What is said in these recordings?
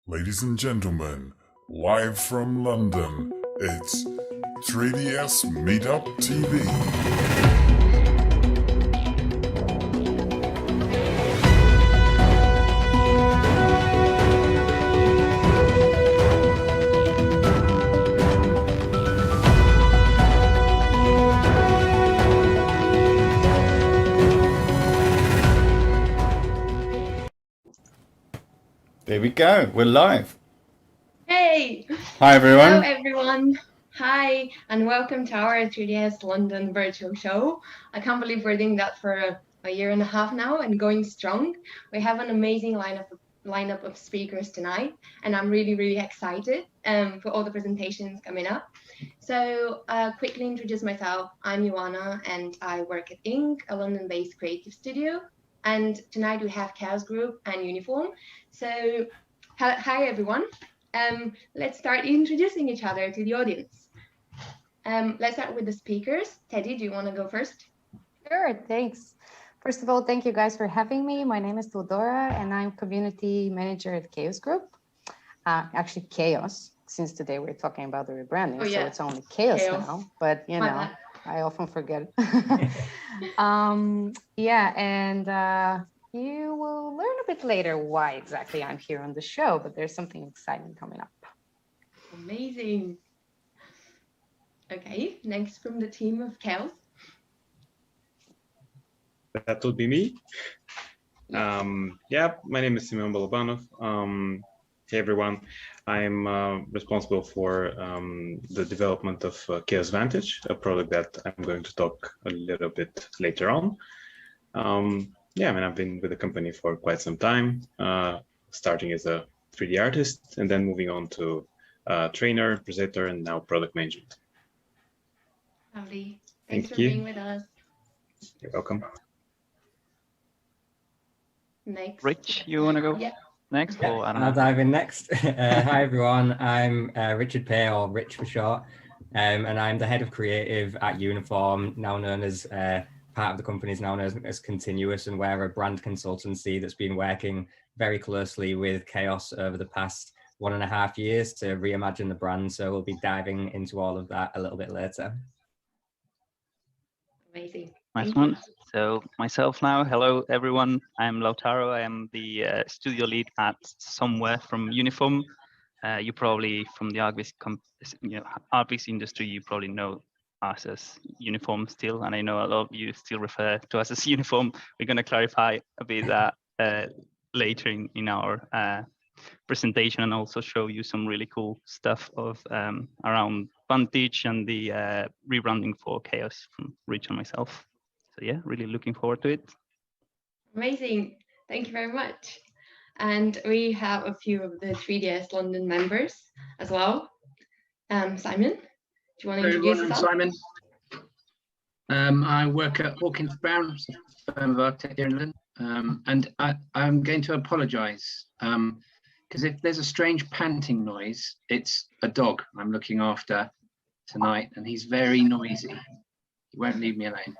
Ladies and gentlemen, live from London, it's 3ds Meetup TV. There we go, we're live. Hey! Hi everyone. Hello everyone. Hi and welcome to our 3ds London virtual show. I can't believe we're doing that for a year and a half now and going strong. We have an amazing lineup of speakers tonight, and I'm really excited for all the presentations coming up. So quickly introduce myself. I'm Joanna and I work at Ink, a London-based creative studio. And tonight we have Chaos Group and Uniform. So hi everyone. Let's start introducing each other to the audience. Let's start with the speakers. Teddy, do you want to go first? Sure, thanks. First of all, thank you guys for having me. My name is Teodora and I'm community manager at Chaos Group. Actually Chaos, since today we're talking about the rebranding, so it's only Chaos now, but you know, I often forget. You will learn a bit later why exactly I'm here on the show, but there's something exciting coming up. Amazing. Okay, next from the team of Chaos. That would be me. My name is Simeon Balabanov. Hey everyone, I'm responsible for the development of Chaos Vantage, a product that I'm going to talk a little bit later on. I've been with the company for quite some time, starting as a 3D artist and then moving on to trainer, presenter, and now product management. Lovely. Thanks for being with us. You're welcome. Next. Rich, you want to go next? Yeah, I'll dive in next. Hi everyone, I'm Richard Pay, or Rich for short, and I'm the head of creative at Uniform, now known as part of the company is now known as Continuous, and we're a brand consultancy that's been working very closely with Chaos over the past 1.5 years to reimagine the brand. So we'll be diving into all of that a little bit later. Amazing. Nice one. So myself now, hello everyone. I'm Lautaro. I am the studio lead at Somewhere from Uniform. You probably from the Artvis industry, you probably know us as Uniform still, and I know a lot of you still refer to us as Uniform. We're going to clarify a bit that later in our presentation, and also show you some really cool stuff of around Vantage and the rebranding for Chaos from Rich and myself. So yeah, really looking forward to it. Amazing. Thank you very much. And we have a few of the 3ds London members as well. Simon, do you want to introduce yourself? I'm Simon. I work at Hawkins Brown, a firm of architecture in London, and I'm going to apologise because if there's a strange panting noise, it's a dog I'm looking after tonight, and he's very noisy. He won't leave me alone.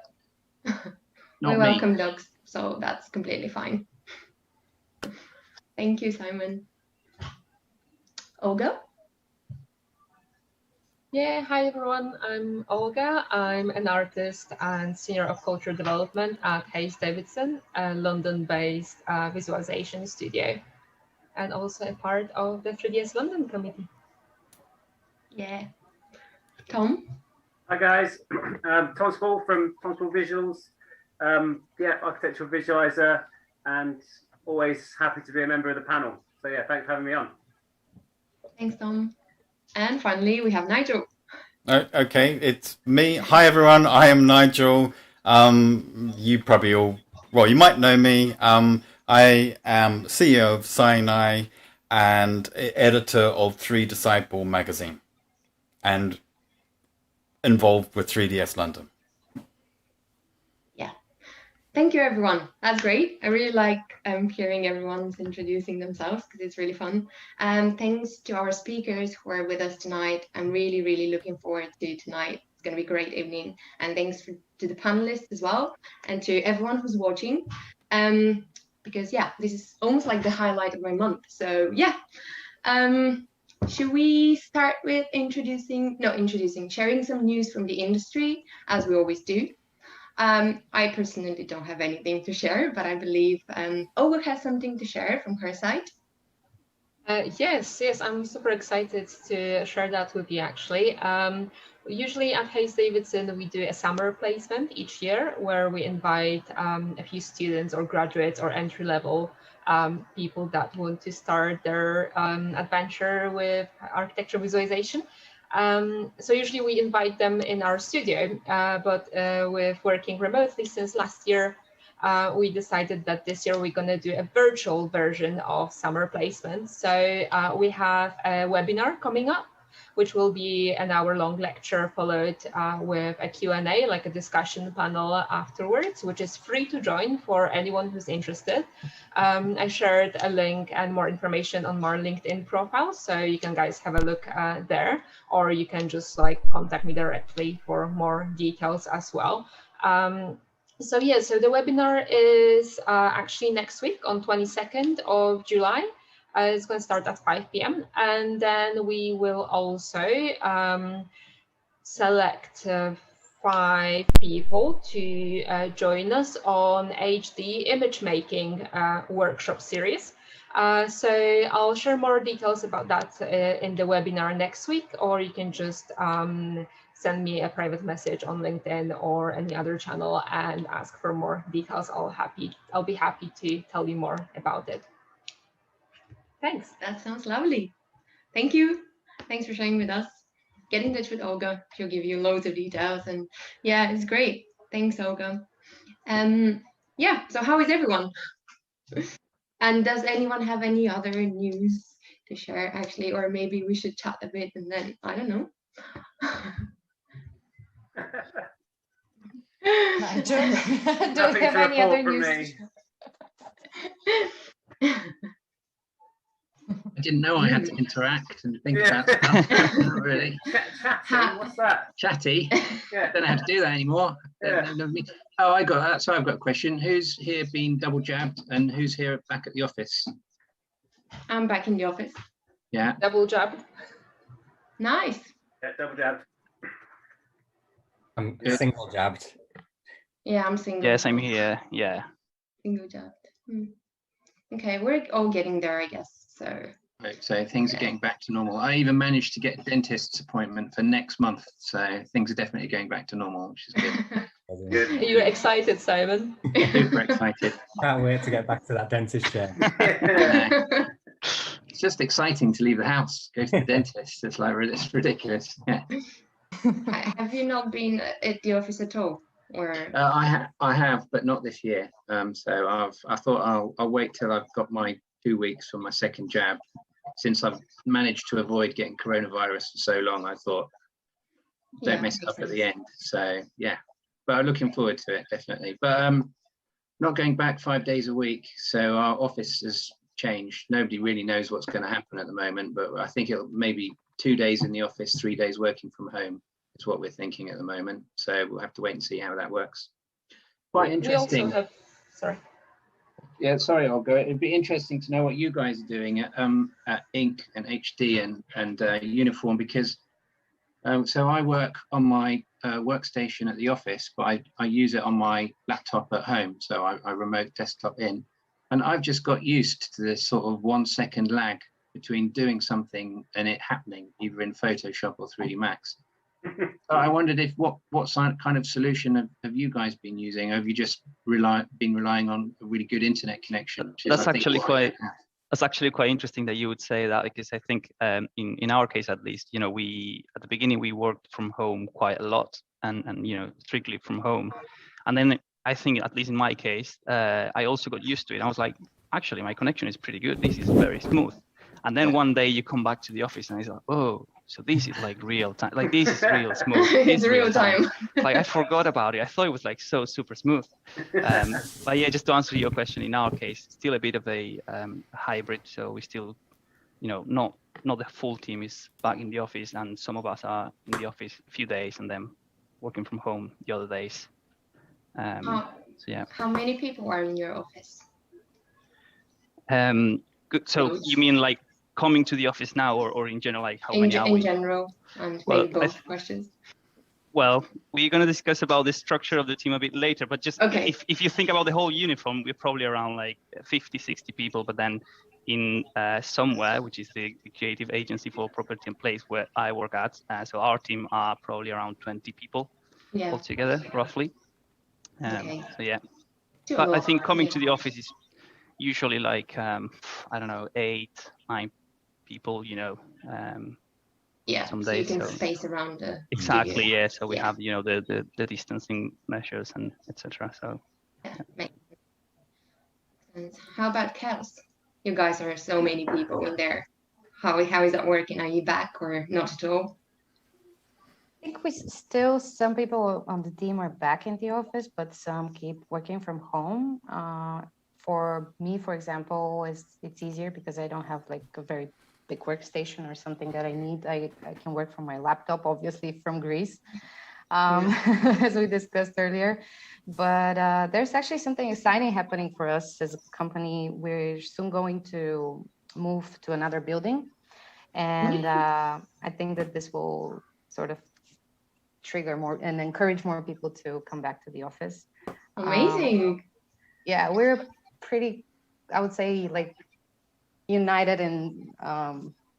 We welcome dogs, so that's completely fine. Thank you, Simon. Olga? Yeah, hi everyone, I'm Olga. I'm an artist and senior of cultural development at Hayes Davidson, a London-based visualization studio, and also a part of the 3ds London committee. Yeah. Tom? Hi guys, Tom Spall from Tom Spall Visuals, architectural visualizer, and always happy to be a member of the panel. So yeah, thanks for having me on. Thanks, Tom. And finally, we have Nigel. Okay, it's me. Hi everyone, I am Nigel. You probably all, well, you might know me. I am CEO of SiNi and editor of 3 Disciple magazine, and involved with 3ds London. Yeah, thank you everyone. That's great. I really like hearing everyone's introducing themselves because it's really fun. Thanks to our speakers who are with us tonight. I'm really looking forward to tonight. It's going to be a great evening. And thanks to the panelists as well, and to everyone who's watching. Because yeah, this is almost like the highlight of my month. So yeah, Should we start with sharing some news from the industry, as we always do? I personally don't have anything to share, but I believe Olga has something to share from her side. Yes, I'm super excited to share that with you, actually. Usually at Hayes Davidson, we do a summer placement each year where we invite a few students or graduates or entry-level people that want to start their adventure with architecture visualization. So usually we invite them in our studio, but with working remotely since last year, we decided that this year we're going to do a virtual version of summer placement. So we have a webinar coming up, which will be an hour-long lecture followed with a Q&A, like a discussion panel afterwards, which is free to join for anyone who's interested. I shared a link and more information on my LinkedIn profile, so you can guys have a look there, or you can just contact me directly for more details as well. So the webinar is actually next week on 22nd of July. It's going to start at 5 p.m. And then we will also select 5 people to join us on HD image making workshop series. So I'll share more details about that in the webinar next week, or you can just send me a private message on LinkedIn or any other channel and ask for more details. I'll be happy to tell you more about it. Thanks. That sounds lovely. Thank you. Thanks for sharing with us. Get in touch with Olga. She'll give you loads of details, and yeah, it's great. Thanks, Olga. So how is everyone? And does anyone have any other news to share, actually? Or maybe we should chat a bit and then, I don't know. Nigel, do you have any other news? I didn't know I had to interact and think about stuff. Not really. Chatty, what's that? Chatty? Yeah. Don't know how to do that anymore. Yeah. Oh, I've got a question. Who's here been double jabbed and who's here back at the office? I'm back in the office. Yeah. Double jabbed. Nice. Yeah, double jabbed. I'm single jabbed. Yeah, I'm single. Yes, I'm here. Yeah. Single jabbed. Okay, we're all getting there, I guess. So things are getting back to normal. I even managed to get a dentist's appointment for next month. So things are definitely going back to normal, which is good. Good. Are you excited, Simon? Super excited. Can't wait to get back to that dentist chair. It's just exciting to leave the house, go to the dentist. It's ridiculous. Yeah. Have you not been at the office at all? Or I have, but not this year. So I thought I'll wait till I've got my 2 weeks for my second jab. Since I've managed to avoid getting coronavirus for so long, I thought don't mess it up at the end. So yeah, but I'm looking forward to it, definitely. But not going back 5 days a week. So our office has changed. Nobody really knows what's going to happen at the moment, but I think it'll maybe 2 days in the office, 3 days working from home is what we're thinking at the moment. So we'll have to wait and see how that works. Quite interesting. We also have, sorry. Yeah, sorry, Olga. It'd be interesting to know what you guys are doing at Inc and HD and Uniform, because so I work on my workstation at the office, but I use it on my laptop at home. So I remote desktop in, and I've just got used to this sort of 1 second lag between doing something and it happening, either in Photoshop or 3D Max. So I wondered if what kind of solution have you guys been using? Have you just been relying on a really good internet connection? That's actually quite interesting that you would say that, because I think in our case at least, we at the beginning we worked from home quite a lot and strictly from home, and then I think at least in my case I also got used to it. I was like, actually my connection is pretty good. This is very smooth. And then one day you come back to the office and it's like, oh, so this is like real time. Like this is real smooth. It's real time. Like I forgot about it. I thought it was like so super smooth. But yeah, just to answer your question, in our case, still a bit of a hybrid. So we still, not the full team is back in the office, and some of us are in the office a few days and then working from home the other days. So yeah. How many people are in your office? Good. So you mean like coming to the office now, or in general, like how in, many hours? in general, and Well, maybe both questions. Well, we're going to discuss about the structure of the team a bit later, but just Okay. if you think about the whole uniform, we're probably around like 50, 60 people, but then in Somewhere, which is the creative agency for property and place where I work at, so our team are probably around 20 people altogether, roughly. Okay. So yeah, Still a but I lot. think coming to the office is usually like, I don't know, 8, 9 people, you know. Some so you days, can space around the exactly, studio. yeah. So we have, you know, the distancing measures and etc. So Makes sense. How about Kels? You guys are so many people in there. How is that working? Are you back or not at all? I think some people on the team are back in the office, but some keep working from home. For me, for example, it's easier because I don't have like a very big workstation or something that I need. I can work from my laptop, obviously from Greece, as we discussed earlier. But there's actually something exciting happening for us as a company. We're soon going to move to another building. And I think that this will sort of trigger more and encourage more people to come back to the office. Amazing. Yeah, we're pretty, I would say, like united, and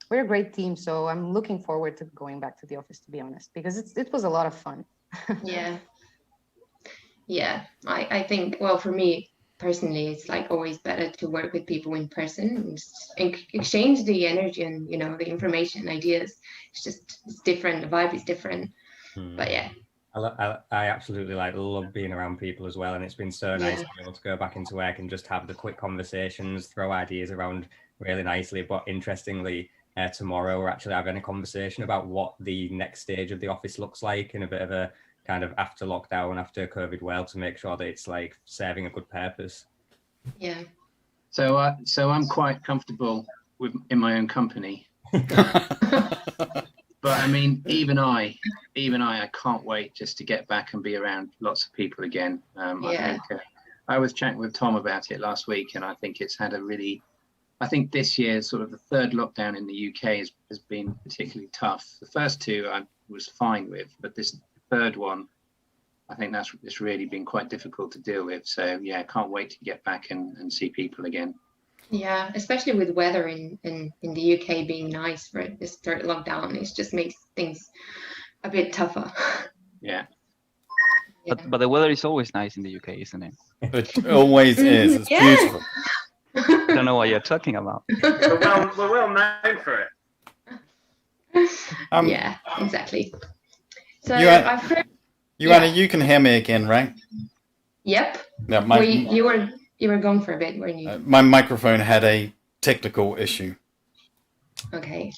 we're a great team. So I'm looking forward to going back to the office, to be honest, because it was a lot of fun. Yeah, I think, well, for me personally, it's like always better to work with people in person and exchange the energy and, you know, the information, ideas. It's different. The vibe is different. But yeah. I absolutely love being around people as well, and it's been so nice to be able to go back into work and just have the quick conversations, throw ideas around really nicely. But interestingly, tomorrow we're actually having a conversation about what the next stage of the office looks like in a bit of a kind of after lockdown, after COVID world, to make sure that it's like serving a good purpose. Yeah. So I'm quite comfortable in my own company. But I mean, even I can't wait just to get back and be around lots of people again. I think I was chatting with Tom about it last week, and I think it's had I think this year, sort of the third lockdown in the UK has been particularly tough. The first two I was fine with, but this third one, I think it's really been quite difficult to deal with. So yeah, I can't wait to get back and see people again. Yeah, especially with weather in the UK being nice for this third lockdown, it just makes things a bit tougher. Yeah. But the weather is always nice in the UK, isn't it? It always is. It's beautiful. I don't know what you're talking about. We're well known for it. Yeah, exactly. So I've heard. Joanna, you can hear me again, right? Yep. Yeah, you were gone for a bit, weren't you? My microphone had a technical issue. Okay.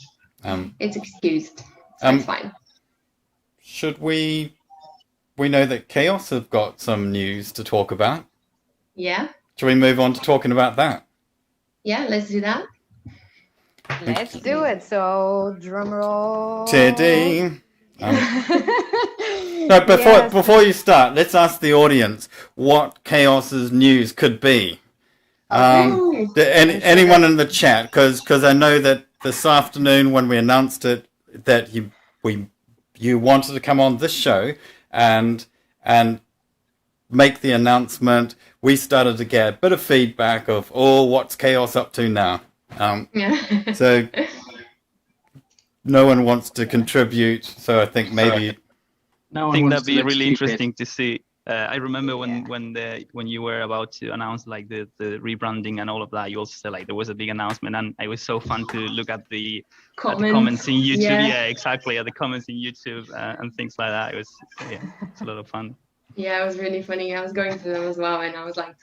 It's excused. So it's fine. Should we know that Chaos have got some news to talk about? Yeah. Should we move on to talking about that? Yeah, let's do that. Let's do it. So drum roll. Teddy. No, before you start, let's ask the audience what Chaos's news could be. Anyone in the chat, because I know that this afternoon when we announced it that you wanted to come on this show and make the announcement, we started to get a bit of feedback of, what's Chaos up to now? So no one wants to contribute, so I think maybe. I think that'd be really interesting to see. I remember when you were about to announce like the rebranding and all of that, you also said like there was a big announcement, and it was so fun to look at the comments in YouTube. Yeah, exactly, at the comments in YouTube and things like that. It's a lot of fun. Yeah, it was really funny. I was going through them as well, and I was like,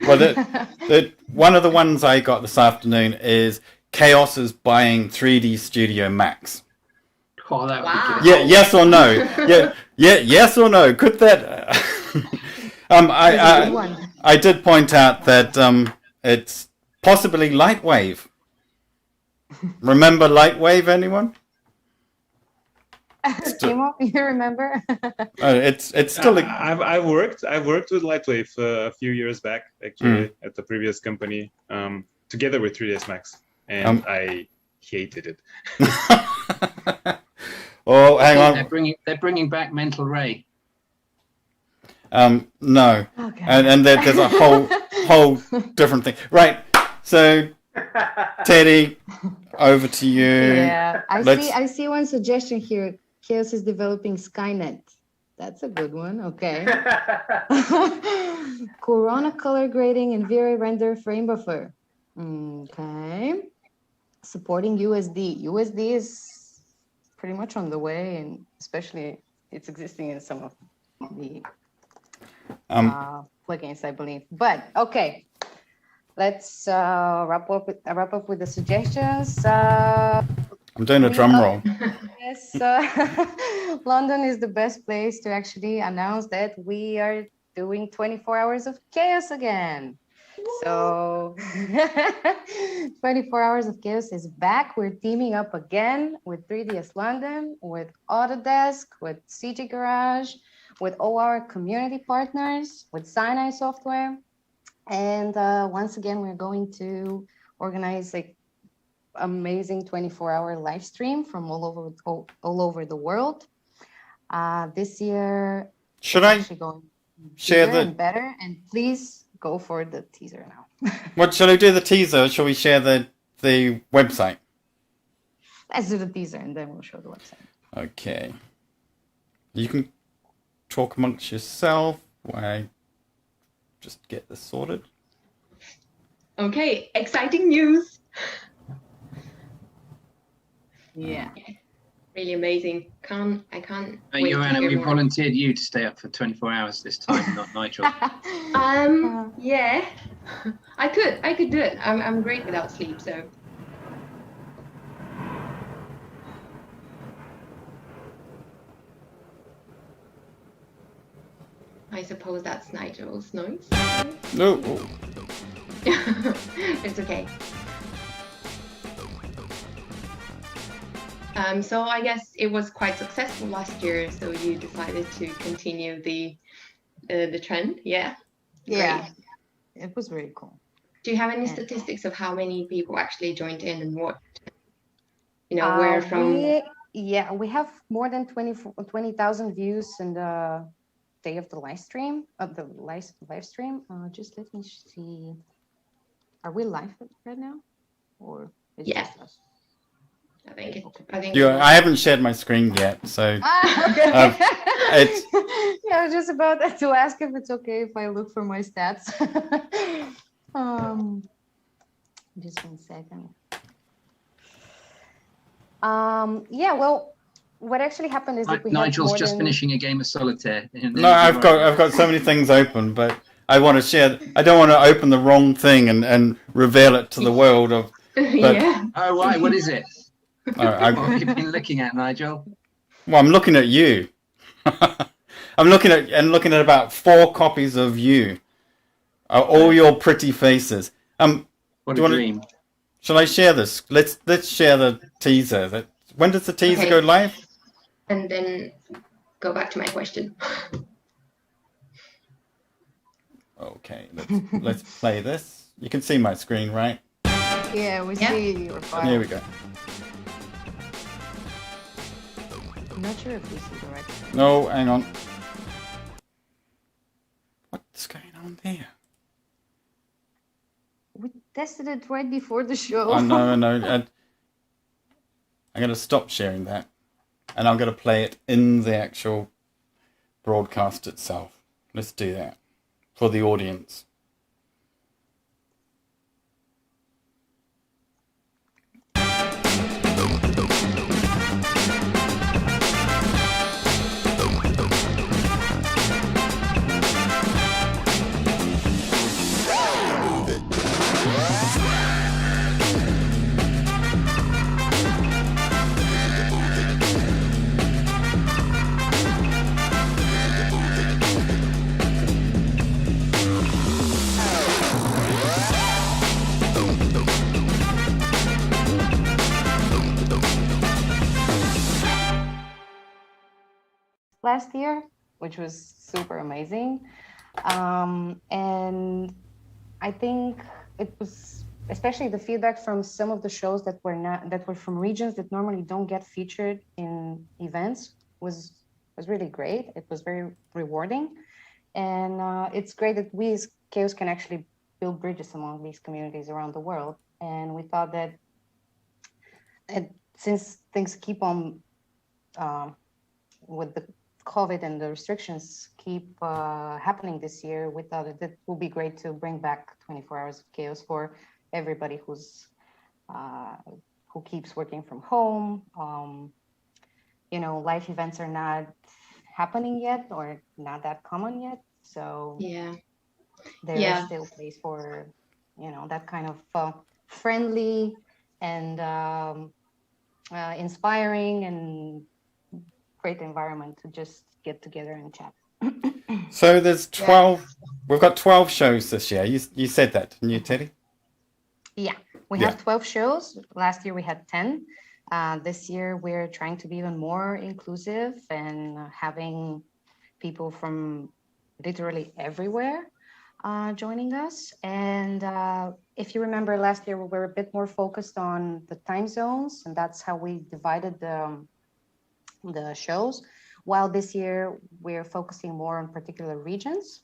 Well, one of the ones I got this afternoon is Chaos is buying 3D Studio Max. Oh, that would be good. Yeah, yes or no? Yes or no? Could that? I did point out that it's possibly Lightwave. Remember Lightwave, anyone? Timo, you remember? It's still. I've worked with Lightwave a few years back, actually, at the previous company, together with 3ds Max. and I hated it. Oh, hang on. They're bringing back Mental Ray. No. Okay. And there's a whole different thing. Right. So, Teddy, over to you. Yeah, I see one suggestion here. Chaos is developing Skynet. That's a good one. Okay. Corona color grading and V-Ray render frame buffer. Okay. Supporting USD. USD is pretty much on the way, and especially it's existing in some of the plugins, I believe. But okay, let's wrap up with the suggestions. I'm doing a drum roll. Yes, London is the best place to actually announce that we are doing 24 hours of chaos again. So 24 hours of chaos is back. We're teaming up again with 3ds London, with Autodesk, with CG Garage, with all our community partners, with SiNi software. And once again, we're going to organize like amazing 24-hour live stream from all over the world. This year, should I share the better? And please go for the teaser now. What shall I do? The teaser? Or shall we share the website? Let's do the teaser and then we'll show the website. Okay. You can talk amongst yourself while I just get this sorted. Okay, exciting news. Yeah. Really amazing. I can't. Joanna, we volunteered you to stay up for 24 hours this time, not Nigel. Yeah, I could do it. I'm great without sleep, so. I suppose that's Nigel's noise. No. It's okay. So I guess it was quite successful last year, so you decided to continue the trend, yeah? Yeah, Great. it was very cool. Do you have any statistics of how many people actually joined in and what, where from? We have more than 20,000 views in the day of the live stream, just let me see. Are we live right now? Or is it just us? I think I haven't shared my screen yet, so okay. I was just about to ask if it's okay if I look for my stats. Just 1 second. Well, what actually happened is that Nigel's just finishing a game of solitaire. No, I've got so many things open, but I want to share. I don't want to open the wrong thing and reveal it to the world of. Yeah. Oh, why? What is it? What have you been looking at, Nigel? Well, I'm looking at you. I'm looking at about 4 copies of you. All your pretty faces. What a dream. Shall I share this? Let's share the teaser. When does the teaser go live? And then go back to my question. Okay, let's play this. You can see my screen, right? Yeah, we see your file. Here we go. I'm not sure if we see the right thing. No, hang on. What's going on there? We tested it right before the show. Oh, no. I'm going to stop sharing that. And I'm going to play it in the actual broadcast itself. Let's do that for the audience. Last year, which was super amazing. And I think it was especially the feedback from some of the shows that were from regions that normally don't get featured in events was really great. It was very rewarding, and it's great that we as Chaos can actually build bridges among these communities around the world. And we thought that, since things keep on with the COVID and the restrictions keep happening this year, we thought that it would be great to bring back 24 Hours of Chaos for everybody who keeps working from home. Live events are not happening yet, or not that common yet. So there is still place for, that kind of friendly and inspiring and great environment to just get together and chat. So there's 12, we've got 12 shows this year. You said that, didn't you, Teddy? Yeah, we have 12 shows. Last year we had 10. This year we're trying to be even more inclusive and having people from literally everywhere joining us. And if you remember, last year we were a bit more focused on the time zones, and that's how we divided the shows, while this year we're focusing more on particular regions.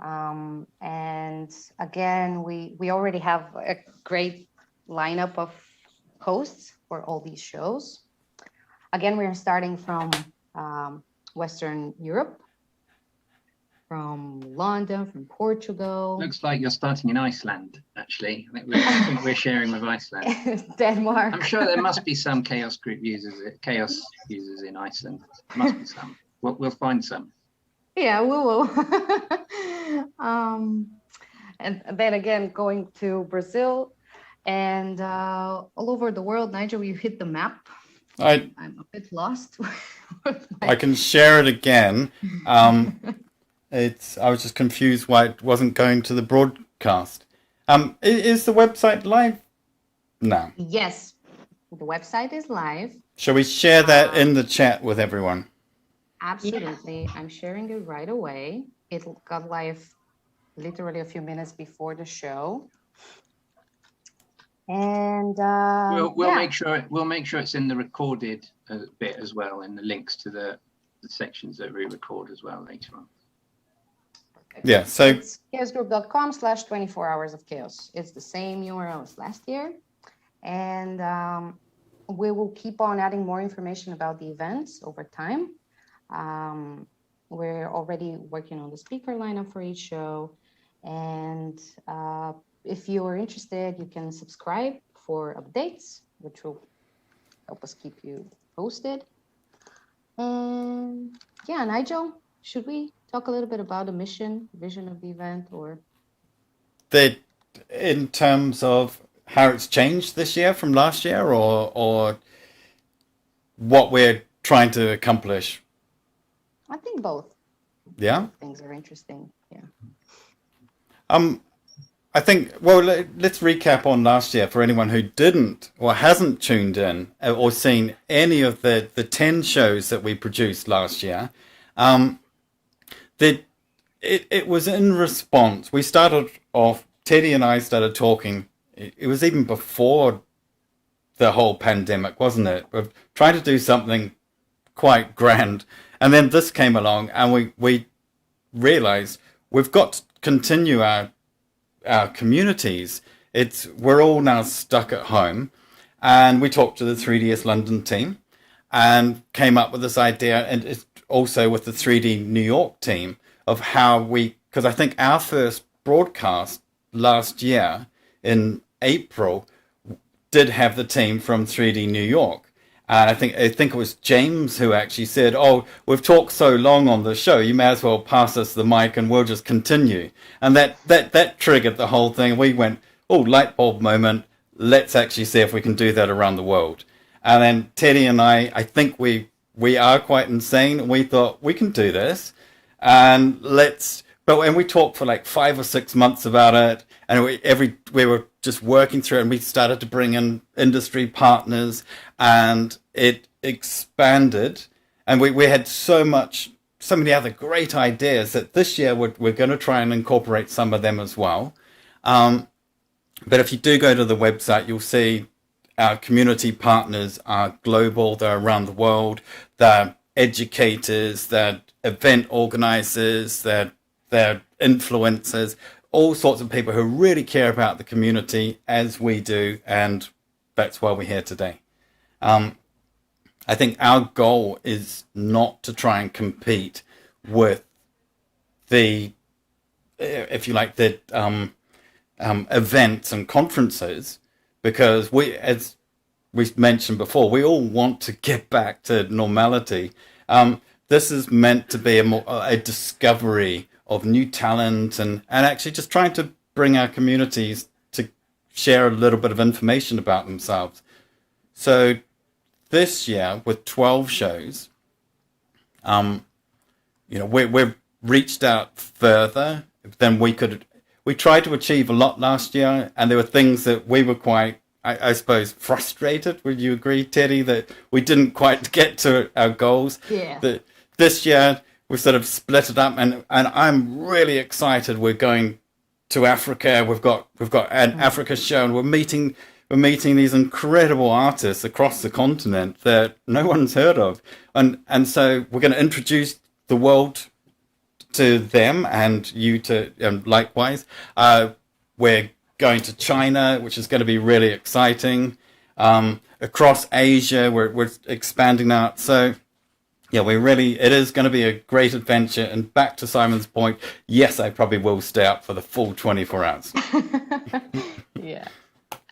And again, we already have a great lineup of hosts for all these shows. Again, we are starting from Western Europe, from London, from Portugal. Looks like you're starting in Iceland, actually. I think we're sharing with Iceland. Denmark. I'm sure there must be some chaos users in Iceland. There must be some. We'll find some. Yeah, we will. And then again, going to Brazil and all over the world. Nigel, you hit the map. I'm a bit lost. I can share it again. I was just confused why it wasn't going to the broadcast. Is the website live now? Yes, the website is live. Shall we share that in the chat with everyone? Absolutely. Yeah. I'm sharing it right away. It got live literally a few minutes before the show. And we'll make sure it's in the recorded bit as well, and the links to the sections that we record as well later on. Yeah, so it's chaosgroup.com/24 hours of chaos. It's the same URL as last year. And we will keep on adding more information about the events over time. We're already working on the speaker lineup for each show. And if you are interested, you can subscribe for updates, which will help us keep you posted. And yeah, Nigel, should we talk a little bit about the vision of the event, or in terms of how it's changed this year from last year, or what we're trying to accomplish? I think both. Yeah. Things are interesting. Yeah. I think, well, let's recap on last year for anyone who didn't or hasn't tuned in or seen any of the 10 shows that we produced last year. That it was in response. We started off, Teddy and I started talking, it was even before the whole pandemic, wasn't it? Of trying to do something quite grand. And then this came along and we realized we've got to continue our communities. We're all now stuck at home, and we talked to the 3ds London team and came up with this idea, and it's also with the 3D New York team, of how because I think our first broadcast last year in April did have the team from 3D New York. And I think it was James who actually said, "Oh, we've talked so long on the show, you may as well pass us the mic and we'll just continue." And that triggered the whole thing. We went, "Oh, light bulb moment. Let's actually see if we can do that around the world." And then Teddy and I think we are quite insane. We thought we can do this, and we talked for like 5 or 6 months about it, and we were just working through it, and we started to bring in industry partners, and it expanded, and we had so many other great ideas that this year we're going to try and incorporate some of them as well. But if you do go to the website, you'll see our community partners are global. They're around the world. They're educators, they're event organizers, they're influencers, all sorts of people who really care about the community as we do. And that's why we're here today. I think our goal is not to try and compete with the, if you like, the events and conferences, because we, as we mentioned before, we all want to get back to normality. This is meant to be a discovery of new talent and actually just trying to bring our communities to share a little bit of information about themselves. So this year, with 12 shows, we've reached out further than we could. We tried to achieve a lot last year, and there were things that we were quite, I suppose, frustrated. Would you agree, Teddy, that we didn't quite get to our goals? Yeah. That this year we've sort of split it up, and I'm really excited. We're going to Africa. We've got an Africa show, and we're meeting these incredible artists across the continent that no one's heard of, and so we're going to introduce the world to them and you to likewise. We're going to China, which is going to be really exciting. Across Asia, we're expanding out. So yeah, it is going to be a great adventure. And back to Simon's point, yes, I probably will stay up for the full 24 hours. Yeah.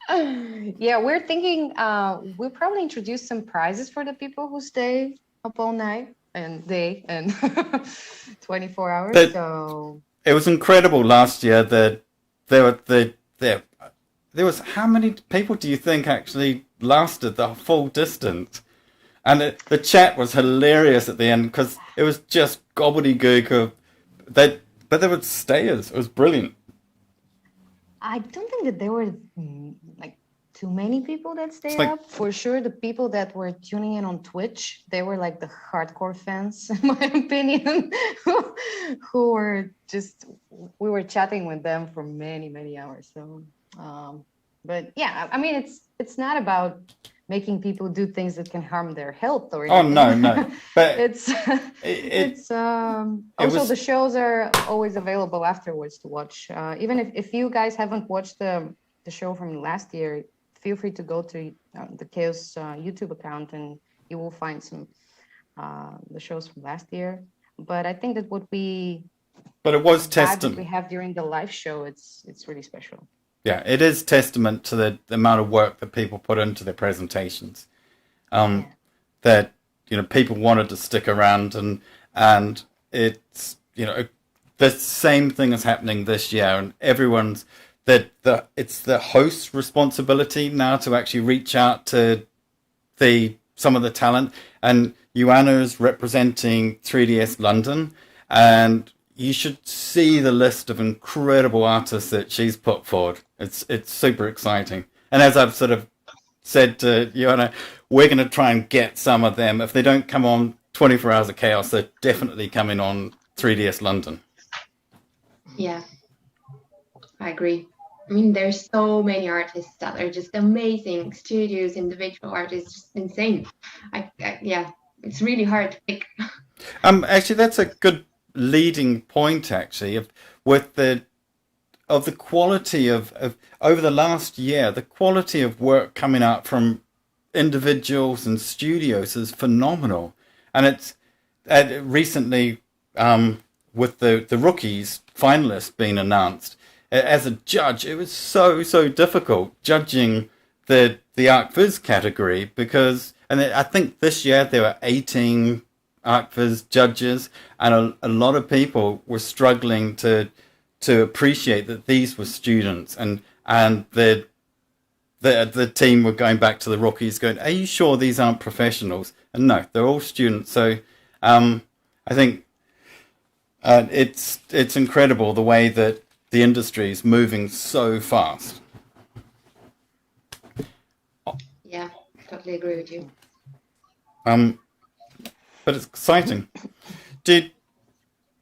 Yeah, we're thinking we'll probably introduce some prizes for the people who stay up all night and day and 24 hours. So it was incredible last year that there was, how many people do you think actually lasted the full distance? And the chat was hilarious at the end because it was just gobbledygook of that, but there were stayers. It was brilliant. I don't think that there were like too many people that stayed up. For sure, the people that were tuning in on Twitch, they were like the hardcore fans, in my opinion, who were just, we were chatting with them for many, many hours. So, but yeah, I mean, it's not about making people do things that can harm their health or anything. Oh no, but it's also the shows are always available afterwards to watch. Even if you guys haven't watched the show from last year, feel free to go to the Chaos YouTube account and you will find some the shows from last year. But I think that it was testament we have during the live show, it's really special. Yeah, it is testament to the amount of work that people put into their presentations. That people wanted to stick around, and it's the same thing is happening this year, and everyone's it's the host's responsibility now to actually reach out to some of the talent, and Joanna is representing 3ds London, and you should see the list of incredible artists that she's put forward. It's super exciting. And as I've sort of said to Joanna, we're going to try and get some of them. If they don't come on 24 Hours of Chaos, they're definitely coming on 3ds London. Yeah, I agree. I mean, there's so many artists that are just amazing. Studios, individual artists, just insane. Yeah, it's really hard to pick. Actually, that's a good leading point, actually, with the quality of over the last year, the quality of work coming out from individuals and studios is phenomenal. And it's recently with the rookies finalists being announced, as a judge, it was so difficult judging the ArcViz category because, and I think this year there were 18 ArcViz judges, and a lot of people were struggling to appreciate that these were students, and the team were going back to the rookies going, are you sure these aren't professionals? And no, they're all students. So I think it's incredible the way that the industry is moving so fast. Yeah, totally agree with you. But it's exciting. Teddy,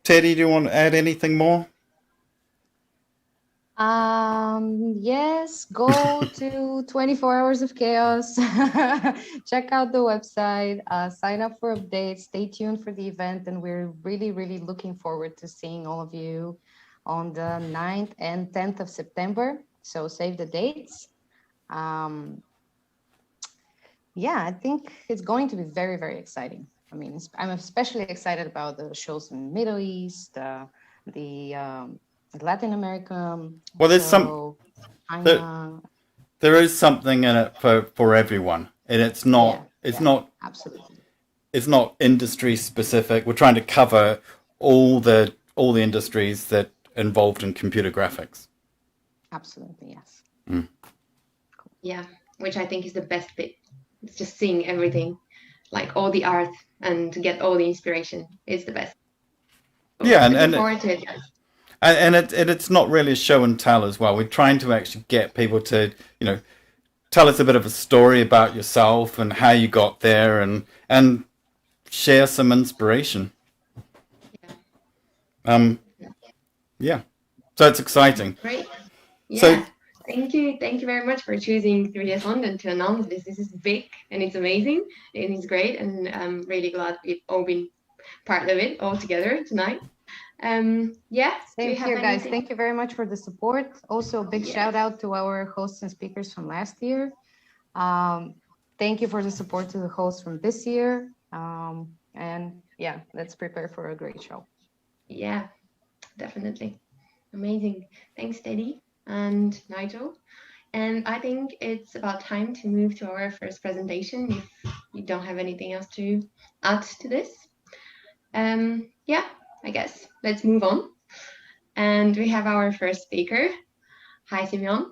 do you want to add anything more? Yes, go to 24 Hours of Chaos, check out the website, sign up for updates, stay tuned for the event, and we're really, really looking forward to seeing all of you on the 9th and 10th of September. So save the dates. Yeah, I think it's going to be very, very exciting. I mean, I'm especially excited about the shows in the Middle East, the Latin America. Well, there's so there is something in it for everyone, and it's not absolutely. It's not industry specific. We're trying to cover all the industries that involved in computer graphics. Absolutely, yes. Mm. Yeah, which I think is the best bit. It's just seeing everything, like all the art, and to get all the inspiration. It's the best. So yeah, looking forward to it, guys. And it's not really a show and tell as well. We're trying to actually get people to, tell us a bit of a story about yourself and how you got there, and share some inspiration. Yeah. So it's exciting. Great. Yeah. So thank you very much for choosing 3ds London to announce this. This is big and it's amazing and it's great, and I'm really glad we've all been part of it all together tonight. Yeah. Same here, guys. Thank you very much for the support. Also, a big shout out to our hosts and speakers from last year. Thank you for the support to the hosts from this year. And yeah, let's prepare for a great show. Yeah, definitely. Amazing. Thanks, Teddy and Nigel. And I think it's about time to move to our first presentation if you don't have anything else to add to this. Yeah, I guess let's move on. And we have our first speaker. Hi, Simeon.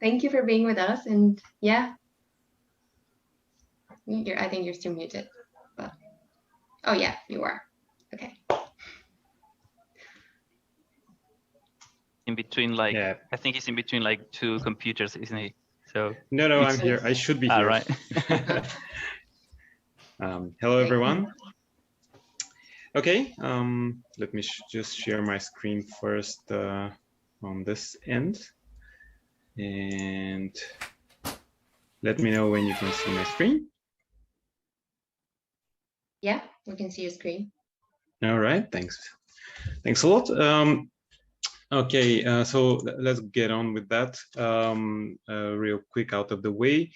Thank you for being with us. And yeah, I think you're still muted. But oh yeah, you are. Okay. In between, like, I think he's in between like two computers, isn't he? So no, I'm here. I should be here. Right. Hello, everyone. Okay, let me just share my screen first on this end, and let me know when you can see my screen. Yeah, we can see your screen. All right, thanks a lot. Okay, so let's get on with that. Real quick out of the way.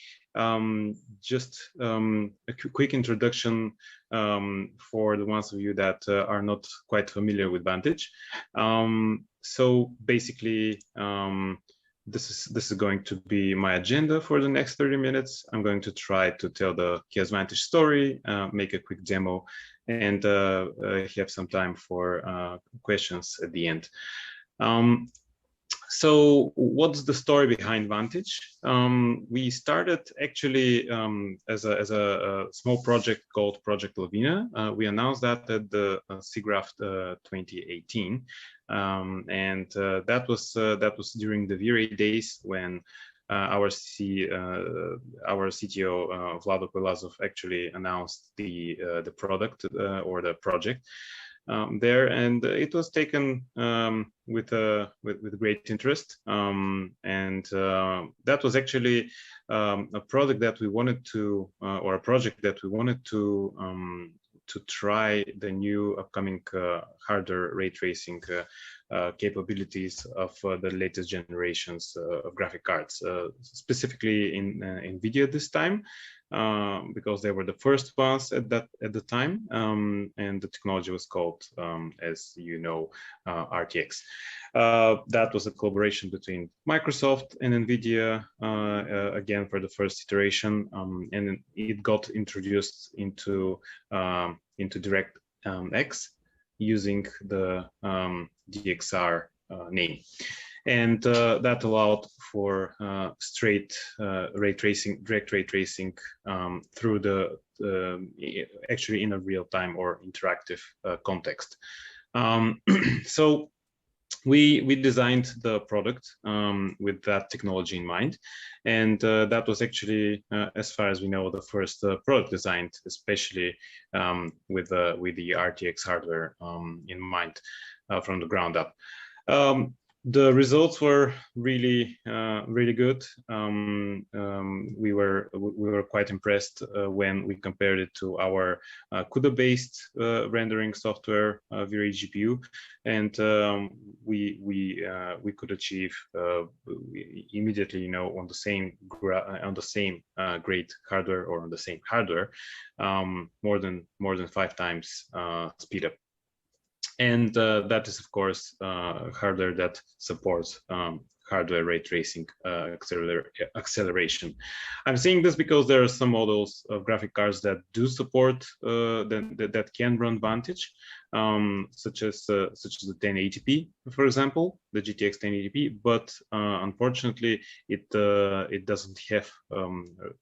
Just a quick introduction for the ones of you that are not quite familiar with Vantage. So basically, this is going to be my agenda for the next 30 minutes. I'm going to try to tell the Chaos Vantage story, make a quick demo, and have some time for questions at the end. So what's the story behind Vantage? We started actually as a small project called Project Lavina. We announced that at the SIGGRAPH 2018, and that was during the V-Ray days when our CTO Vlado Pelazov actually announced the product or the project. There, and it was taken with great interest, and that was actually a product that we wanted to, or a project that we wanted to try the new upcoming hardware ray tracing capabilities of the latest generations of graphic cards, specifically in NVIDIA this time. Because they were the first ones at the time, and the technology was called, as you know, RTX. That was a collaboration between Microsoft and NVIDIA, again for the first iteration, and it got introduced into DirectX using the DXR name. And that allowed for straight direct ray tracing through the actually in a real-time or interactive context. So we designed the product with that technology in mind, and that was actually, as far as we know, the first product designed, especially with the RTX hardware in mind from the ground up. The results were really really good. We were quite impressed when we compared it to our CUDA-based rendering software, V-Ray GPU, and we could achieve immediately, you know, on the same great hardware, or on the same hardware, more than 5 times speed up. And that is, of course, hardware that supports hardware ray tracing acceleration. I'm saying this because there are some models of graphic cards that do support that can run Vantage, such as the 1080p, for example, the GTX 1080p. But unfortunately, it doesn't have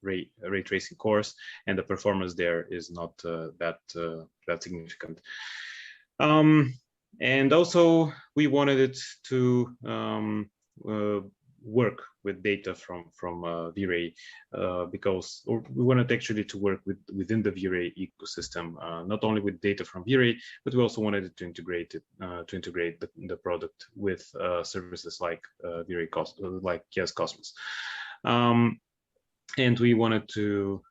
ray tracing cores, and the performance there is not that significant. And also, we wanted it to work with data from V-Ray, because we wanted actually to work within the V-Ray ecosystem, not only with data from V-Ray, but we also wanted it to integrate the product with services like V-Ray like Chaos Cosmos. And we wanted to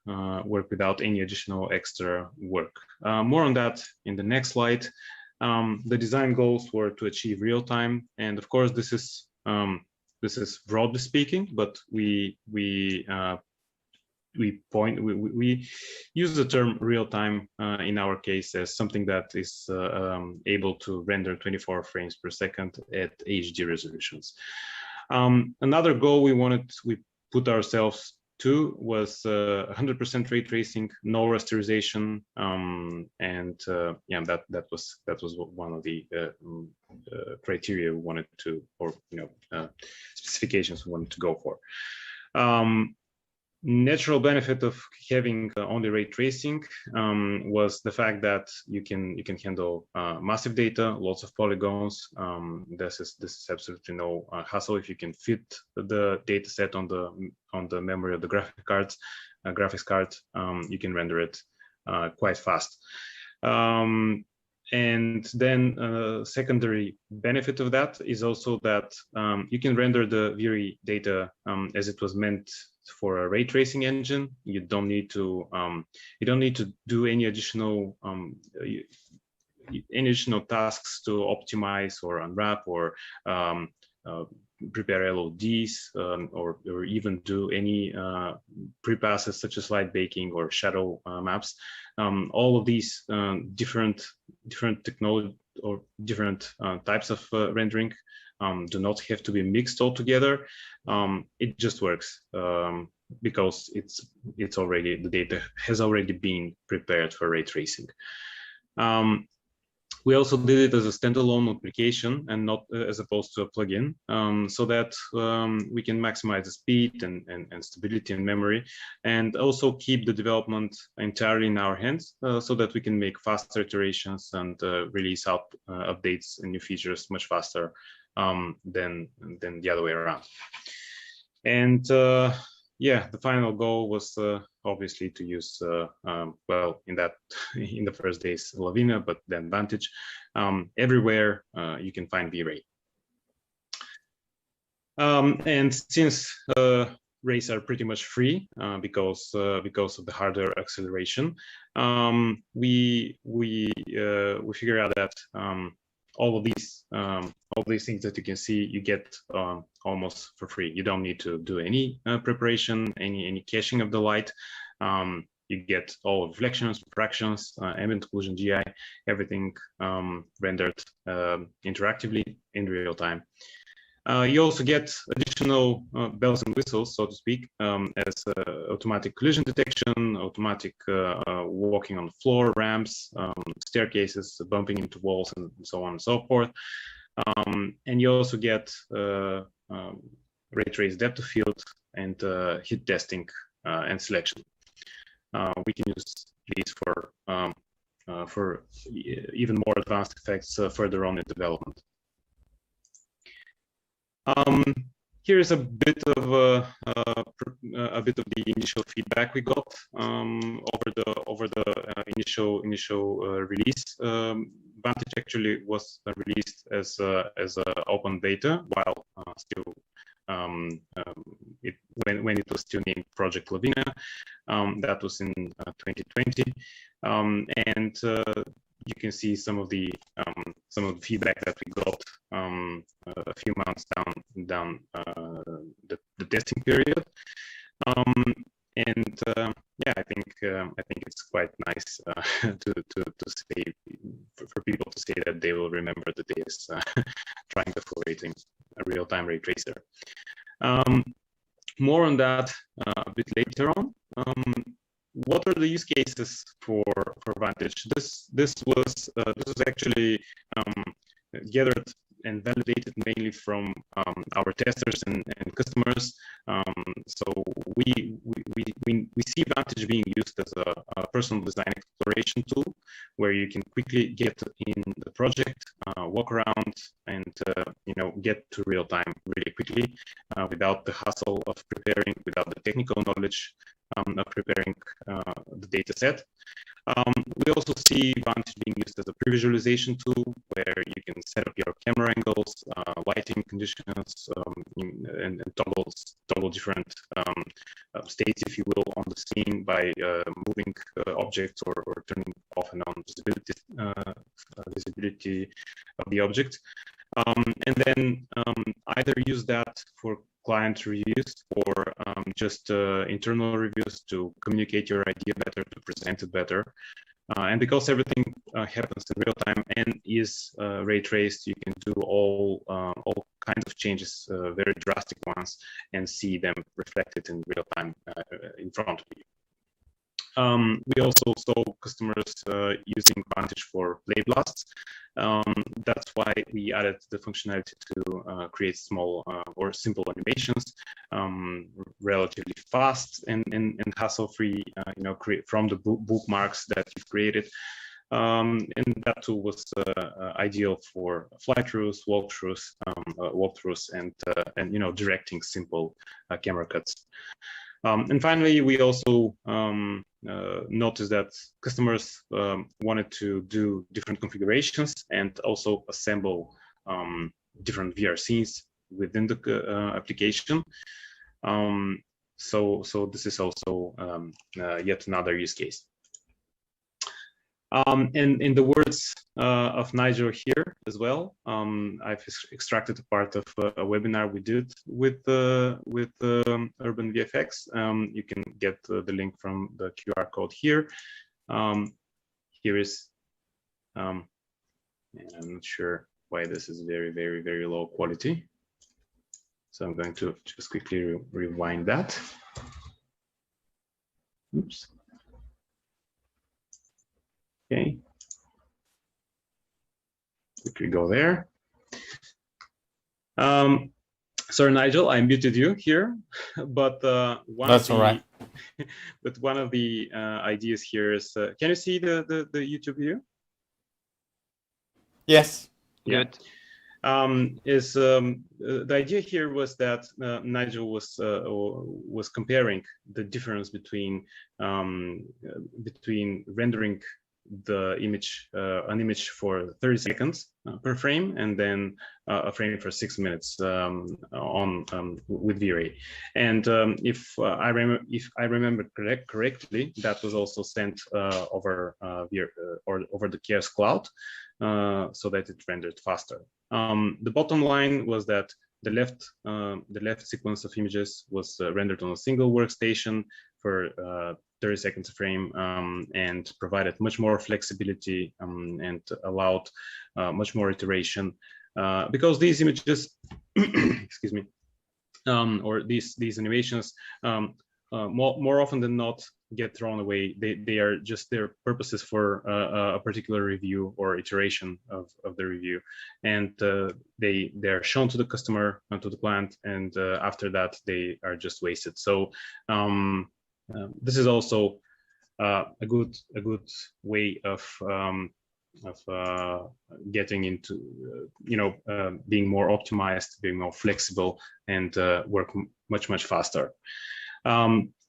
work without any additional extra work. More on that in the next slide. The design goals were to achieve real time, and of course this is broadly speaking, but we use the term real time in our case as something that is able to render 24 frames per second at HD resolutions. Another goal we put ourselves to was 100% ray tracing, no rasterization, and yeah, that was one of the criteria we wanted to, or specifications we wanted to go for. Natural benefit of having only ray tracing was the fact that you can handle massive data, lots of polygons. This is absolutely no hassle. If you can fit the data set on the memory of the graphics card, you can render it quite fast. And then secondary benefit of that is also that you can render the V-Ray data as it was meant for a ray tracing engine. You don't need to do any additional tasks to optimize or unwrap or prepare LODs or even do any pre-passes such as light baking or shadow maps. All of these different technology or different types of rendering do not have to be mixed all together. It just works because it's already, the data has already been prepared for ray tracing. We also did it as a standalone application and not as opposed to a plugin, so that we can maximize the speed and stability in memory, and also keep the development entirely in our hands, so that we can make faster iterations and release out updates and new features much faster than the other way around. And yeah, the final goal was obviously to use well, in the first days Lavina, but then Vantage. Everywhere you can find V-Ray. And since rays are pretty much free because of the hardware acceleration, we figure out that all of these things that you can see, you get almost for free. You don't need to do any preparation, any caching of the light. You get all reflections, fractions, ambient occlusion, GI, everything rendered interactively in real time. You also get additional bells and whistles, so to speak, as automatic collision detection, automatic walking on the floor, ramps, staircases, bumping into walls, and so on and so forth. And you also get ray trace depth of field and heat testing and selection. We can use these for even more advanced effects further on in development. Here is a bit of the initial feedback we got over the initial release. Vantage actually was released as a open beta, while still when it was still named Project Lavina. That was in 2020, and you can see some of the feedback that we got a few months down the testing period. And yeah, I think it's quite nice to say for people to say that they will remember the days trying to creating a real-time ray tracer. More on that a bit later on. What are the use cases for Vantage? This was actually gathered and validated mainly from our testers and customers. So we see Vantage being used as a personal design exploration tool, where you can quickly get in the project, walk around, and get to real time really quickly, without the hassle of preparing, without the technical knowledge of preparing the data set. We also see Vantage being used as a pre-visualization tool, where you can set up your camera angles, lighting conditions, and toggle different states, if you will, on the scene by moving objects or turning off and on visibility of the object. And then either use that for client reviews or just internal reviews to communicate your idea better, to present it better. And because everything happens in real time and is ray traced, you can do all kinds of changes, very drastic ones, and see them reflected in real time in front of you. We also saw customers using Vantage for blade blasts. That's why we added the functionality to create small or simple animations, relatively fast and hassle-free, from the bookmarks that you've created. And that tool was ideal for fly-throughs, walkthroughs, and directing simple camera cuts. And finally, we also noticed that customers wanted to do different configurations and also assemble different VR scenes within the application. So this is also yet another use case. And in the words of Nigel here as well, I've extracted a part of a webinar we did with Urban VFX. You can get the link from the QR code here. Here is, and I'm not sure why this is very, very, very low quality. So I'm going to just quickly rewind that. Oops. Okay. Quickly go there. Sorry, Nigel, I muted you here, but that's all right. But one of the ideas here is, can you see the YouTube view? Yes. Good. The idea here was that Nigel was comparing the difference between rendering the image, an image for 30 seconds per frame, and then a frame for 6 minutes with V-Ray. And if I remember correctly, that was also sent over the Chaos Cloud, so that it rendered faster. The bottom line was that the left sequence of images was rendered on a single workstation for 30 seconds a frame, and provided much more flexibility and allowed much more iteration, because these images, excuse me, or these animations, more often than not get thrown away. They are just their purposes for a particular review or iteration of the review, and they are shown to the customer and to the client, and after that they are just wasted. So this is also a good way of getting into being more optimized, being more flexible, and work much faster.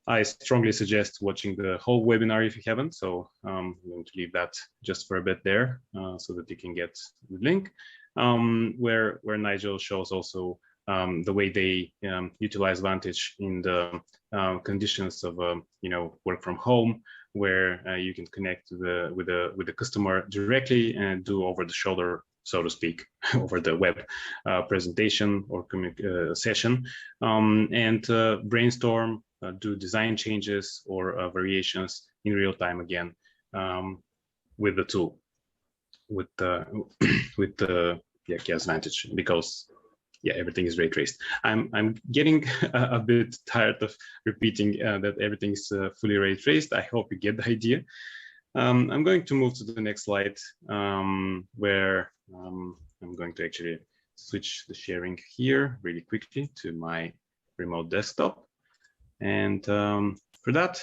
I strongly suggest watching the whole webinar if you haven't. So I'm going to leave that just for a bit there so that you can get the link where Nigel shows also the way they utilize Vantage in the conditions of work from home, where you can connect with the customer directly and do over the shoulder, so to speak, over the web presentation or session, and brainstorm, do design changes or variations in real time again with the tool, with the Chaos Vantage, because everything is ray traced. I'm getting a bit tired of repeating that everything is fully ray traced. I hope you get the idea. I'm going to move to the next slide where I'm going to actually switch the sharing here really quickly to my remote desktop. And for that,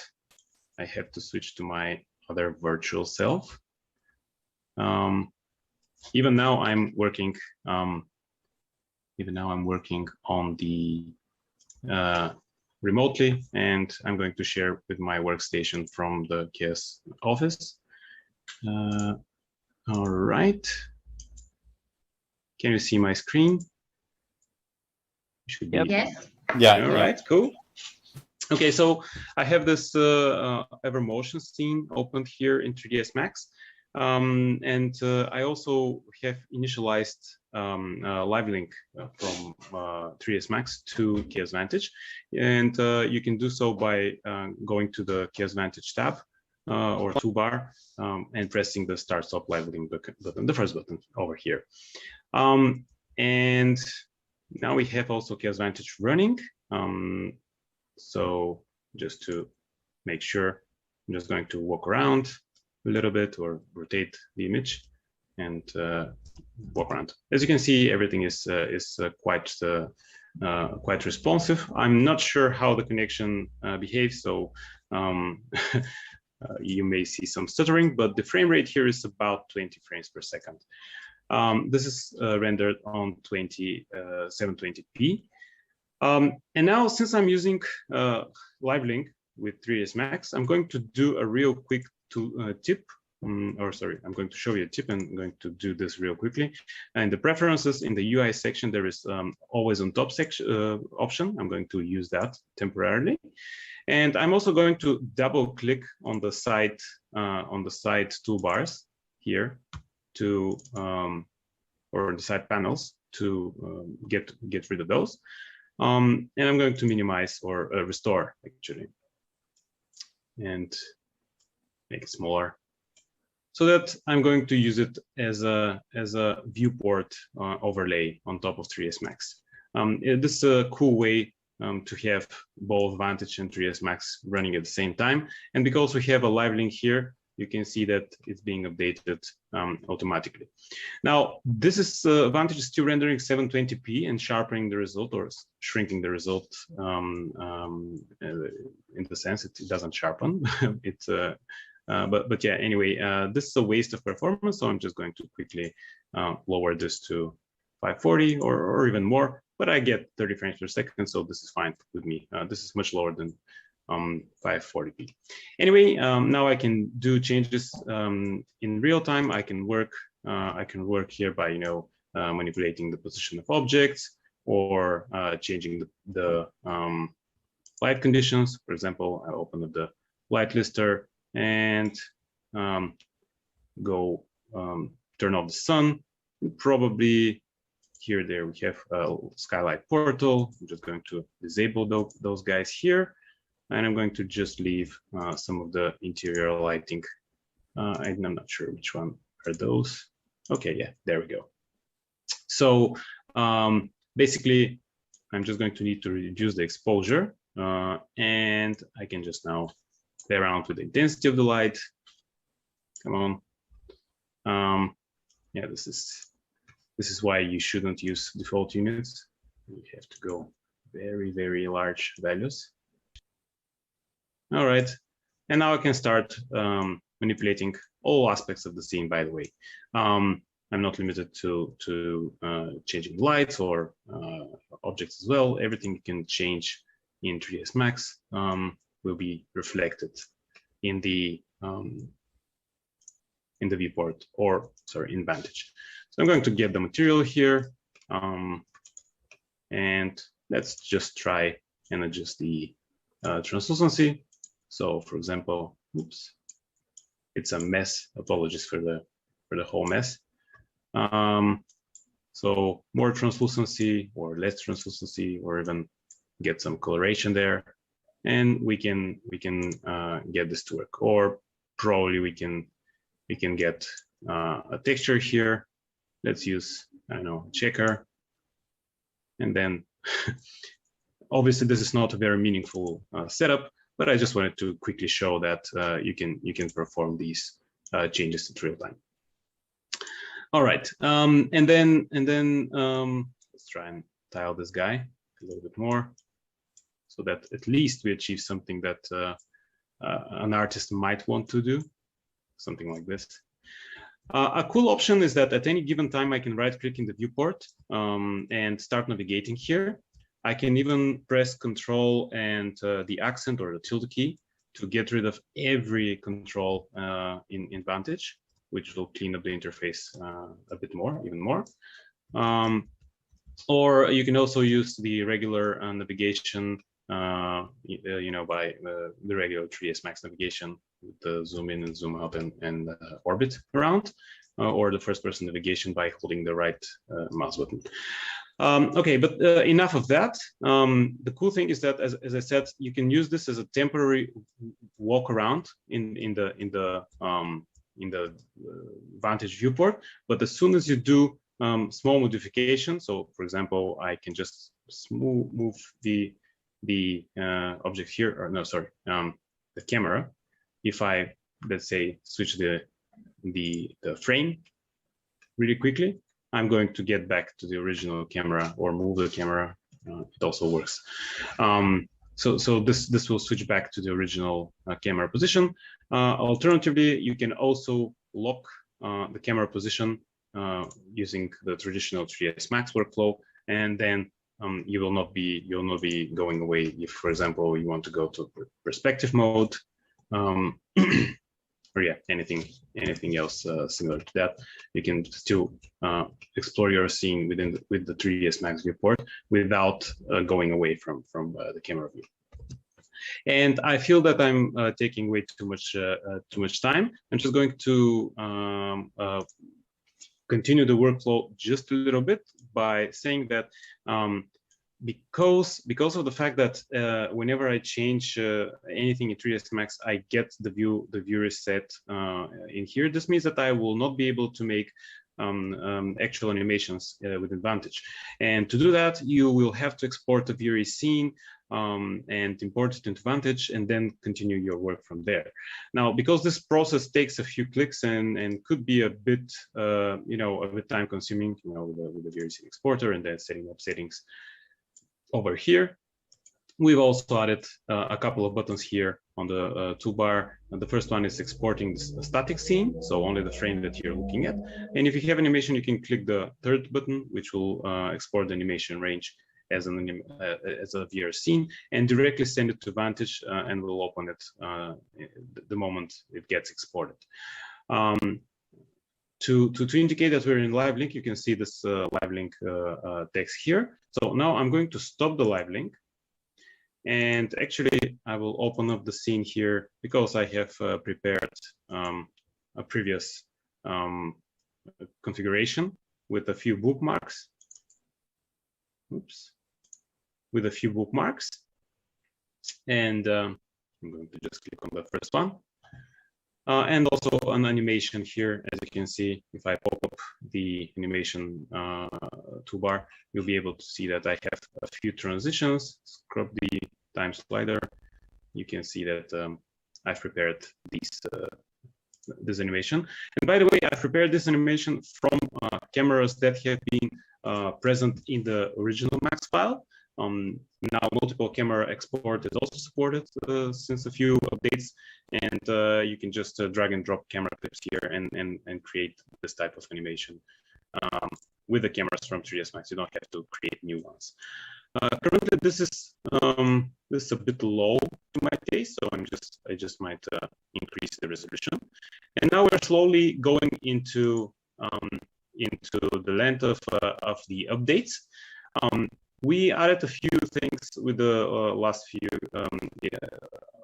I have to switch to my other virtual self. Even now I'm working on the remotely, and I'm going to share with my workstation from the Chaos office. All right. Can you see my screen? Should be. Yes. Yeah. All right, cool. Okay, so I have this EverMotion scene opened here in 3ds Max. And I also have initialized live link from 3ds Max to Chaos Vantage. And you can do so by going to the Chaos Vantage tab or toolbar and pressing the Start Stop Live Link button, the first button over here. And now we have also Chaos Vantage running. So just to make sure, I'm just going to walk around a little bit or rotate the image and walk around. As you can see, everything is quite responsive. I'm not sure how the connection behaves, so you may see some stuttering, but the frame rate here is about 20 frames per second. This is rendered on 720p. And now, since I'm using Live Link with 3ds Max, I'm going to do a real quick tip. I'm going to show you a tip, and I'm going to do this real quickly. And the preferences in the UI section, there is always on top section option. I'm going to use that temporarily. And I'm also going to double click on the side toolbars here to or the side panels to get rid of those. And I'm going to minimize or restore actually, and make it smaller, so that I'm going to use it as a viewport overlay on top of 3ds Max. This is a cool way to have both Vantage and 3ds Max running at the same time. And because we have a live link here, you can see that it's being updated automatically. Now, this is Vantage is still rendering 720p and sharpening the result or shrinking the result in the sense it doesn't sharpen. But yeah, anyway, this is a waste of performance, so I'm just going to quickly lower this to 540 or even more, but I get 30 frames per second, so this is fine with me. This is much lower than 540p. Anyway, now I can do changes in real time. I can work here by manipulating the position of objects or changing the light conditions. For example, I open up the light lister and go turn off the sun. Probably there we have a skylight portal. I'm just going to disable those guys here. And I'm going to just leave some of the interior lighting. I'm not sure which one are those. Okay, yeah, there we go. So basically, I'm just going to need to reduce the exposure, and I can just now play around with the intensity of the light. Come on. Yeah, this is why you shouldn't use default units. You have to go very, very large values. All right, and now I can start manipulating all aspects of the scene, by the way. I'm not limited to changing lights or objects as well. Everything you can change in 3ds Max. will be reflected in the viewport, or sorry, in Vantage. So I'm going to get the material here, and let's just try and adjust the translucency. So for example, oops, it's a mess. Apologies for the whole mess. So more translucency or less translucency, or even get some coloration there, and we can get this to work. Or probably we can get a texture here. Let's use, I don't know, checker, and then obviously this is not a very meaningful setup, but I just wanted to quickly show that you can perform these changes in real time. All right, and then let's try and tile this guy a little bit more, so that at least we achieve something that an artist might want to do, something like this. A cool option is that at any given time I can right-click in the viewport and start navigating here. I can even press Control and the accent or the tilde key to get rid of every control in Vantage, which will clean up the interface a bit more, even more. Or you can also use the regular navigation, you know, by the regular 3ds Max navigation with the zoom in and zoom out and orbit around, or the first person navigation by holding the right mouse button. Okay, but enough of that. The cool thing is that, as I said, you can use this as a temporary walk around in the Vantage viewport. But as soon as you do small modifications, so for example, I can just move the object here, or no, sorry, the camera. If I, let's say, switch the frame really quickly, I'm going to get back to the original camera, or move the camera. It also works. So this will switch back to the original camera position. Alternatively, you can also lock the camera position using the traditional 3ds Max workflow, and then you'll not be going away if, for example, you want to go to perspective mode, or yeah, anything else similar to that. You can still explore your scene with the 3ds Max viewport without going away from the camera view. And I feel that I'm taking way too much time. I'm just going to continue the workflow just a little bit by saying that because of the fact that whenever I change anything in 3ds Max, I get the view reset in here. This means that I will not be able to make actual animations within Vantage. And to do that, you will have to export the VRE scene and import it into Vantage, and then continue your work from there. Now, because this process takes a few clicks and could be a bit, you know, a bit time consuming, you know, with the VRE scene exporter and then setting up settings over here, we've also added a couple of buttons here on the toolbar. The first one is exporting the static scene, so only the frame that you're looking at. And if you have animation, you can click the third button, which will export the animation range as a VR scene and directly send it to Vantage, and we'll open it the moment it gets exported. To indicate that we're in live link, you can see this live link text here. So now I'm going to stop the live link. And actually, I will open up the scene here because I have prepared a previous configuration with a few bookmarks. Oops. With a few bookmarks. And I'm going to just click on the first one. And also an animation here, as you can see, if I pop up the animation toolbar, you'll be able to see that I have a few transitions. Scrub the time slider. You can see that I've prepared this animation. And by the way, I've prepared this animation from cameras that have been present in the original Max file. Now multiple camera export is also supported since a few updates, and you can just drag and drop camera clips here and create this type of animation with the cameras from 3ds Max. You don't have to create new ones. Currently, this is a bit low to my taste, so I just might increase the resolution. And now we're slowly going into the length of the updates. We added a few things with the last few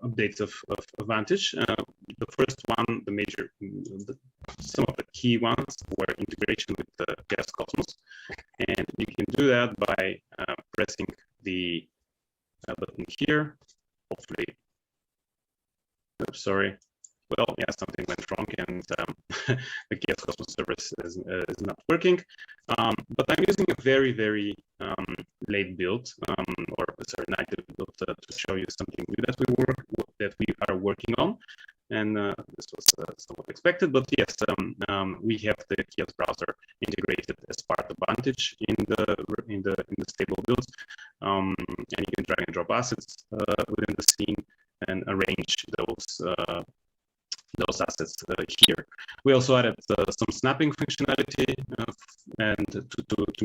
updates of Vantage. The first one, some of the key ones were integration with the Gas Cosmos, and you can do that by pressing the button here. Hopefully, oops, sorry. Well, yeah, something went wrong, and the Gas Cosmos service is not working. But I'm using a very, very late build, or sorry, native build to show you something new that we are working on. And this was somewhat expected, but yes, we have the Kiosk browser integrated as part of Vantage in the stable builds, and you can drag and drop assets within the scene and arrange those assets here. We also added some snapping functionality and to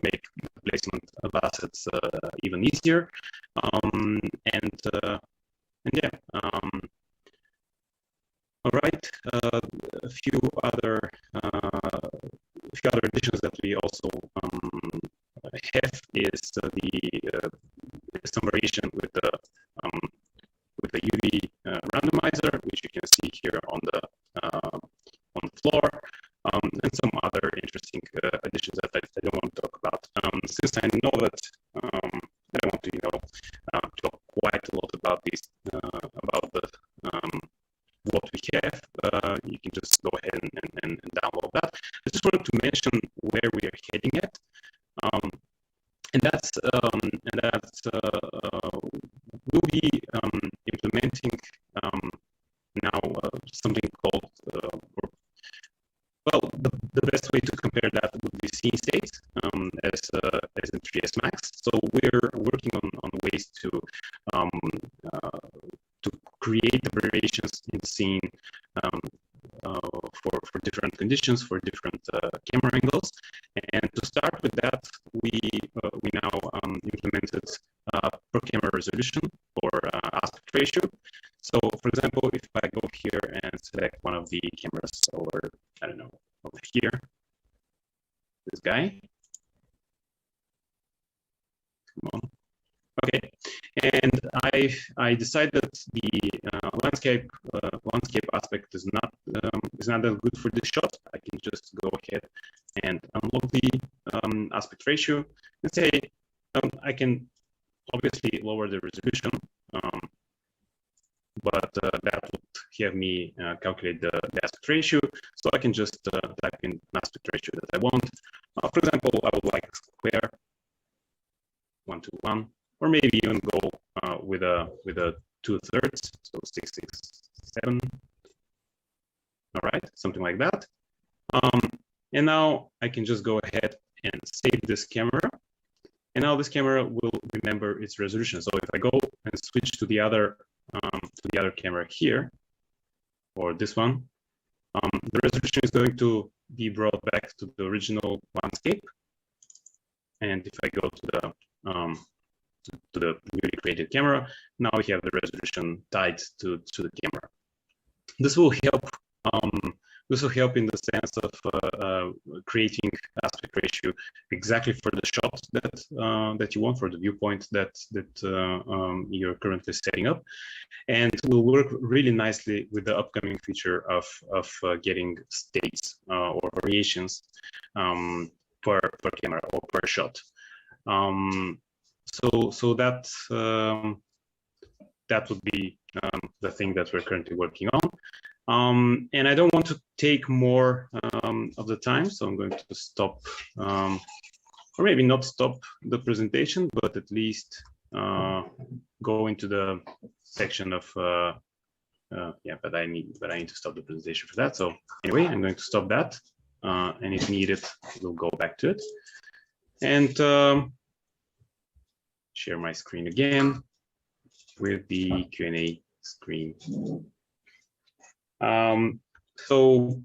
make the placement of assets even easier. And yeah. All right. A few other additions that we also have is some variation with the UV randomizer, which you can see here on the floor, and some other interesting additions that I don't want to talk about. Since I know that I want to talk quite a lot about this about the what we have, you can just go ahead and download that. I just wanted to mention where we are heading at, and that's we'll be implementing now something called, well, the best way to compare that would be scene state as in 3ds Max. So we're working on ways to create the variations in scene for different conditions, for different camera angles. And to start with that, we now implemented per camera resolution or aspect ratio. So, for example, if I go here and select one of the cameras, or I don't know, over here, this guy. Come on. Okay, and I decided that the landscape aspect is not that good for this shot. I can just go ahead and unlock the aspect ratio and say I can obviously lower the resolution, but that would have me calculate the aspect ratio. So I can just type in an aspect ratio that I want. For example, I would like square 1:1. Or maybe even go with a 2/3, so 6:7. All right, something like that. And now I can just go ahead and save this camera. And now this camera will remember its resolution. So if I go and switch to the other camera here, or this one, the resolution is going to be brought back to the original landscape. And if I go to the newly created camera, now we have the resolution tied to the camera. This will help. This will help in the sense of creating aspect ratio exactly for the shot that you want, for the viewpoint that you're currently setting up, and it will work really nicely with the upcoming feature of getting states or variations per camera or per shot. So that would be the thing that we're currently working on. And I don't want to take more of the time, so I'm going to stop, or maybe not stop the presentation, but at least go into the section of yeah. But I need to stop the presentation for that. So anyway, I'm going to stop that, and if needed, we'll go back to it and share my screen again with the Q&A screen. So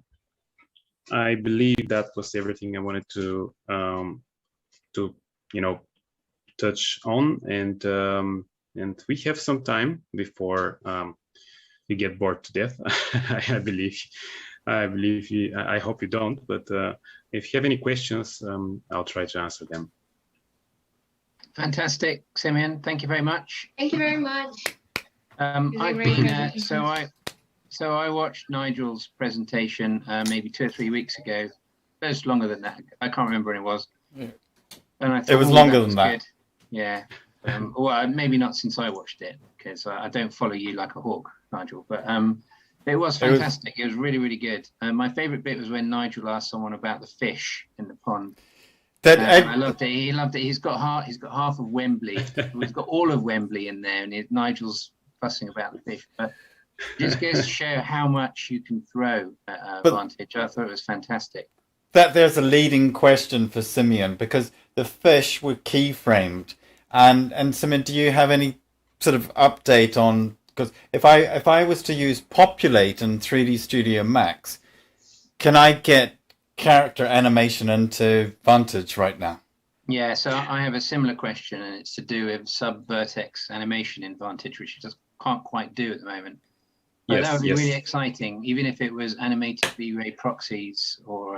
I believe that was everything I wanted to touch on, and we have some time before you get bored to death. I believe. I hope you don't. But if you have any questions, I'll try to answer them. Fantastic, Simeon. Thank you very much. Thank you very much. I've been so I watched Nigel's presentation maybe 2 or 3 weeks ago. It was longer than that. I can't remember when it was. Yeah. And I thought, it was longer than that. Good. Yeah. Well, maybe not since I watched it, because I don't follow you like a hawk, Nigel. But it was fantastic. It was really, really good. My favourite bit was when Nigel asked someone about the fish in the pond. I loved it. He loved it. He's got half of Wembley. He's got all of Wembley in there, and Nigel's fussing about the fish. But it just goes to show how much you can throw at Vantage. I thought it was fantastic. There's a leading question for Simeon, because the fish were keyframed, and Simeon, do you have any sort of update on? Because if I was to use Populate in 3D Studio Max, can I get character animation into Vantage right now? Yeah, so I have a similar question, and it's to do with sub-vertex animation in Vantage, which it just can't quite do at the moment. But that would be really exciting, even if it was animated V-Ray proxies or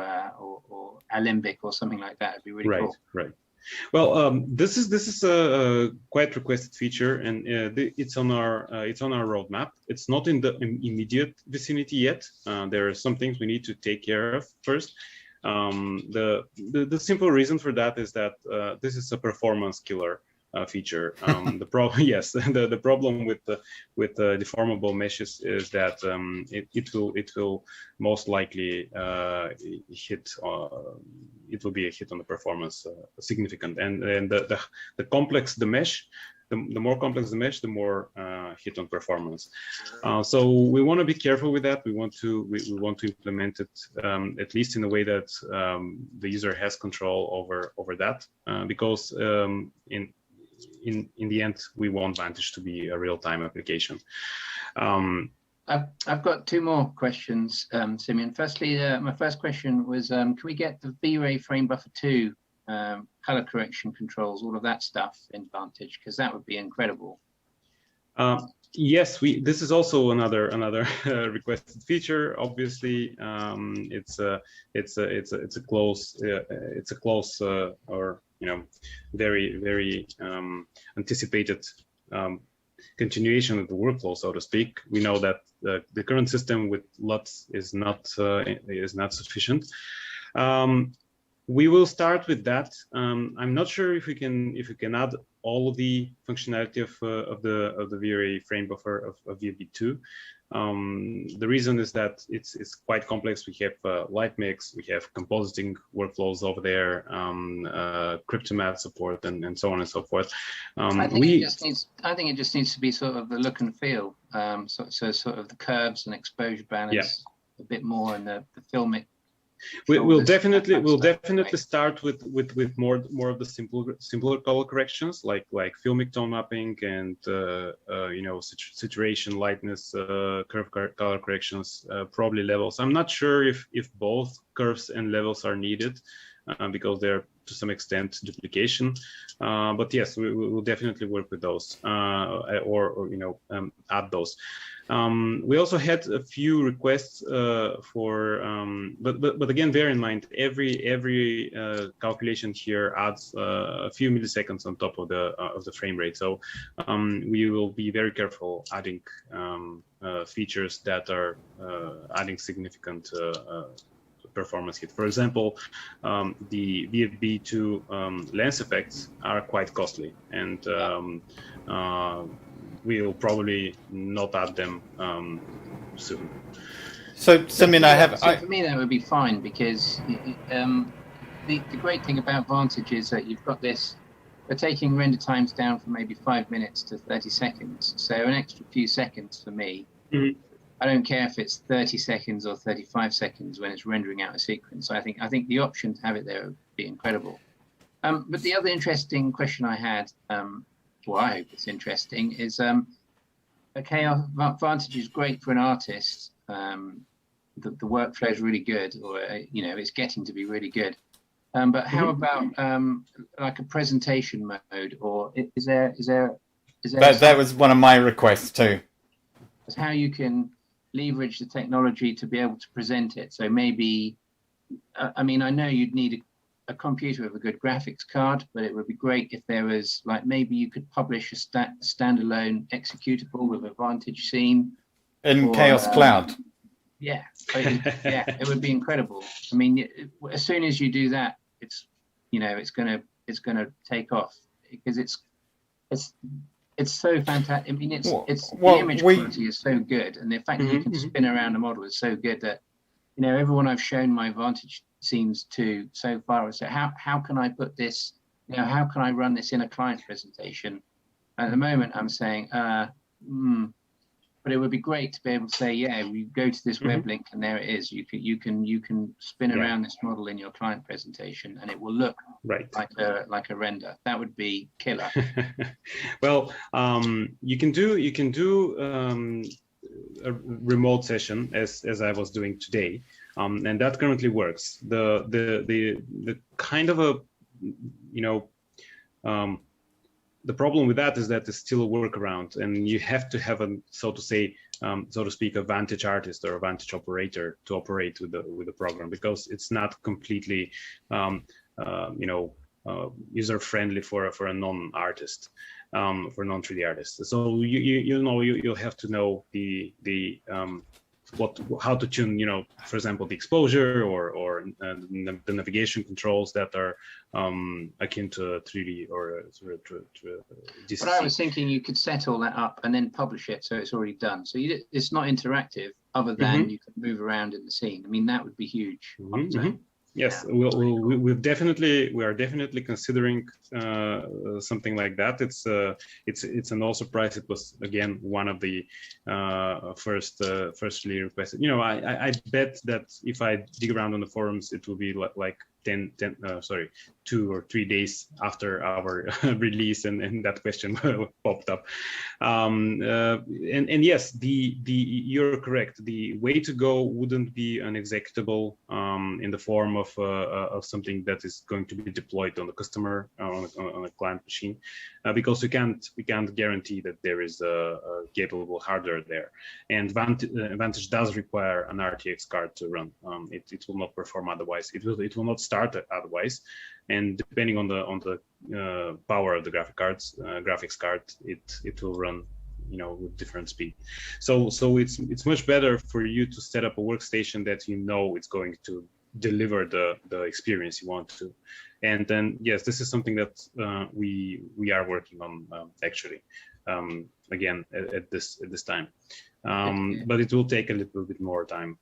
Alembic or something like that. It'd be really cool. Right. Well, this is a quite requested feature, and it's on our roadmap. It's not in the immediate vicinity yet. There are some things we need to take care of first. The simple reason for that is that this is a performance killer feature. The problem with deformable meshes is that it will most likely hit. It will be a hit on the performance, significant. And the complex the mesh, the more complex the mesh, the more hit on performance. So we want to be careful with that. We want to implement it at least in a way that the user has control over that, because in the end, we want Vantage to be a real-time application. I've got 2 more questions, Simeon. Firstly, my first question was, can we get the V-Ray Frame Buffer 2 color correction controls, all of that stuff in Vantage? Because that would be incredible. Yes, this is also another requested feature. Obviously, it's a close or very, very anticipated continuation of the workflow, so to speak. We know that the current system with LUTs is not sufficient. We will start with that. I'm not sure if we can add all of the functionality of the V-Ray frame buffer of VFB2. The reason is that it's quite complex. We have light mix, we have compositing workflows over there, Cryptomath support, and so on and so forth. I think it just needs to be sort of the look and feel. So sort of the curves and exposure balance a bit more, and the filmic. We'll definitely start with more of the simpler color corrections, like filmic tone mapping and saturation, lightness, curve color corrections, probably levels. I'm not sure if both curves and levels are needed, because they're to some extent duplication. But yes, we will definitely work with those, or add those. We also had a few requests for, but again, bear in mind, every calculation here adds a few milliseconds on top of the frame rate. So we will be very careful adding features that are adding significant performance hit. For example, the VFB2 lens effects are quite costly, and we'll probably not add them soon. So, Simeon, for me, that would be fine, because the great thing about Vantage is that you've got this. We're taking render times down from maybe 5 minutes to 30 seconds. So an extra few seconds for me. Mm-hmm. I don't care if it's 30 seconds or 35 seconds when it's rendering out a sequence. I think the option to have it there would be incredible. But the other interesting question I had, well, I hope it's interesting, is okay, Vantage is great for an artist. The workflow is really good, or it's getting to be really good. But how about like a presentation mode, or is there That was one of my requests too. how you can leverage the technology to be able to present it? So maybe, I mean, I know you'd need a computer with a good graphics card, but it would be great if there was like, maybe you could publish a standalone executable with a Vantage scene in Chaos Cloud. Yeah, yeah, it would be incredible. I mean, as soon as you do that, it's, you know, it's gonna take off, because it's so fantastic. I mean, the image quality is so good, and the fact that you can spin around the model is so good that, you know, everyone I've shown my Vantage scenes to so far has said, how can I put this, you know, how can I run this in a client presentation? At the moment, I'm saying, but it would be great to be able to say, yeah, you go to this web link and there it is. You can spin around this model in your client presentation, and it will look like a render. That would be killer. Well, you can do a remote session as I was doing today, and that currently works. The kind of a, you know, the problem with that is that it's still a workaround, and you have to have a, so to speak, a Vantage artist or a Vantage operator to operate with the program, because it's not completely, you know, user friendly for a non-artist, for a non-3D artist. So you'll have to know how to tune, you know, for example, the exposure or the navigation controls that are akin to 3D or to DCC. But I was thinking you could set all that up and then publish it, so it's already done. So it's not interactive, other than you can move around in the scene. I mean, that would be huge. Yes, we are definitely considering something like that. It's a no surprise. It was again one of the firstly requested. You know, I bet that if I dig around on the forums, it will be like 2 or 3 days after our release, and that question popped up. And yes, you're correct. The way to go wouldn't be an executable in the form of something that is going to be deployed on the customer on a client machine, because we can't guarantee that there is a capable hardware there. And Vantage does require an RTX card to run. It will not perform otherwise. It will not start otherwise, and depending on the power of the graphics card, it will run, you know, with different speed. So it's much better for you to set up a workstation that you know it's going to deliver the experience you want to. And then yes, this is something that we are working on actually, again at this time, but it will take a little bit more time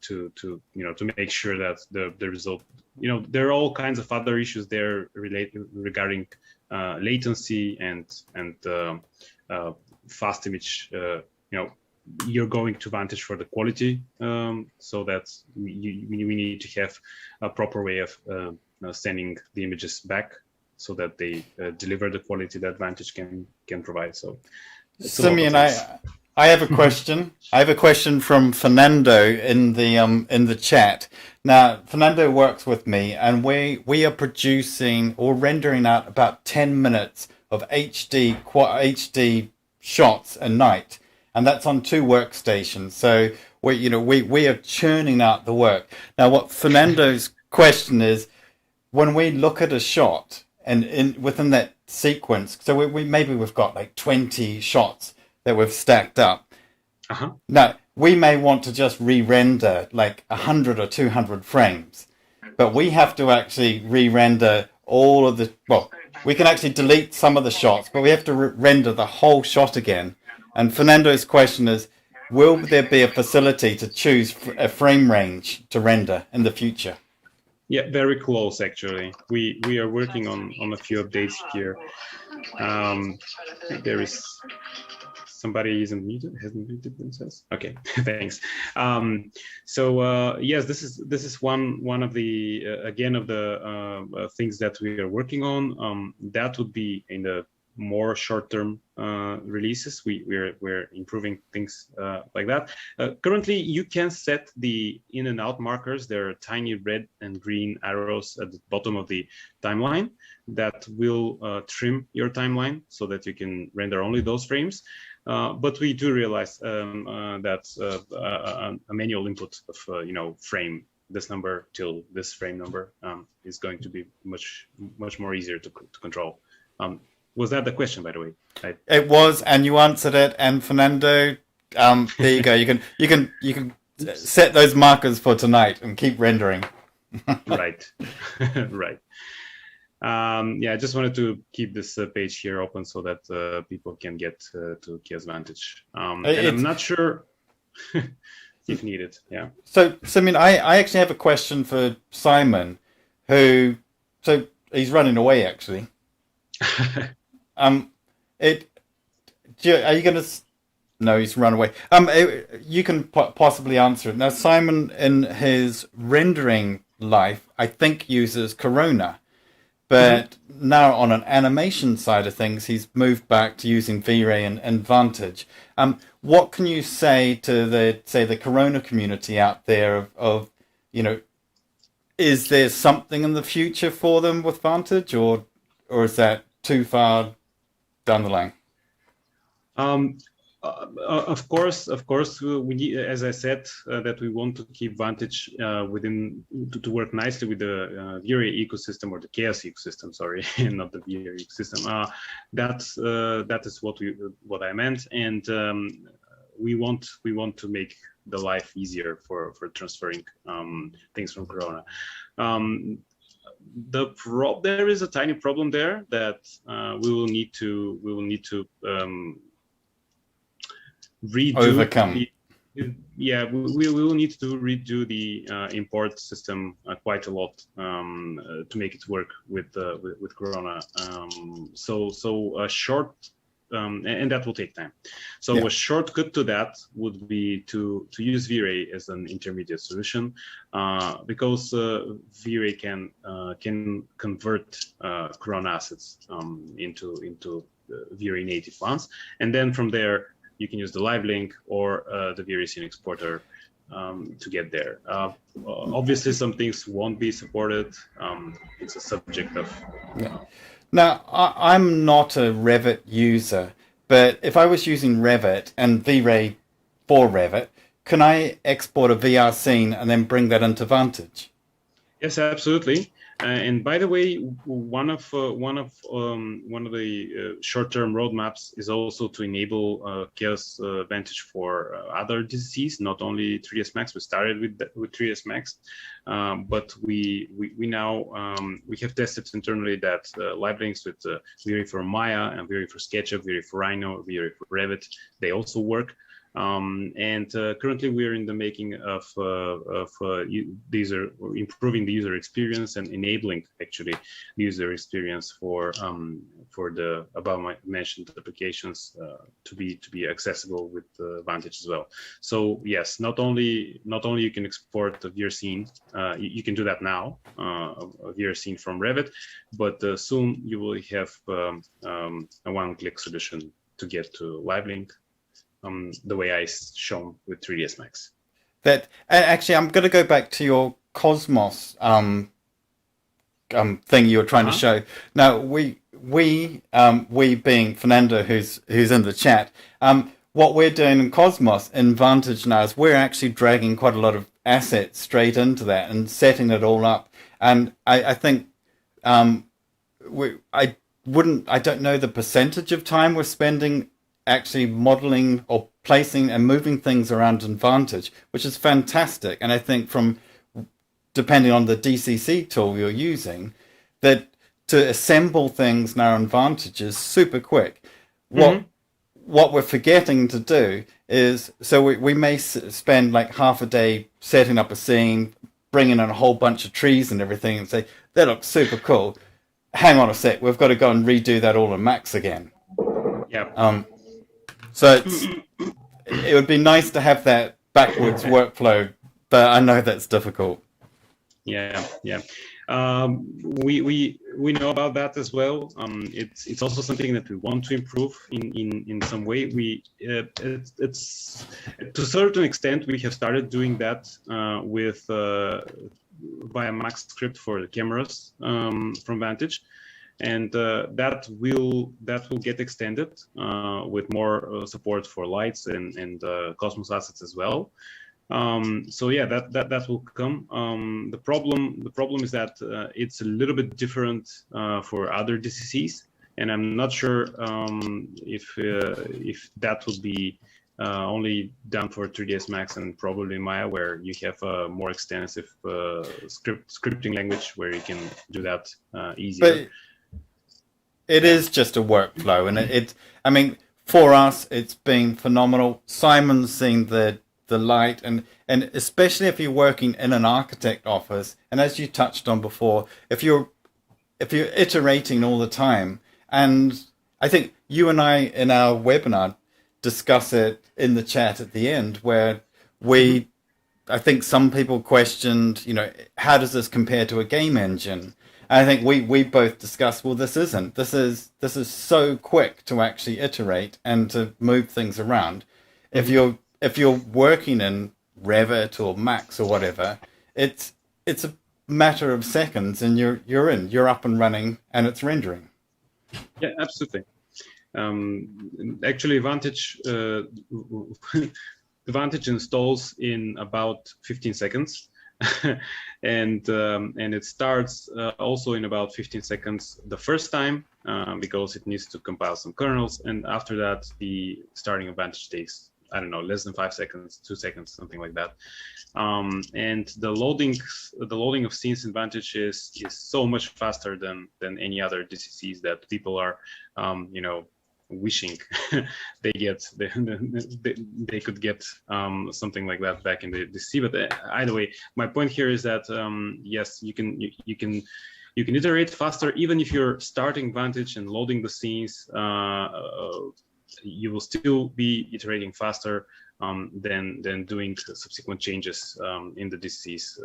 to you know, to make sure that the result, you know, there are all kinds of other issues there regarding latency and fast image. You know, you're going to Vantage for the quality, so that we need to have a proper way of sending the images back, so that they deliver the quality that Vantage can provide. So, Simeon, I have a question. I have a question from Fernando in the chat. Now, Fernando works with me, and we are producing or rendering out about 10 minutes of HD shots a night, and that's on 2 workstations. So we are churning out the work. Now, what Fernando's question is, when we look at a shot and within that sequence, so we've got like 20 shots that we've stacked up. Now, we may want to just re-render like 100 or 200 frames, but we have to actually re-render all of the, well, we can actually delete some of the shots, but we have to render the whole shot again. And Fernando's question is, will there be a facility to choose a frame range to render in the future? Yeah, very close actually. We are working on a few updates here. There is somebody hasn't muted themselves. Okay, thanks. So yes, this is one of the again of the things that we are working on. That would be in the more short-term releases. We're improving things like that. Currently, you can set the in and out markers. There are tiny red and green arrows at the bottom of the timeline that will trim your timeline so that you can render only those frames. But we do realize that a manual input of frame this number till this frame number is going to be much more easier to control. Was that the question, by the way? It was, and you answered it. And Fernando, there you go. You can set those markers for tonight and keep rendering. Right, right. Yeah, I just wanted to keep this page here open so that people can get to Chaos Vantage. And I'm not sure if needed. Yeah. So I mean, I actually have a question for Simon, who he's running away actually. Are you going to? No, he's run away. You can possibly answer it now. Simon, in his rendering life, I think uses Corona. But now on an animation side of things, he's moved back to using V-Ray and Vantage. What can you say to the Corona community out there of is there something in the future for them with Vantage, or is that too far down the line? Of course, we need, as I said, that we want to keep Vantage to work nicely with the V-Ray ecosystem, or the Chaos ecosystem. Sorry, not the V-Ray ecosystem. That is what I meant, and we want to make the life easier for transferring things from Corona. There is a tiny problem there that we will need to redo. Overcome. We will need to redo the import system quite a lot to make it work with Corona. So a short and that will take time. So a shortcut to that would be to use V-Ray as an intermediate solution, because V-Ray can convert Corona assets into V-Ray native ones, and then from there you can use the live link or the V-Ray scene exporter to get there. Obviously, some things won't be supported. It's a subject of. Now, I'm not a Revit user, but if I was using Revit and V-Ray for Revit, can I export a VR scene and then bring that into Vantage? Yes, absolutely. And by the way, one of the short-term roadmaps is also to enable Chaos Vantage for other DCCs, not only 3ds Max. We started with 3ds Max, but we now we have tested internally that live links with V-Ray for Maya and V-Ray for SketchUp, V-Ray for Rhino, V-Ray for Revit, they also work. And currently we're in the making of improving the user experience and enabling actually the user experience for the above mentioned applications to be accessible with Vantage as well. So yes, not only you can export the VR scene, you can do that now, a VR scene from Revit, but soon you will have a one-click solution to get to Live Link. The way I shown with 3ds Max. That actually, I'm going to go back to your Cosmos thing you were trying to show. Now, we being Fernando, who's in the chat, what we're doing in Cosmos in Vantage now is we're actually dragging quite a lot of assets straight into that and setting it all up. And I think I don't know the percentage of time we're spending actually modeling or placing and moving things around in Vantage, which is fantastic. And I think depending on the DCC tool you're using, that to assemble things now in Vantage is super quick. What we're forgetting to do is, so we may spend like half a day setting up a scene, bringing in a whole bunch of trees and everything and say, that looks super cool. Hang on a sec, we've got to go and redo that all in Max again. Yeah. So it would be nice to have that backwards workflow, but I know that's difficult. Yeah. We know about that as well. It's also something that we want to improve in some way. It's to a certain extent we have started doing that with via Max script for the cameras from Vantage, and that will get extended with more support for lights and Cosmos assets as well. So yeah, that will come. The problem is that it's a little bit different for other DCCs, and I'm not sure if that would be only done for 3ds Max and probably Maya, where you have a more extensive scripting language where you can do that easier. But it is just a workflow, and I mean, for us, it's been phenomenal. Simon's seen the light, and especially if you're working in an architect office, and as you touched on before, if you're iterating all the time, and I think you and I in our webinar discuss it in the chat at the end, where I think some people questioned, how does this compare to a game engine? And I think we both discussed, well, this isn't. This is so quick to actually iterate and to move things around. If you're working in Revit or Max or whatever, it's a matter of seconds, and you're up and running, and it's rendering. Yeah, absolutely. Actually, Vantage Vantage installs in about 15 seconds, and it starts also in about 15 seconds the first time because it needs to compile some kernels, and after that the starting of Vantage takes, I don't know, less than 5 seconds, 2 seconds, something like that. And the loading of scenes in Vantage is so much faster than any other DCCs that people are, wishing they could get something like that back in the DC. But either way, my point here is that yes, you can iterate faster even if you're starting Vantage and loading the scenes. You will still be iterating faster than doing subsequent changes in the DCCs.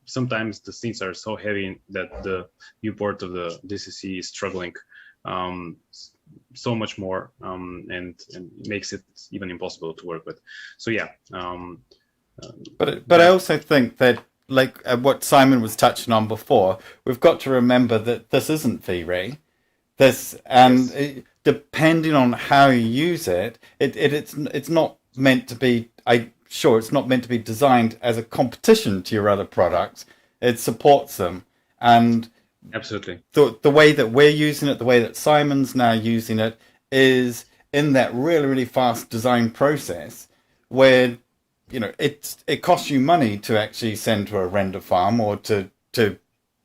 Sometimes the scenes are so heavy that the viewport of the DCC is struggling so much more and makes it even impossible to work with. So yeah. But I also think that, like what Simon was touching on before, we've got to remember that this isn't V-Ray. Depending on how you use it, it's not meant to be. It's not meant to be designed as a competition to your other products. It supports them, and absolutely the way that we're using it, the way that Simon's now using it, is in that really fast design process where it costs you money to actually send to a render farm or to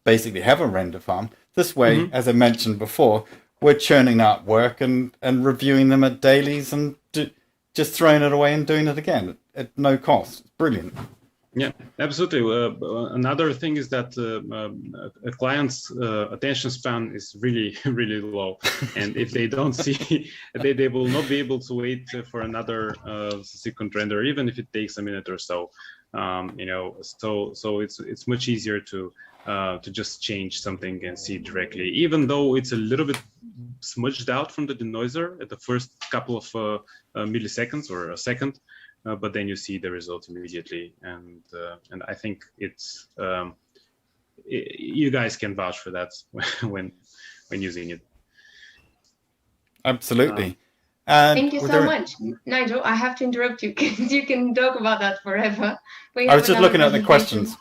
basically have a render farm. This way, as I mentioned before, we're churning out work and reviewing them at dailies and just throwing it away and doing it again at no cost. It's brilliant. Yeah, absolutely. Another thing is that a client's attention span is really low, and if they don't see, they will not be able to wait for another subsequent render, even if it takes a minute or so. So it's much easier to just change something and see it directly, even though it's a little bit smudged out from the denoiser at the first couple of milliseconds or a second. But then you see the result immediately, and I think it's you guys can vouch for that when using it. Absolutely. Thank you so much, Nigel. I have to interrupt you because you can talk about that forever. I was just looking at the questions.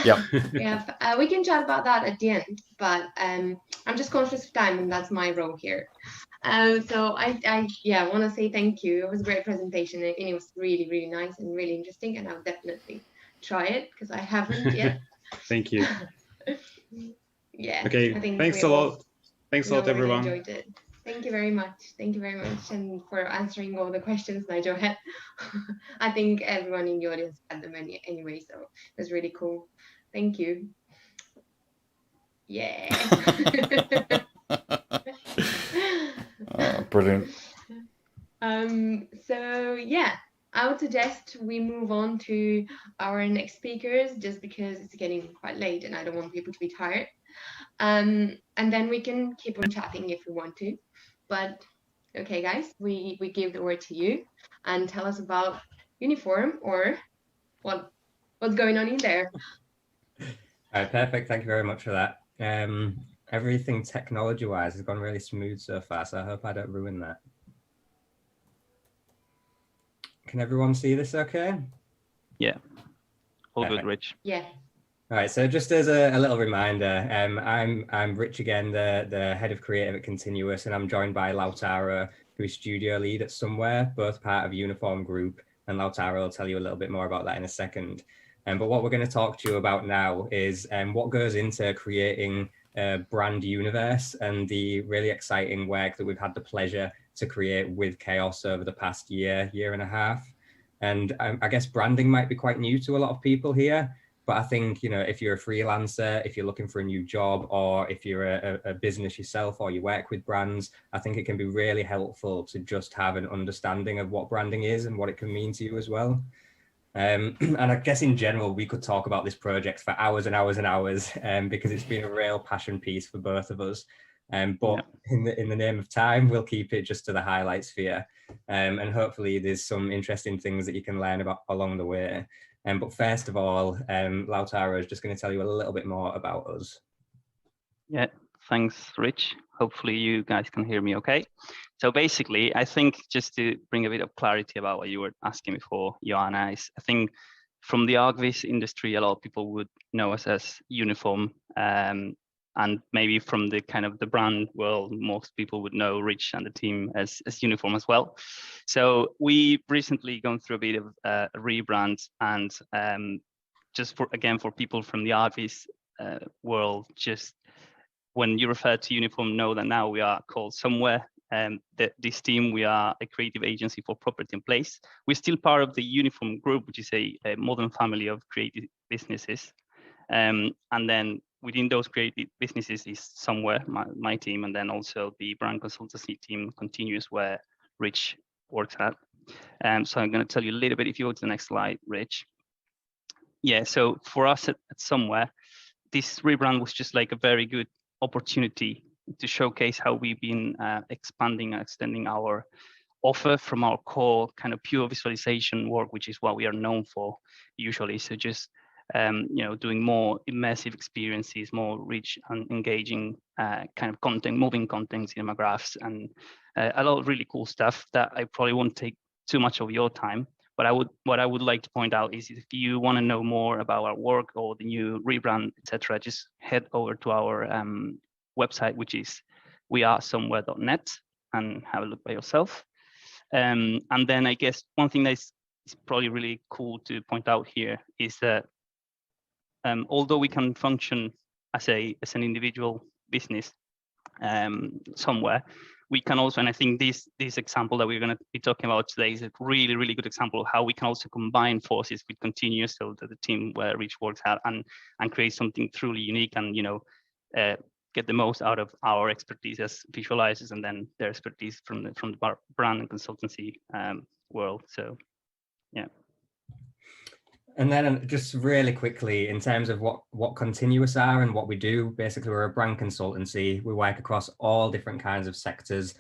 Yeah. Yeah, we can chat about that at the end, but I'm just conscious of time, and that's my role here. So I want to say thank you. It was a great presentation, and it was really nice and really interesting, and I'll definitely try it because I haven't yet. Thank you. Yeah. Okay. Thanks a lot. Thanks a lot, everyone. Enjoyed it. Thank you very much. Thank you very much, and for answering all the questions Nigel had. I think everyone in the audience had them anyway, so it was really cool. Thank you. Yeah. Oh, brilliant. So yeah, I would suggest we move on to our next speakers just because it's getting quite late and I don't want people to be tired. And then we can keep on chatting if we want to. But okay, guys, we give the word to you and tell us about Uniform or what's going on in there. All right, perfect. Thank you very much for that. Everything technology-wise has gone really smooth so far, so I hope I don't ruin that. Can everyone see this okay? Yeah, all Perfect. good, Rich. Yeah. All right, so just as a little reminder, I'm Rich again, the head of creative at Continuous, and I'm joined by Lautaro, who is studio lead at Somewhere, both part of Uniform Group, and Lautaro will tell you a little bit more about that in a second. But what we're going to talk to you about now is what goes into creating a brand universe and the really exciting work that we've had the pleasure to create with Chaos over the past year and a half. And I guess branding might be quite new to a lot of people here, but I think, you know, if you're a freelancer, if you're looking for a new job, or if you're a business yourself or you work with brands, I think it can be really helpful to just have an understanding of what branding is and what it can mean to you as well. And I guess in general, we could talk about this project for hours and hours and hours because it's been a real passion piece for both of us. But in the name of time, we'll keep it just to the highlights for you. And hopefully there's some interesting things that you can learn about along the way. But first of all, Lautaro is just going to tell you a little bit more about us. Yeah, thanks, Rich. Hopefully you guys can hear me okay. So basically, I think just to bring a bit of clarity about what you were asking before, Joanna, is I think from the ArcVis industry, a lot of people would know us as Uniform. And maybe from the kind of the brand world, most people would know Rich and the team as Uniform as well. So we recently gone through a bit of a rebrand, and just for people from the ArcVis world, just when you refer to Uniform, know that now we are called Somewhere. This team, we are a creative agency for property and place. We're still part of the Uniform Group, which is a modern family of creative businesses. And then within those creative businesses is Somewhere, my team, and then also the brand consultancy team Continuous, where Rich works at. So I'm going to tell you a little bit, if you go to the next slide, Rich. Yeah, so for us at Somewhere, this rebrand was just like a very good opportunity to showcase how we've been expanding and extending our offer from our core kind of pure visualization work, which is what we are known for usually. So just doing more immersive experiences, more rich and engaging kind of content, moving content, cinema graphs, and a lot of really cool stuff that I probably won't take too much of your time. But what I would like to point out is if you want to know more about our work or the new rebrand, etc., just head over to our website, which is wearesomewhere.net, and have a look by yourself. And then I guess one thing that is probably really cool to point out here is that although we can function as an individual business somewhere, we can also, and I think this example that we're going to be talking about today is a really, really good example of how we can also combine forces with Continuous, so that the team where Rich works at, and create something truly unique, and get the most out of our expertise as visualizers, and then their expertise from the brand and consultancy world. So, yeah. And then just really quickly, in terms of what Continuous are and what we do, basically we're a brand consultancy. We work across all different kinds of sectors,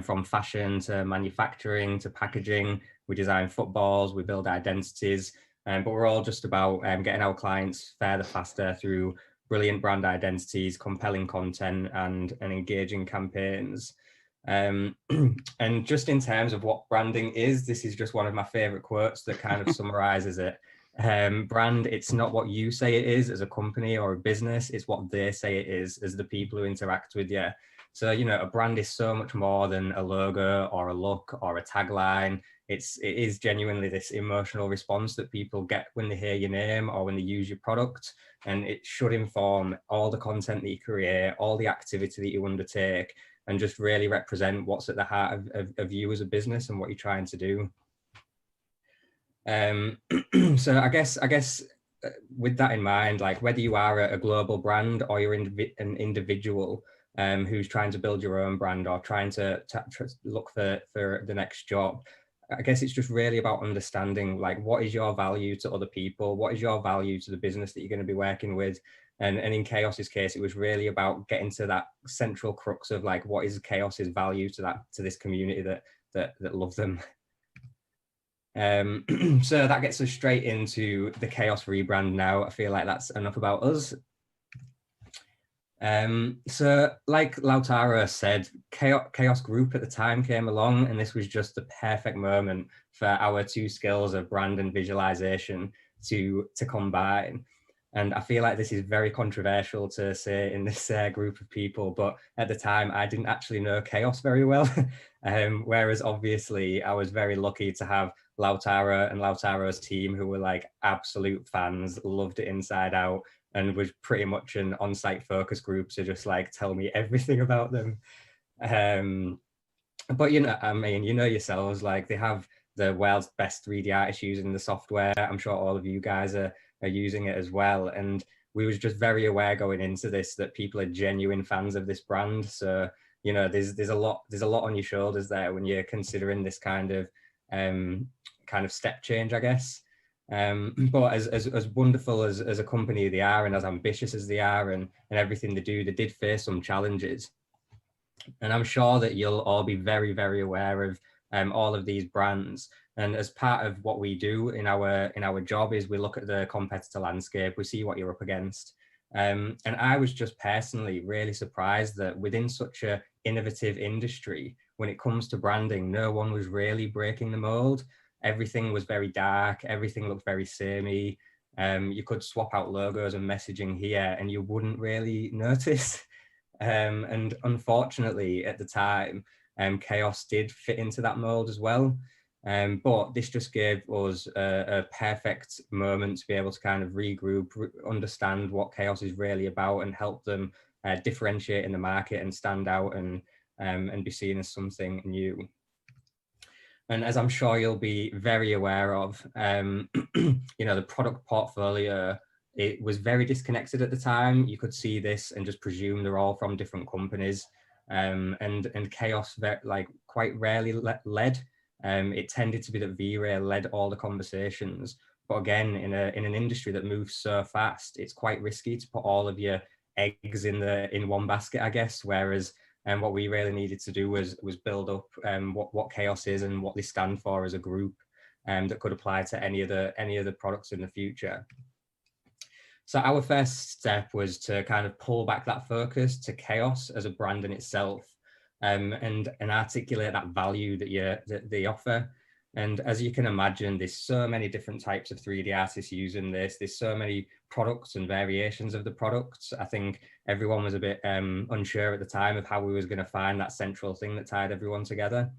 from fashion to manufacturing to packaging. We design footballs, we build identities, but we're all just about getting our clients further faster through brilliant brand identities, compelling content, and engaging campaigns. And just in terms of what branding is, this is just one of my favorite quotes that kind of summarizes it. Brand, it's not what you say it is as a company or a business, it's what they say it is as the people who interact with you. So, a brand is so much more than a logo or a look or a tagline. It is genuinely this emotional response that people get when they hear your name or when they use your product. And it should inform all the content that you create, all the activity that you undertake, and just really represent what's at the heart of you as a business and what you're trying to do. So I guess with that in mind, like whether you are a global brand or you're an individual who's trying to build your own brand or trying to look for the next job, I guess it's just really about understanding, like, what is your value to other people? What is your value to the business that you're going to be working with? And in Chaos's case, it was really about getting to that central crux of, like, what is Chaos's value to this community that love them. So that gets us straight into the Chaos rebrand now. I feel like that's enough about us. So like Lautaro said, Chaos Group at the time came along, and this was just the perfect moment for our two skills of brand and visualization to combine. And I feel like this is very controversial to say in this group of people, but at the time I didn't actually know Chaos very well. Whereas obviously I was very lucky to have Lautaro and Lautaro's team, who were like absolute fans, loved it inside out, and was pretty much an on-site focus group to just like tell me everything about them. But you know, I mean, you know yourselves, like they have the world's best 3D artists using the software. I'm sure all of you guys are using it as well. And we was just very aware going into this that people are genuine fans of this brand. So, you know, there's a lot on your shoulders there when you're considering this kind of step change, I guess. But as wonderful as a company they are, and as ambitious as they are, and everything they do, they did face some challenges. And I'm sure that you'll all be very, very aware of all of these brands. And as part of what we do in our job is we look at the competitor landscape, we see what you're up against. And I was just personally really surprised that within such an innovative industry, when it comes to branding, no one was really breaking the mold. Everything was very dark, everything looked very samey. You could swap out logos and messaging here and you wouldn't really notice. And unfortunately at the time, Chaos did fit into that mold as well. But this just gave us a perfect moment to be able to kind of regroup, understand what Chaos is really about, and help them differentiate in the market and stand out and be seen as something new. And as I'm sure you'll be very aware of, you know, the product portfolio, it was very disconnected at the time. You could see this and just presume they're all from different companies. And Chaos like quite rarely led. It tended to be that V-Ray led all the conversations. But again, in an industry that moves so fast, it's quite risky to put all of your eggs in one basket, I guess. Whereas what we really needed to do was build up what Chaos is and what they stand for as a group, that could apply to any of the products in the future. So our first step was to kind of pull back that focus to Chaos as a brand in itself, and articulate that value that they offer. And as you can imagine, there's so many different types of 3D artists using this. There's so many products and variations of the products. I think everyone was a bit unsure at the time of how we was going to find that central thing that tied everyone together.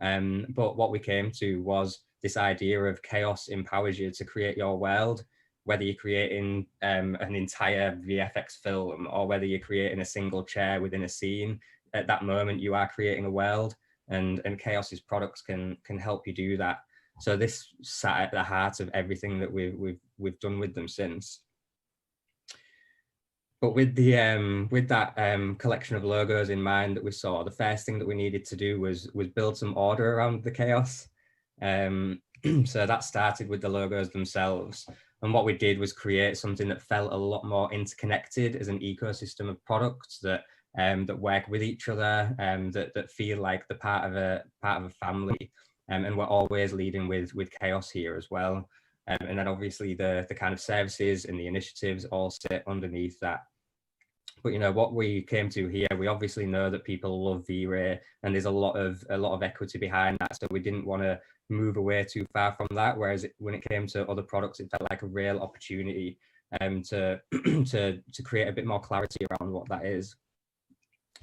But what we came to was this idea of Chaos empowers you to create your world, whether you're creating an entire VFX film or whether you're creating a single chair within a scene. At that moment, you are creating a world, and Chaos's products can help you do that. So this sat at the heart of everything that we've done with them since. But with that collection of logos in mind that we saw, the first thing that we needed to do was build some order around the Chaos. So that started with the logos themselves. And what we did was create something that felt a lot more interconnected as an ecosystem of products that work with each other, that feel like the part of a family. And we're always leading with Chaos here as well. And then obviously the kind of services and the initiatives all sit underneath that. But you know what we came to here, we obviously know that people love V-Ray, and there's a lot of equity behind that. So we didn't want to move away too far from that. Whereas when it came to other products, it felt like a real opportunity to create a bit more clarity around what that is.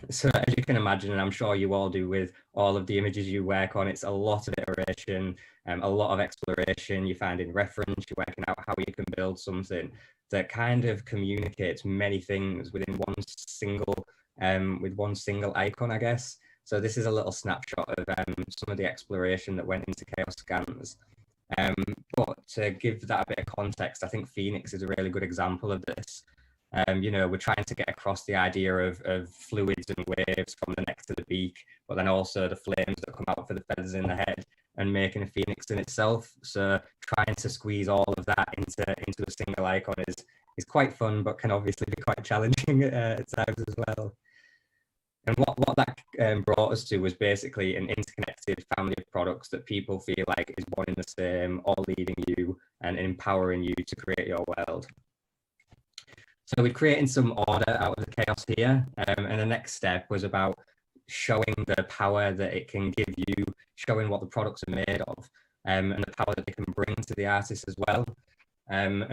So as you can imagine, and I'm sure you all do with all of the images you work on, it's a lot of iteration, a lot of exploration. You're finding reference, you're working out how you can build something that kind of communicates many things within one single icon, I guess. So this is a little snapshot of some of the exploration that went into Chaos Scans. But to give that a bit of context, I think Phoenix is a really good example of this. You know, we're trying to get across the idea of fluids and waves from the neck to the beak, but then also the flames that come out for the feathers in the head. and making a phoenix in itself. So trying to squeeze all of that into a single icon is quite fun, but can obviously be quite challenging at times as well. And what that brought us to was basically an interconnected family of products that people feel like is one and the same, all leading you and empowering you to create your world. So we're creating some order out of the chaos here, and the next step was about showing the power that it can give you, showing what the products are made of, and the power that they can bring to the artist as well. And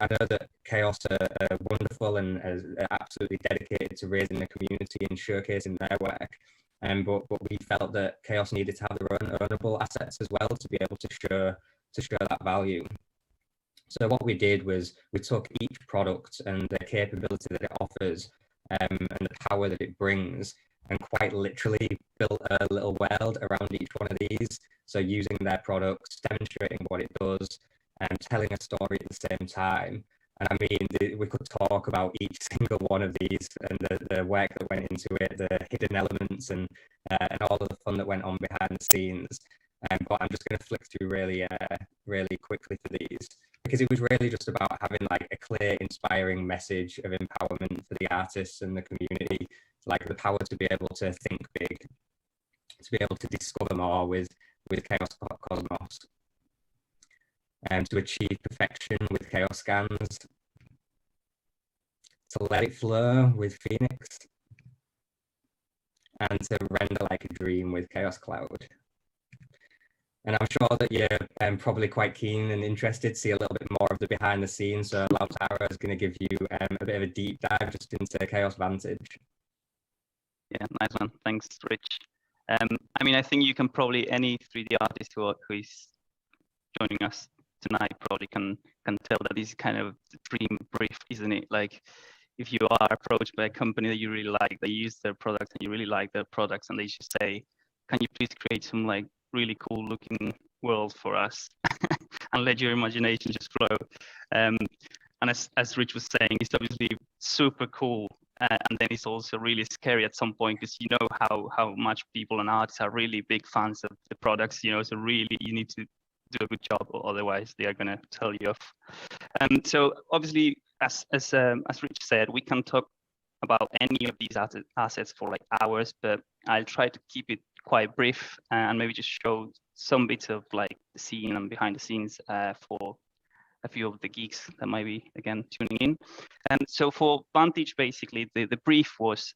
I know that Chaos are wonderful and are absolutely dedicated to raising the community and showcasing their work. But we felt that Chaos needed to have their own ownable assets as well to be able to show that value. So what we did was we took each product and the capability that it offers and the power that it brings, and quite literally built a little world around each one of these. So using their products, demonstrating what it does, and telling a story at the same time. And I mean, we could talk about each single one of these and the work that went into it, the hidden elements and all of the fun that went on behind the scenes. But I'm just going to flick through really quickly for these, because it was really just about having like a clear, inspiring message of empowerment for the artists and the community, like the power to be able to think big, to be able to discover more with Chaos Cosmos, and to achieve perfection with Chaos Scans, to let it flow with Phoenix, and to render like a dream with Chaos Cloud. And I'm sure that you're probably quite keen and interested to see a little bit more of the behind the scenes. So Lautaro is going to give you a bit of a deep dive just into Chaos Vantage. Yeah, nice one. Thanks, Rich. I mean, I think you can probably, any 3D artist who is joining us tonight probably can tell that this is kind of the dream brief, isn't it? Like, if you are approached by a company that you really like, they use their products and you really like their products, and they just say, can you please create some like really cool looking world for us and let your imagination just flow. And as Rich was saying, it's obviously super cool. And then it's also really scary at some point, because you know how much people and artists are really big fans of the products, you know, so really you need to do a good job, or otherwise they are going to tell you off. So obviously, as Rich said, we can talk about any of these assets for like hours, but I'll try to keep it quite brief and maybe just show some bits of like the scene and behind the scenes for a few of the geeks that might be again tuning in. And so for Vantage, basically the brief was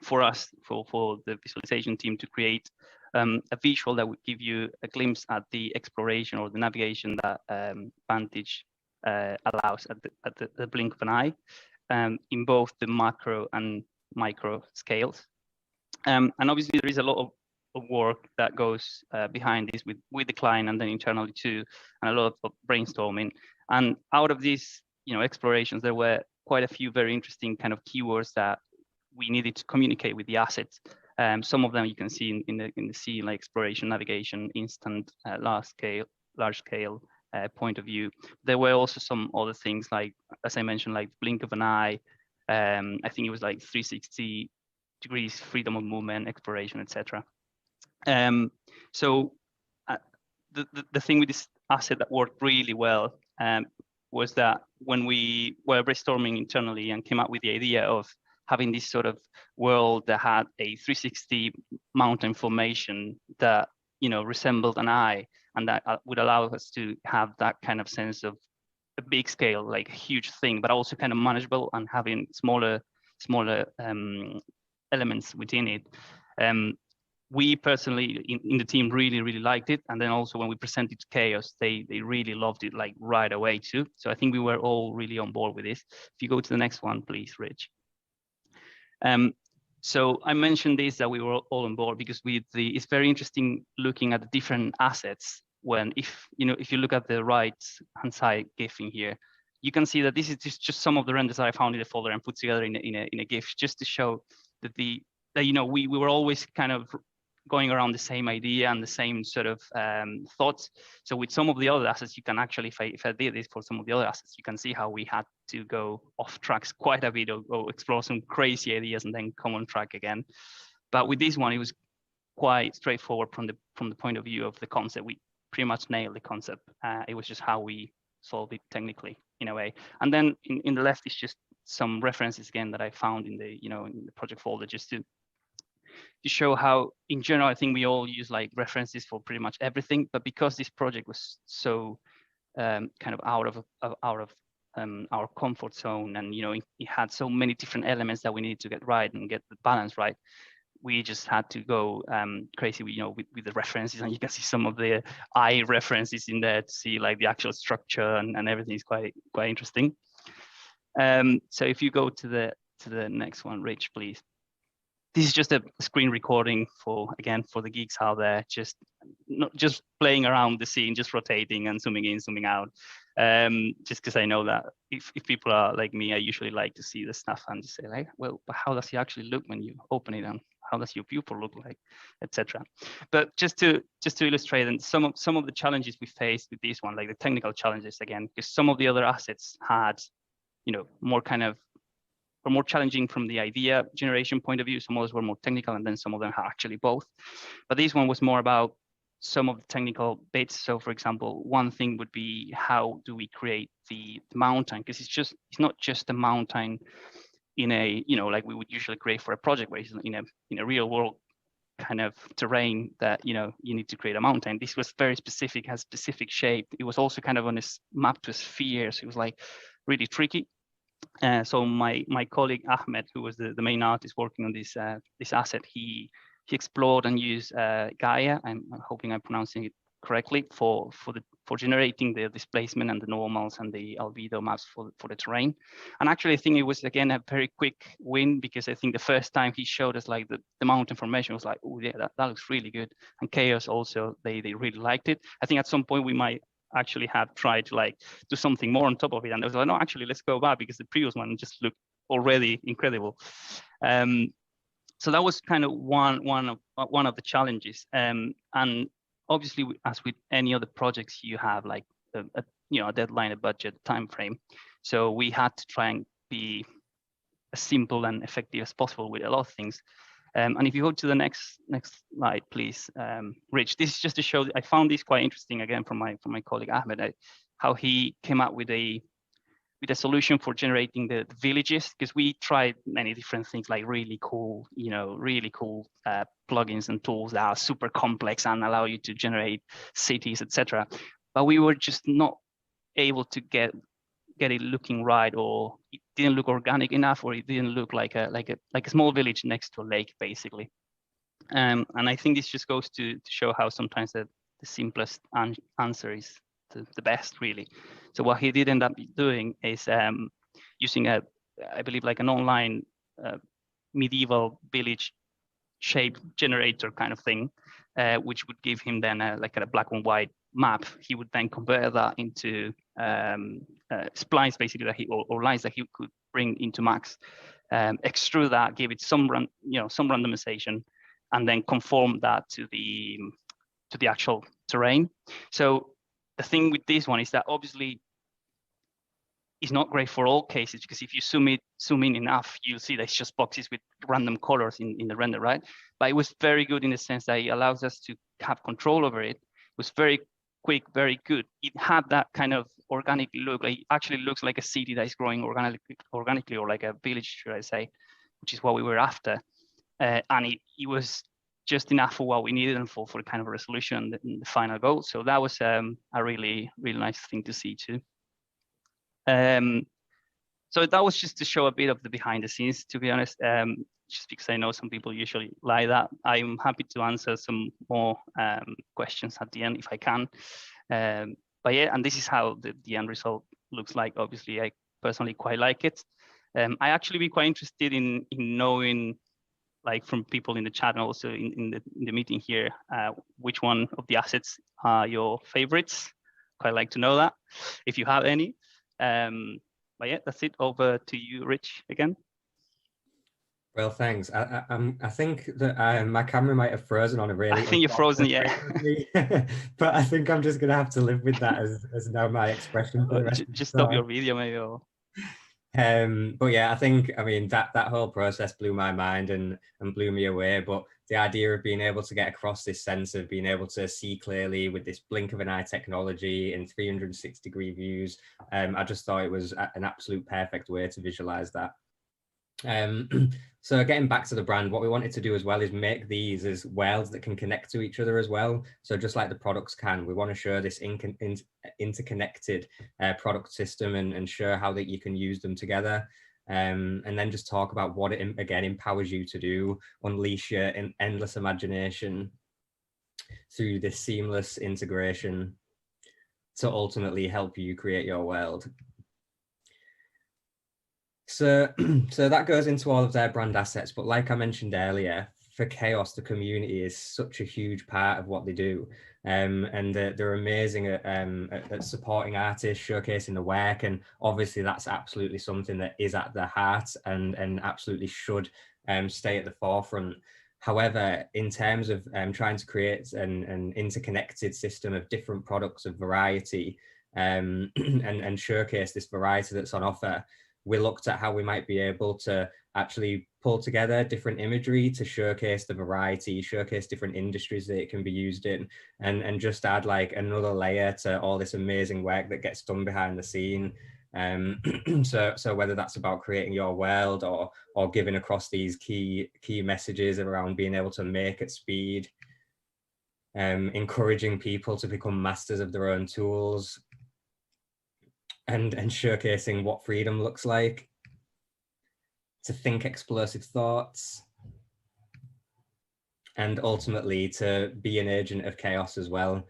for us, for the visualization team, to create a visual that would give you a glimpse at the exploration or the navigation that Vantage allows at the blink of an eye, in both the macro and micro scales. And obviously there is a lot of work that goes behind this with the client and then internally too, and a lot of brainstorming. And out of these, you know, explorations, there were quite a few very interesting kind of keywords that we needed to communicate with the assets. Some of them you can see in the scene, like exploration, navigation, instant, large scale point of view. There were also some other things, like, as I mentioned, like blink of an eye. I think it was like 360 degrees, freedom of movement, exploration, etc. So the thing with this asset that worked really well was that when we were brainstorming internally and came up with the idea of having this sort of world that had a 360 mountain formation that, you know, resembled an eye, and that would allow us to have that kind of sense of a big scale, like a huge thing, but also kind of manageable and having smaller elements within it. We personally in the team really liked it, and then also when we presented to Chaos, they really loved it, like right away too. So I think we were all really on board with this. If you go to the next one, please, Rich. So I mentioned this, that we were all on board because it's very interesting looking at the different assets. When if you look at the right hand side GIF in here, you can see that this is just some of the renders that I found in the folder and put together in a GIF, just to show that we were always kind of going around the same idea and the same sort of thoughts. So with some of the other assets, you can actually, if I did this for some of the other assets, you can see how we had to go off tracks quite a bit, or explore some crazy ideas and then come on track again. But with this one, it was quite straightforward from the point of view of the concept. We pretty much nailed the concept. It was just how we solved it technically in a way. And then in the left is just some references again that I found in the in the project folder, just to show how in general I think we all use like references for pretty much everything. But because this project was so kind of out of our comfort zone, and it had so many different elements that we needed to get right and get the balance right, we just had to go crazy with the references, and you can see some of the eye references in there to see like the actual structure and everything is quite interesting. So if you go to the next one, Rich, please. This is just a screen recording for the geeks out there, just not just playing around the scene, just rotating and zooming in, zooming out. Just because I know that if people are like me, I usually like to see the stuff and just say like, well, but how does it actually look when you open it, and how does your pupil look like, etc. But just to illustrate, and some of the challenges we faced with this one, like the technical challenges again, because some of the other assets had, more kind of were more challenging from the idea generation point of view. Some others were more technical, and then some of them are actually both. But this one was more about some of the technical bits. So for example, one thing would be, how do we create the mountain? Because it's not just a mountain in a, like we would usually create for a project where it's in a real world kind of terrain that, you need to create a mountain. This was very specific, has specific shape. It was also kind of on a map to a sphere. So it was like really tricky. So my colleague Ahmed, who was the main artist working on this asset, he explored and used Gaia. I'm hoping I'm pronouncing it correctly for generating the displacement and the normals and the albedo maps for the terrain. And actually, I think it was again a very quick win, because I think the first time he showed us like the mountain formation was like, oh yeah, that looks really good. And Chaos also, they really liked it. I think at some point we might actually have tried to like do something more on top of it, and I was like, no, actually let's go back, because the previous one just looked already incredible. So that was kind of one of the challenges. And obviously, as with any other projects, you have like a deadline, a budget, time frame. So we had to try and be as simple and effective as possible with a lot of things. And if you go to the next slide, please, Rich. This is just to show. I found this quite interesting again from my colleague Ahmed, how he came up with a solution for generating the villages, because we tried many different things, like really cool plugins and tools that are super complex and allow you to generate cities, etc. But we were just not able to get it looking right, or it didn't look organic enough, or it didn't look like a small village next to a lake, basically. And I think this just goes to show how sometimes the simplest answer is the best, really. So what he did end up doing is using I believe like an online medieval village shape generator kind of thing, which would give him then like a black and white map. He would then convert that into splines, basically, that or lines that he could bring into Max, extrude that, give it some randomization, and then conform that to the actual terrain. So the thing with this one is that obviously it's not great for all cases, because if you zoom in enough, you'll see that it's just boxes with random colors in the render, right? But it was very good in the sense that it allows us to have control over it. It was very quick, very good. It had that kind of organic look. Like, it actually looks like a city that is growing organically, or like a village, should I say, which is what we were after. And it was just enough for what we needed and for the kind of resolution and the final goal. So that was a really, really nice thing to see too. So that was just to show a bit of the behind the scenes, to be honest, just because I know some people usually like that. I'm happy to answer some more questions at the end if I can. But yeah, and this is how the end result looks like. Obviously, I personally quite like it. I actually be quite interested in knowing, like from people in the chat and also in the meeting here, which one of the assets are your favorites. Quite like to know that, if you have any. But yeah, that's it. Over to you, Rich, again. Well, thanks. I think that my camera might have frozen on a really. I think you're frozen, yeah. But I think I'm just gonna have to live with that as now my expression for the rest. Just stop your video, maybe. Or... But yeah, I mean that whole process blew my mind and blew me away. But the idea of being able to get across this sense of being able to see clearly with this blink of an eye technology in 360-degree views, I just thought it was an absolute perfect way to visualize that. So getting back to the brand, what we wanted to do as well is make these as worlds that can connect to each other as well. So just like the products can, we want to show this interconnected product system and show how that you can use them together. And then just talk about what it again empowers you to do, unleash your endless imagination through this seamless integration to ultimately help you create your world. So that goes into all of their brand assets, but like I mentioned earlier, for Chaos, the community is such a huge part of what they do, and they're amazing at supporting artists, showcasing the work, and obviously that's absolutely something that is at the heart and absolutely should stay at the forefront. However, in terms of trying to create an interconnected system of different products of variety and showcase this variety that's on offer, we looked at how we might be able to actually pull together different imagery to showcase the variety, showcase different industries that it can be used in, and just add like another layer to all this amazing work that gets done behind the scene. So whether that's about creating your world or giving across these key messages around being able to make at speed, encouraging people to become masters of their own tools, and showcasing what freedom looks like, to think explosive thoughts, and ultimately to be an agent of chaos as well.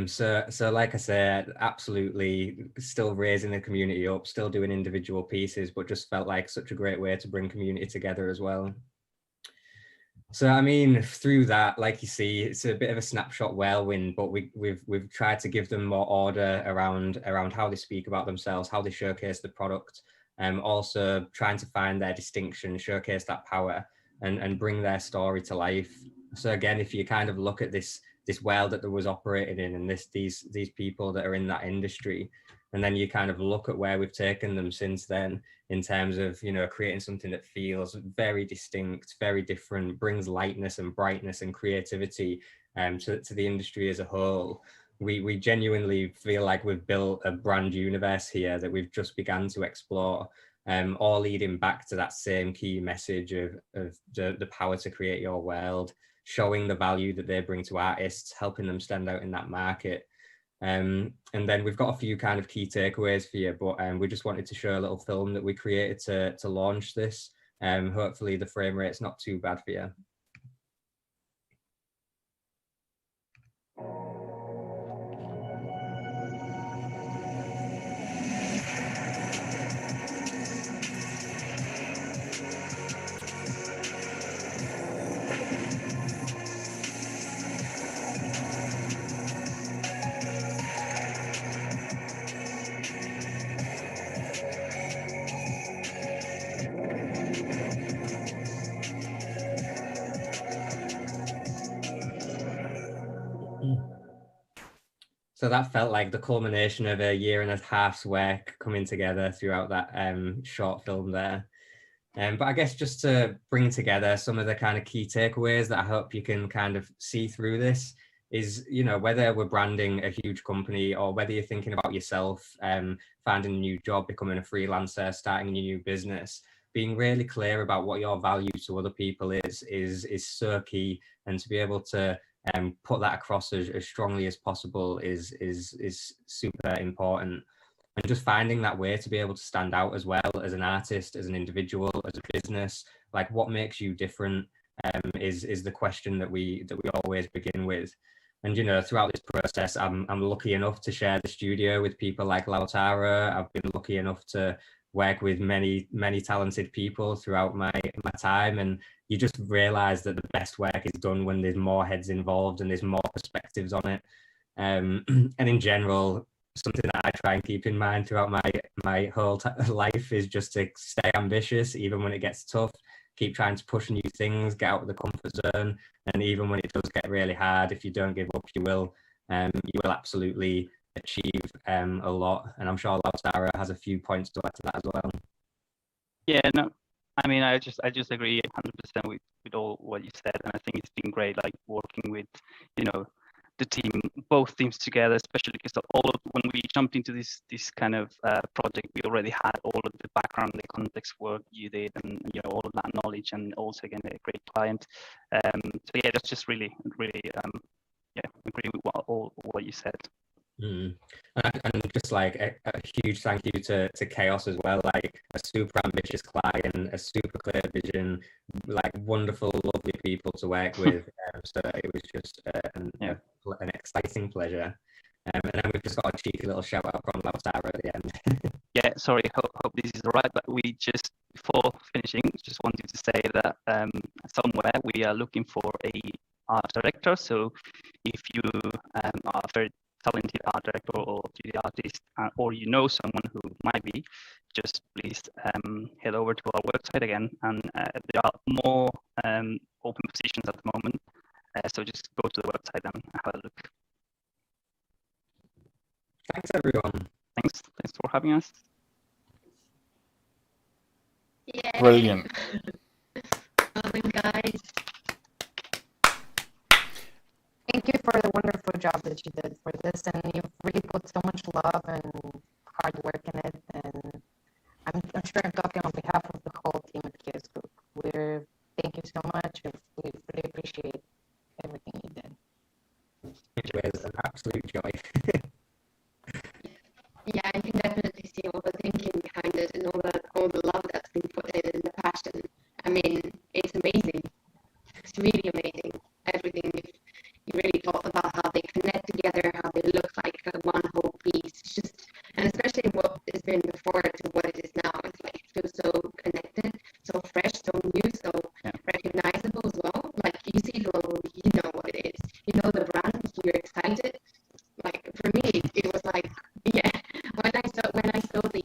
So like I said, absolutely still raising the community up, still doing individual pieces, but just felt like such a great way to bring community together as well. So I mean, through that, like you see, it's a bit of a snapshot whirlwind, but we've tried to give them more order around how they speak about themselves, how they showcase the product, also trying to find their distinction, showcase that power, and bring their story to life. So again, if you kind of look at this world that they was operating in, and these people that are in that industry, and then you kind of look at where we've taken them since then in terms of, you know, creating something that feels very distinct, very different, brings lightness and brightness and creativity to the industry as a whole. We genuinely feel like we've built a brand universe here that we've just begun to explore, all leading back to that same key message of the power to create your world, showing the value that they bring to artists, helping them stand out in that market. And then we've got a few kind of key takeaways for you, but we just wanted to show a little film that we created to launch this. Hopefully the frame rate's not too bad for you. So that felt like the culmination of a year and a half's work coming together throughout that short film there. But I guess just to bring together some of the kind of key takeaways that I hope you can kind of see through this is, you know, whether we're branding a huge company or whether you're thinking about yourself, finding a new job, becoming a freelancer, starting a new business, being really clear about what your value to other people is so key, and to be able to put that across as strongly as possible is super important. And just finding that way to be able to stand out as well as an artist, as an individual, as a business, like what makes you different is the question that we always begin with. And, you know, throughout this process, I'm lucky enough to share the studio with people like Lautaro. I've been lucky enough to work with many talented people throughout my time, and you just realize that the best work is done when there's more heads involved and there's more perspectives on it. And in general, something that I try and keep in mind throughout my whole life is just to stay ambitious, even when it gets tough. Keep trying to push new things, get out of the comfort zone, and even when it does get really hard, if you don't give up, you will absolutely achieve a lot. And I'm sure Lautaro has a few points to add to that as well. Yeah, no, I mean, I just agree 100% with all what you said, and I think it's been great, like working with, the team, both teams together, especially because when we jumped into this kind of project, we already had all of the background, the context work you did, and all of that knowledge, and also again a great client. So yeah, that's just really agree with what you said. And just like a huge thank you to Chaos as well, like a super ambitious client, a super clear vision, like wonderful, lovely people to work with. So it was just an exciting pleasure. And then we've just got a cheeky little shout out from Lautaro at the end. Yeah, sorry, hope this is all right, but we just, before finishing, just wanted to say that somewhere we are looking for a art director. So if you are very talented art director or 3D artist, or someone who might be, just please head over to our website again, and there are more open positions at the moment. So just go to the website and have a look. Thanks, everyone. Thanks for having us. Yeah. Brilliant. Guys. Thank you for the wonderful job that you did for this, and you've really put so much love and hard work in it. And I'm sure I'm talking on behalf of the whole team at Chaos Group. Thank you so much. We really appreciate everything you did. It was an absolute joy. Yeah, I can definitely see all the thinking behind it and all the love that's been put in and the passion. I mean, it's amazing. It's really amazing. Everything you really thought about how they connect together, how they look like one whole piece. It's just, and especially what has been before to what it is now. It's like it feels so connected, so fresh, so new, so recognizable as well. Like you see the logo, you know what it is. You know the brand, you're excited. Like for me, it was like, yeah. When I saw the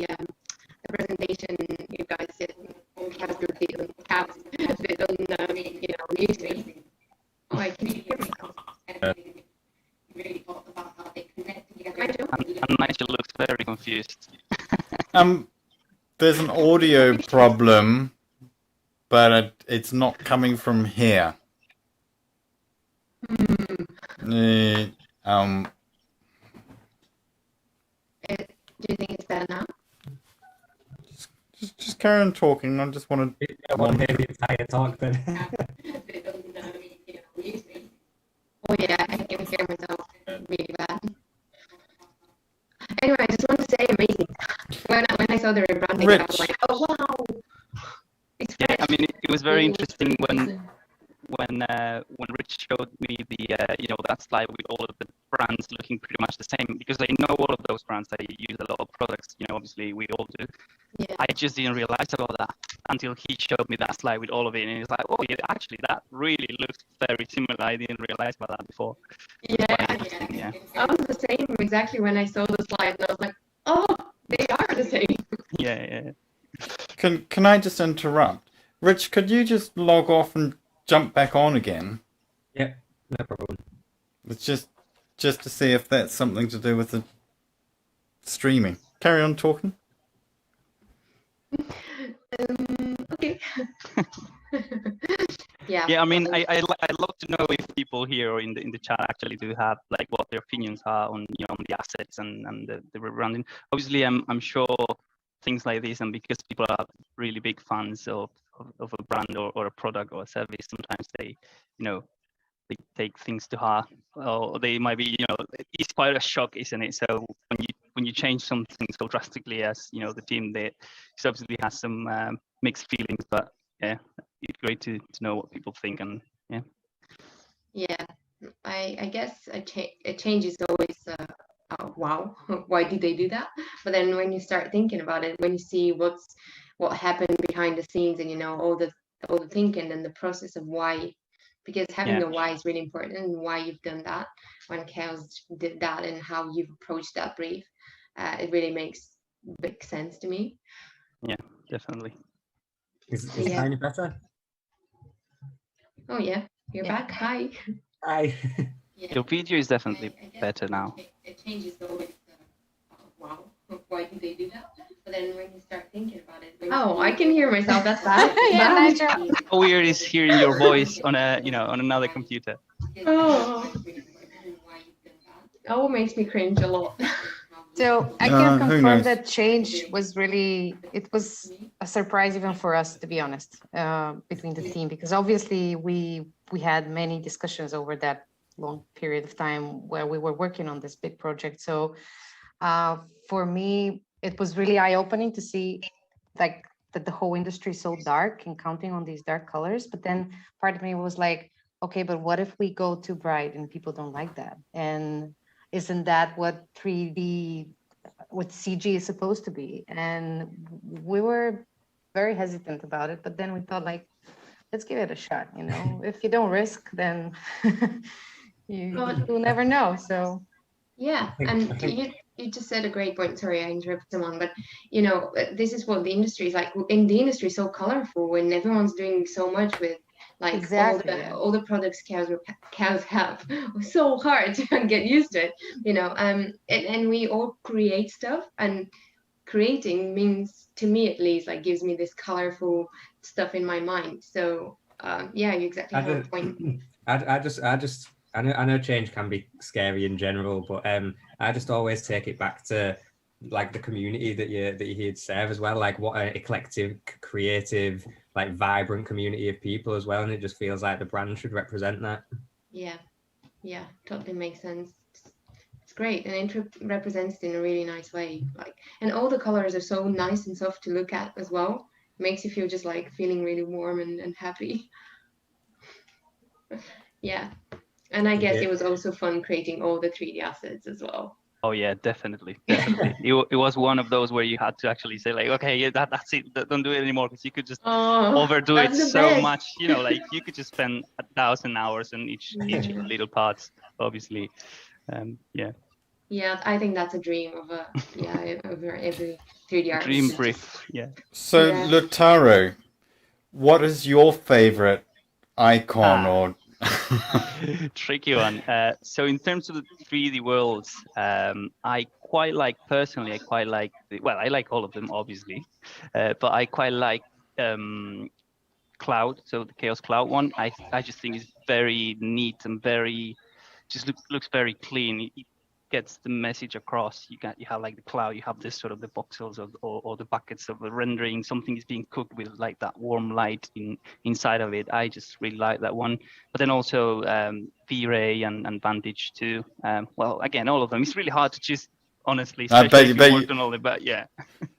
presentation you guys did on YouTube, oh, I can hear myself. Really thought about how they connect together. And Nigel looks very confused. There's an audio problem, but it's not coming from here. Do you think it's better now? Just carry on talking. I just want to. I want to hear the entire talk then. Oh yeah, I can hear myself really bad. Anyway, I just want to say amazing. When I saw the rebranding, I was like, oh wow. Yeah, I mean, it was very interesting when Rich showed me the that slide with all of the brands looking pretty much the same, because I know all of those brands. I use a lot of products, obviously we all do. Yeah. I just didn't realize about that until he showed me that slide with all of it, and it's like, oh yeah, actually that really looks very similar. I didn't realize about that before. Yeah. I was the same exactly when I saw the slide, and I was like, oh, they are the same. Yeah. Can I just interrupt? Rich, could you just log off and jump back on again? Yeah, no problem. It's just to see if that's something to do with the streaming. Carry on talking. Okay. Yeah, I mean, I'd love to know if people here in the chat actually do have like what their opinions are on on the assets and the rebranding. Obviously, I'm sure things like this, and because people are really big fans of a brand or a product or a service, sometimes they they take things to heart, or they might be it's quite a shock, isn't it? So when you change something so drastically as the team, they obviously has some mixed feelings, but yeah, it's great to know what people think. And yeah, I guess a change is always wow, why did they do that? But then when you start thinking about it, when you see what happened behind the scenes, and all the thinking and the process of why, because having a why is really important, and why you've done that, when Chaos did that, and how you've approached that brief, it really makes big sense to me. Yeah, definitely. Is it any better? Oh yeah, you're back. Hi. Hi. Your video is definitely better now. It changes always. Wow, why did they do that? But then when you start thinking about it, oh, I can hear myself. That's bad. Yeah, Nigel. How weird is hearing your voice on a, on another computer. Oh, oh, makes me cringe a lot. So I can who confirm knows? that change was really, it was a surprise even for us, to be honest, between the team, because obviously we had many discussions over that long period of time where we were working on this big project. So for me, it was really eye-opening to see like that the whole industry is so dark and counting on these dark colors. But then part of me was like, okay, but what if we go too bright and people don't like that? And isn't that what 3D, what CG is supposed to be? And we were very hesitant about it, but then we thought like, let's give it a shot, you know? If you don't risk, then you'll never know, so. Yeah, and you just said a great point. Sorry, I interrupted someone, but you know, this is what the industry is like. In the industry, so colorful when everyone's doing so much with like Exactly, all the products cows have. So hard to get used to it, you know. And we all create stuff, and creating means, to me at least, like gives me this colorful stuff in my mind. So yeah, you exactly have a point. I know change can be scary in general, but I just always take it back to like the community that you're here to serve as well. Like what an eclectic, creative, like vibrant community of people as well, and it just feels like the brand should represent that. Yeah, totally makes sense. It's great, and it represents it in a really nice way. Like, and all the colors are so nice and soft to look at as well. It makes you feel just like feeling really warm and happy. Yeah. And I guess it was also fun creating all the 3D assets as well. Oh yeah, definitely. It was one of those where you had to actually say like, okay, yeah, that's it. Don't do it anymore, because you could just overdo it so much. You know, like you could just spend 1,000 hours on each little parts. Obviously, yeah. Yeah, I think that's a dream of over every 3D artist. Dream brief, yeah. So Lautaro, what is your favorite icon or? Tricky one. So in terms of the 3D worlds, I quite like I like all of them obviously, but I quite like Cloud. So the Chaos Cloud one, I just think is very neat and very looks very clean. It gets the message across. You have like the cloud, you have this sort of the voxels or the buckets of the rendering. Something is being cooked with like that warm light inside of it. I just really like that one. But then also V-Ray and Vantage too. Well, again, all of them. It's really hard to choose, honestly. Especially if you worked on all of it, but yeah.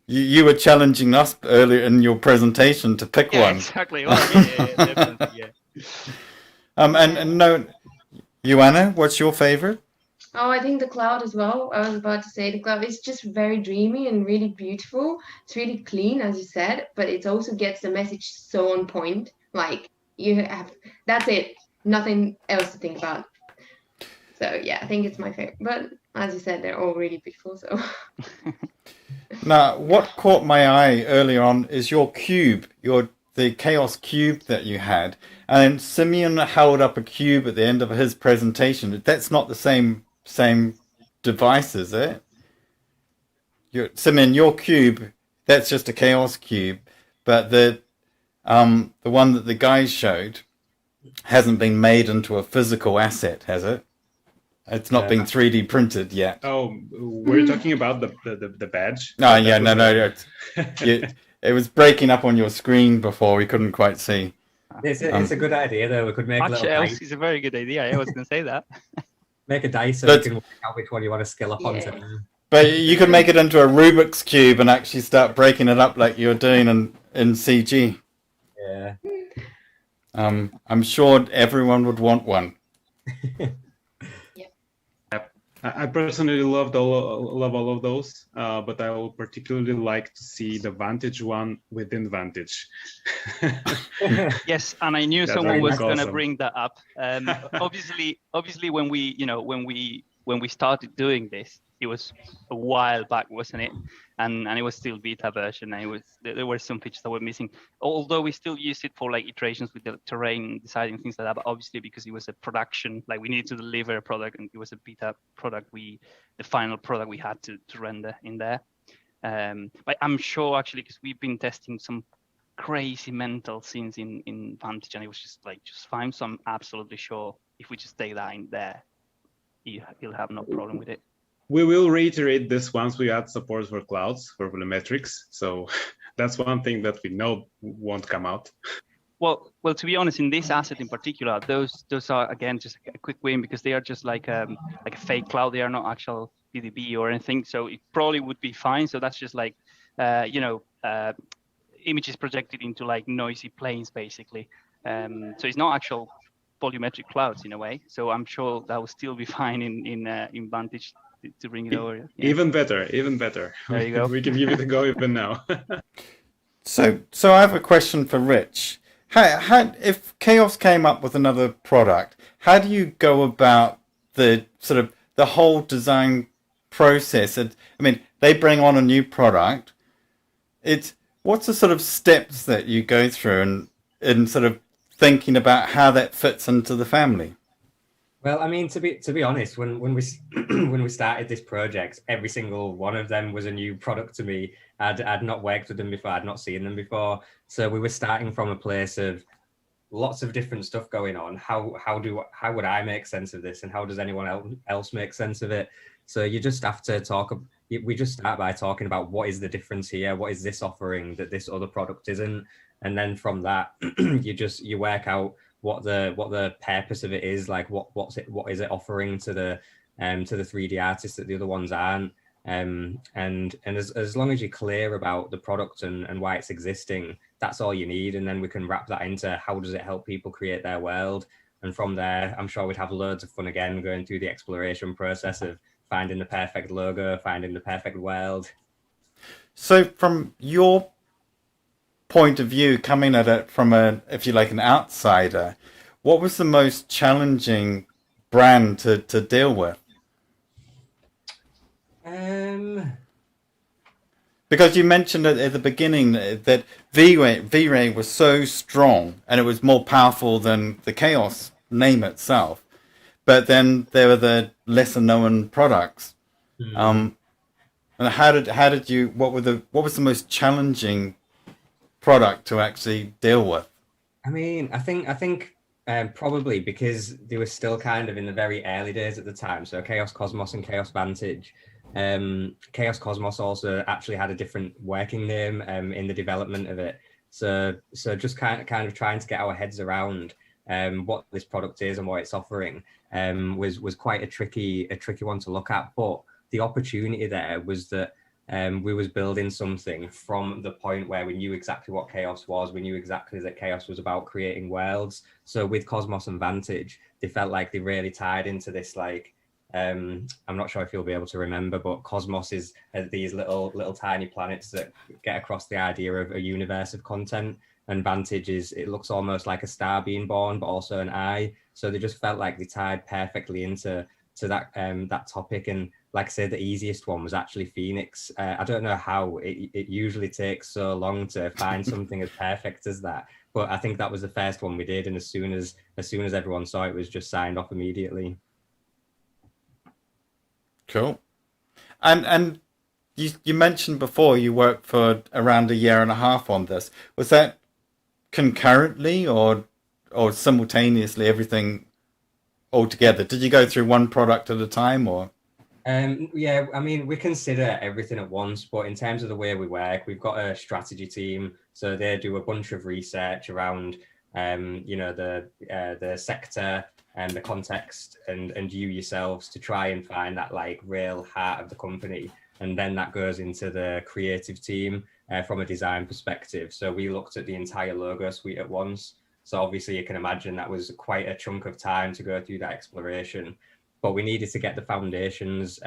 You were challenging us earlier in your presentation to pick one. Exactly. Well, yeah, definitely, yeah. And no, Joanna, what's your favorite? Oh, I think the cloud as well. I was about to say the cloud is just very dreamy and really beautiful. It's really clean, as you said, but it also gets the message so on point. Like that's it. Nothing else to think about. So yeah, I think it's my favorite. But as you said, they're all really beautiful. So. Now, what caught my eye earlier on is your cube, the Chaos cube that you had, and Simeon held up a cube at the end of his presentation. That's not the same device, is it? Simeon, your cube, that's just a Chaos cube, but the one that the guys showed hasn't been made into a physical asset, has it? It's not been 3D printed yet. Oh, we're talking about the badge? Oh, yeah, no. It was breaking up on your screen before. We couldn't quite see. It's a good idea, though. We could make a little dice. It's a very good idea. I was going to say that. Make a dice so you can work out which one you want to skill up onto. But you could make it into a Rubik's Cube and actually start breaking it up like you're doing in CG. Yeah. I'm sure everyone would want one. I personally love all of those, but I will particularly like to see the Vantage one within Vantage. Yes, and I knew someone was going to bring that up. Obviously, when we started doing this, it was a while back, wasn't it? And it was still beta version, and there were some features that were missing. Although we still use it for like iterations with the terrain, deciding things like that. But obviously, because it was a production, like we needed to deliver a product, and it was a beta product, the final product we had to render in there. But I'm sure actually, because we've been testing some crazy mental scenes in Vantage, and it was just fine. So I'm absolutely sure if we just take that in there, you'll have no problem with it. We will reiterate this once we add support for clouds, for volumetrics. So that's one thing that we know won't come out. Well, to be honest, in this asset in particular, those are again just a quick win, because they are just like a fake cloud. They are not actual PDB or anything, so it probably would be fine. So that's just like images projected into like noisy planes, basically. So it's not actual volumetric clouds in a way. So I'm sure that will still be fine in Vantage to bring it over. Yeah. Even better. There you go. We can give it a go even now. So I have a question for Rich. How, if Chaos came up with another product, how do you go about the sort of the whole design process? I mean, they bring on a new product. What's the sort of steps that you go through in sort of thinking about how that fits into the family? Well, I mean, to be honest, when we started this project, every single one of them was a new product to me. I'd not worked with them before, I'd not seen them before. So we were starting from a place of lots of different stuff going on. How would I make sense of this, and how does anyone else make sense of it? So you just have to talk. We just start by talking about what is the difference here, what is this offering that this other product isn't, and then from that you work out what the purpose of it is, like what is it offering to the 3D artists that the other ones aren't, and as long as you're clear about the product and why it's existing, that's all you need, and then we can wrap that into how does it help people create their world, and from there I'm sure we'd have loads of fun again going through the exploration process of finding the perfect logo, finding the perfect world. So from your point of view, coming at it from if you like, an outsider, what was the most challenging brand to deal with? Because you mentioned at the beginning that V-Ray was so strong and it was more powerful than the Chaos name itself, but then there were the lesser known products. And how did you? What was the most challenging product to actually deal with? I mean, I think probably because they were still kind of in the very early days at the time. So Chaos Cosmos and Chaos Vantage. Chaos Cosmos also actually had a different working name in the development of it. So just kind of trying to get our heads around what this product is and what it's offering was quite a tricky one to look at. But the opportunity there was that we was building something from the point where we knew exactly what Chaos was. We knew exactly that Chaos was about creating worlds. So with Cosmos and Vantage, they felt like they really tied into this, like, I'm not sure if you'll be able to remember, but Cosmos is these little tiny planets that get across the idea of a universe of content. And Vantage it looks almost like a star being born, but also an eye. So they just felt like they tied perfectly into that topic. And like I said, the easiest one was actually Phoenix. I don't know how it usually takes so long to find something as perfect as that, but I think that was the first one we did, and as soon as everyone saw it, was just signed off immediately. Cool. And you mentioned before you worked for around 1.5 years on this. Was that concurrently or simultaneously, everything all together? Did you go through one product at a time, or? Yeah, I mean, we consider everything at once, but in terms of the way we work, we've got a strategy team. So they do a bunch of research around, the sector and the context and you yourselves to try and find that like real heart of the company. And then that goes into the creative team from a design perspective. So we looked at the entire logo suite at once. So obviously you can imagine that was quite a chunk of time to go through that exploration. But we needed to get the foundations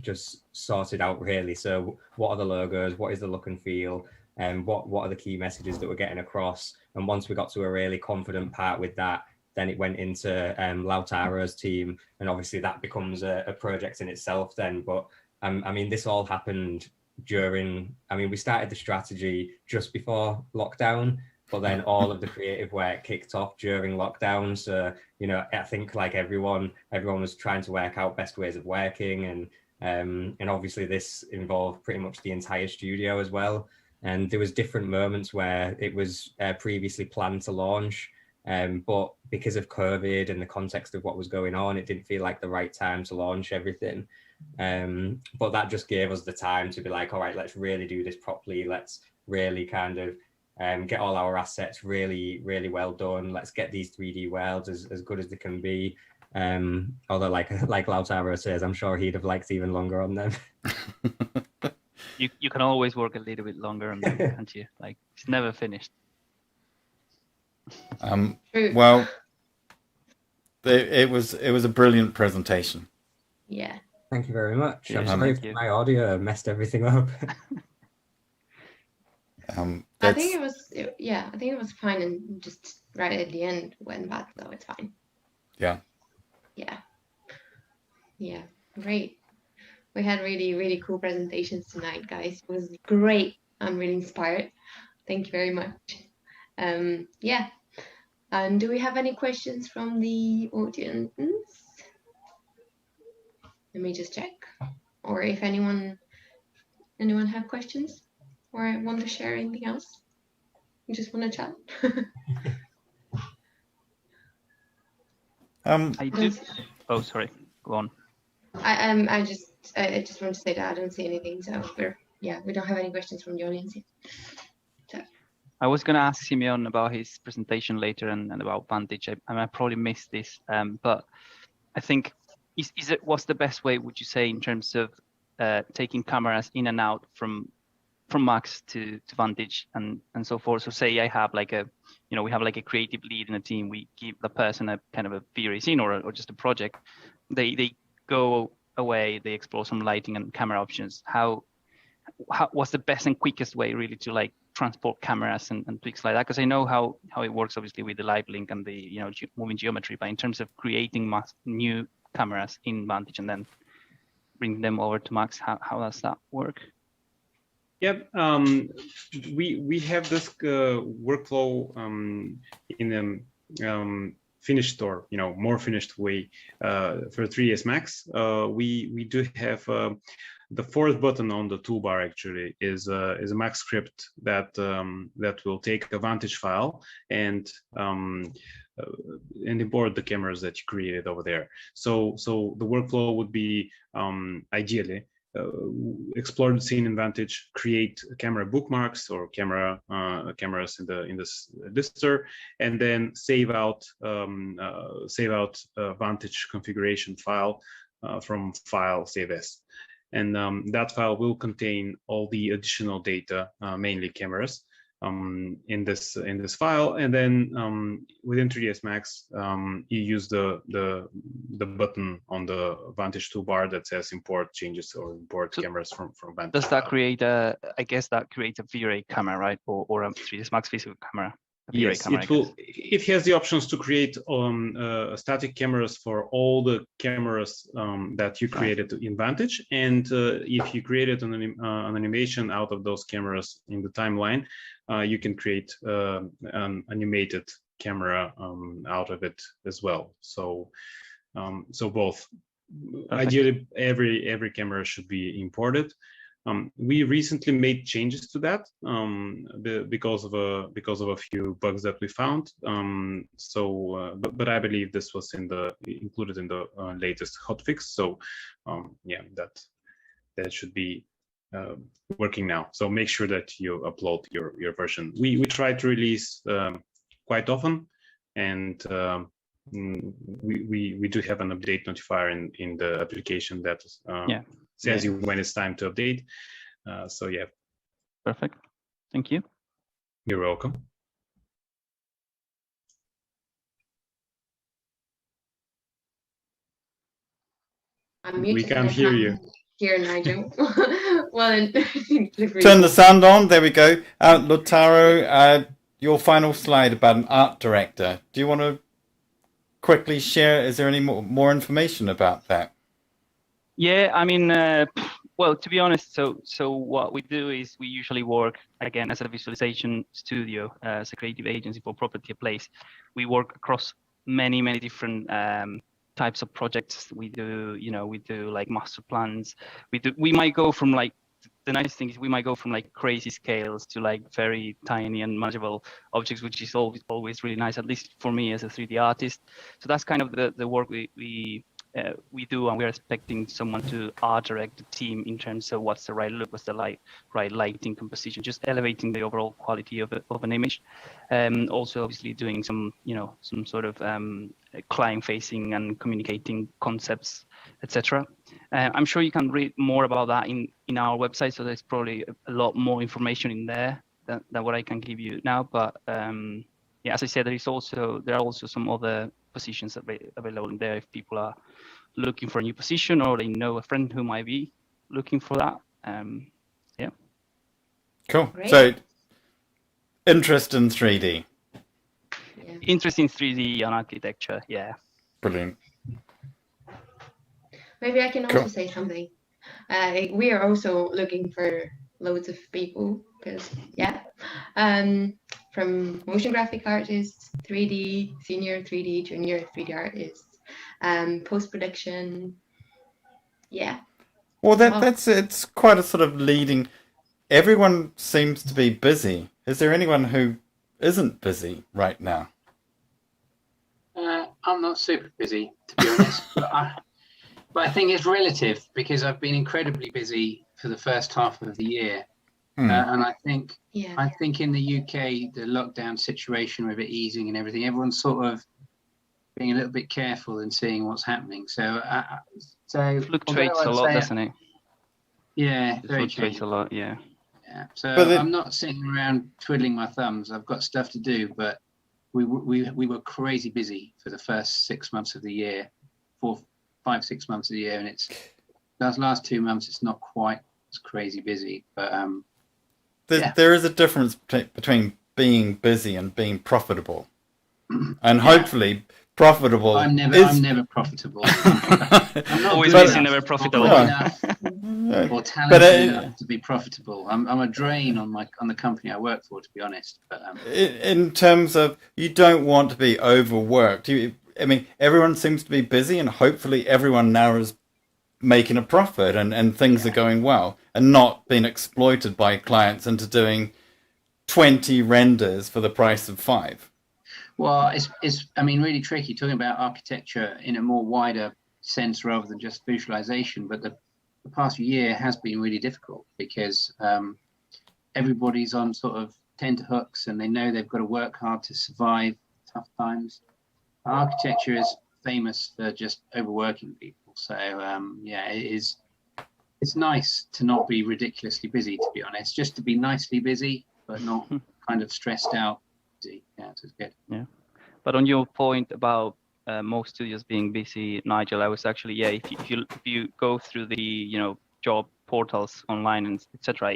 just sorted out, really. So what are the logos? What is the look and feel? And what are the key messages that we're getting across? And once we got to a really confident part with that, then it went into Lautaro's team. And obviously that becomes a project in itself then. But I mean, this all happened we started the strategy just before lockdown, but then all of the creative work kicked off during lockdown. So, I think like everyone was trying to work out best ways of working, And obviously this involved pretty much the entire studio as well. And there was different moments where it was previously planned to launch, but because of COVID and the context of what was going on, it didn't feel like the right time to launch everything. But that just gave us the time to be like, all right, let's really do this properly. Let's really kind of get all our assets really, really well done. Let's get these 3D worlds as good as they can be. Although like Lautaro says, I'm sure he'd have liked even longer on them. You can always work a little bit longer on them, can't you? Like, it's never finished. Well, it was a brilliant presentation. Yeah. Thank you very much. Yeah, I'm sorry if my audio messed everything up. I think it was fine, and just right at the end went bad, so it's fine. Yeah. Yeah, great. We had really, really cool presentations tonight, guys. It was great. I'm really inspired. Thank you very much. Yeah. And do we have any questions from the audience? Let me just check. Or if anyone have questions or want to share anything else? You just want to chat? I do. Oh, sorry. Go on. I just want to say that I don't see anything, so we don't have any questions from the audience yet. So. I was going to ask Simeon about his presentation later and about Vantage. I probably missed this, but I think what's the best way, would you say, in terms of taking cameras in and out from Max to Vantage and so forth? So say I have like we have like a creative lead in a team. We give the person a kind of a theory scene or just a project. They go away, they explore some lighting and camera options. What's the best and quickest way really to like transport cameras and tweaks like that? Because I know how it works obviously with the live link and the moving geometry, but in terms of creating new cameras in Vantage and then bring them over to Max, how does that work? Yep, we have this workflow in finished or more finished way for 3ds Max. We do have the fourth button on the toolbar actually is a Max script that will take a Vantage file and import the cameras that you created over there. So the workflow would be ideally explore the scene in Vantage, create camera bookmarks or cameras in this lister, and then save out Vantage configuration file from file save as, and that file will contain all the additional data, mainly cameras, in this file, and then within 3ds Max you use the button on the Vantage toolbar that says import changes or import cameras from Vantage. Does that create I guess that creates a V-Ray camera, right? Or a 3ds Max physical camera? Yes, camera, it will. It has the options to create static cameras for all the cameras that you created in Vantage, and if you created an animation out of those cameras in the timeline, you can create an animated camera out of it as well. So both. Perfect. Ideally, every camera should be imported. We recently made changes to that because of a few bugs that we found. But I believe this was included in the latest hotfix. So yeah, that should be working now. So make sure that you upload your version. We try to release quite often, and we do have an update notifier in the application that says you when it's time to update. So yeah. Perfect. Thank you. You're welcome. We can't hear you. Here, Nigel. Well, turn the sound on. There we go. Lautaro, your final slide about an art director. Do you want to quickly share? Is there any more information about that? Yeah, I mean, well, to be honest, so what we do is we usually work, again, as a visualization studio, as a creative agency for property a place. We work across many different types of projects we do. We do like master plans. We might go from like, the nice thing is we might go from like crazy scales to like very tiny and manageable objects, which is always really nice, at least for me as a 3D artist. So that's kind of the work we do, and we're expecting someone to art direct the team in terms of what's the right look, what's the right lighting composition, just elevating the overall quality of an image. Also, obviously, doing some sort of client facing and communicating concepts, etc. I'm sure you can read more about that in our website. So there's probably a lot more information in there than what I can give you now. But yeah, as I said, there are also some other positions available in there if people are looking for a new position or they know a friend who might be looking for that. Yeah. Cool. Great. So, interest in 3D. Yeah. Interest in 3D and architecture. Yeah. Brilliant. Maybe I can also Cool. say something. We are also looking for loads of people because, yeah, from motion graphic artists, 3D, senior 3D, junior 3D artists, post-production. Yeah. Well, it's quite a sort of leading. Everyone seems to be busy. Is there anyone who isn't busy right now? I'm not super busy, to be honest, but I think it's relative because I've been incredibly busy for the first half of the year. And I think in the UK, the lockdown situation with it easing and everything, everyone's sort of being a little bit careful and seeing what's happening. So It fluctuates a lot, doesn't it? Yeah, It very fluctuates a lot, yeah. Yeah. So I'm not sitting around twiddling my thumbs. I've got stuff to do, but we were crazy busy for the first 6 months of the year, 5, 6 months of the year, and it's those last 2 months it's not quite as crazy busy, but there is a difference between being busy and being profitable, and hopefully profitable. I'm never profitable. I'm not always good busy, enough, never profitable. or talented enough to be profitable. I'm a drain on the company I work for, to be honest. But in terms of, you don't want to be overworked. I mean, everyone seems to be busy, and hopefully everyone now is making a profit and things are going well and not being exploited by clients into doing 20 renders for the price of 5. Well, it's really tricky talking about architecture in a more wider sense rather than just visualization. But the past year has been really difficult because everybody's on sort of tenterhooks and they know they've got to work hard to survive tough times. Architecture is famous for just overworking people. So it's nice to not be ridiculously busy, to be honest, just to be nicely busy, but not kind of stressed out. Yeah, so it's good. Yeah, but on your point about most studios being busy, Nigel, I was actually if you go through the job portals online and etc.,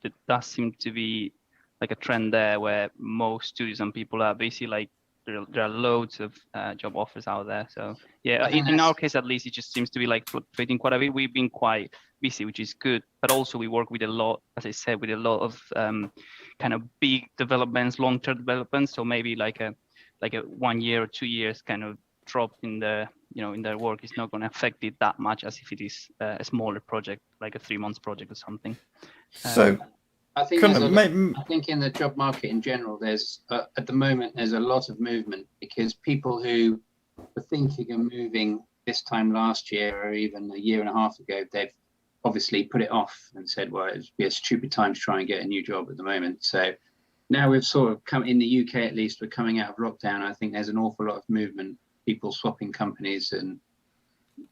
it does seem to be like a trend there where most studios and people are busy. Like there are loads of job offers out there. So yeah, in our case at least, it just seems to be like fluctuating quite a bit. We've been quite busy, which is good, but also we work with a lot, as I said, with a lot of kind of big developments, long-term developments. So maybe like a 1 year or 2 years kind of drop in the in their work is not going to affect it that much as if it is a smaller project, like a 3 months project or something. So I think in the job market in general, there's at the moment there's a lot of movement because people who were thinking of moving this time last year or even a year and a half ago, they've obviously put it off and said, well, it'd be a stupid time to try and get a new job at the moment. So now we've sort of come in the UK, at least we're coming out of lockdown. I think there's an awful lot of movement, people swapping companies and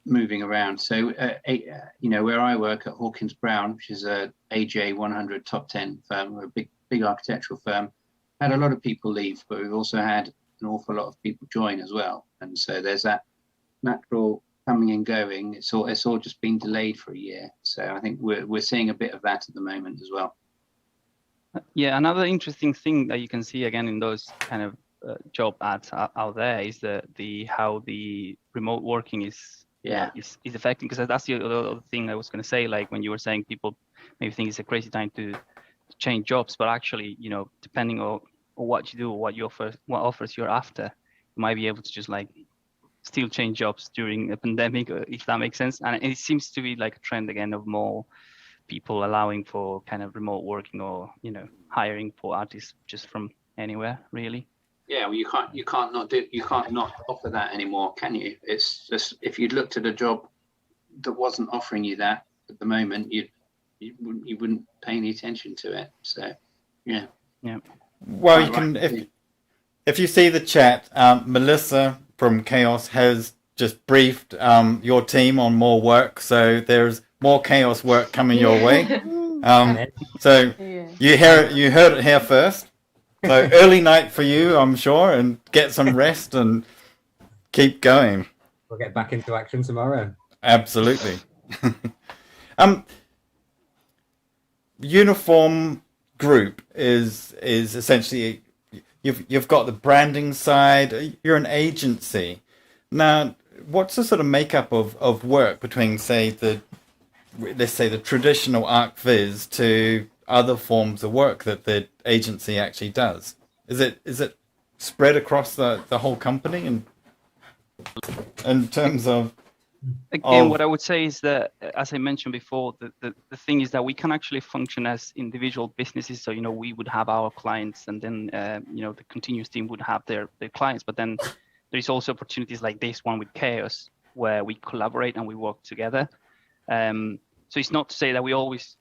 moving around. So, where I work at Hawkins Brown, which is a AJ 100 top 10 firm, we're a big architectural firm, had a lot of people leave, but we've also had an awful lot of people join as well. And so there's that natural coming and going. It's all just been delayed for a year. So I think we're seeing a bit of that at the moment as well. Yeah, another interesting thing that you can see again in those kind of job ads out there is how the remote working is affecting, because that's the other thing I was going to say. Like when you were saying people maybe think it's a crazy time to change jobs, but actually, depending on what you do, what offers you're after, you might be able to just like still change jobs during a pandemic, if that makes sense. And it seems to be like a trend again of more people allowing for kind of remote working, or hiring for artists just from anywhere, really. Yeah, well, you can't not offer that anymore, can you? It's just, if you'd looked at a job that wasn't offering you that at the moment, you wouldn't pay any attention to it. So yeah. Well, you can, if you see the chat, Melissa from Chaos has just briefed your team on more work, so there's more Chaos work coming your way. So you heard it here first. So early night for you, I'm sure, and get some rest and keep going. We'll get back into action tomorrow. Absolutely. Uniform Group is essentially, you've got the branding side. You're an agency. Now, what's the sort of makeup of work between, say, let's say the traditional ArcViz to other forms of work that the agency actually does? Is it spread across the whole company, and in terms of? Again, what I would say is that, as I mentioned before, the thing is that we can actually function as individual businesses. So, we would have our clients, and then, the continuous team would have their clients. But then there's also opportunities like this one with Chaos, where we collaborate and we work together. So it's not to say that we always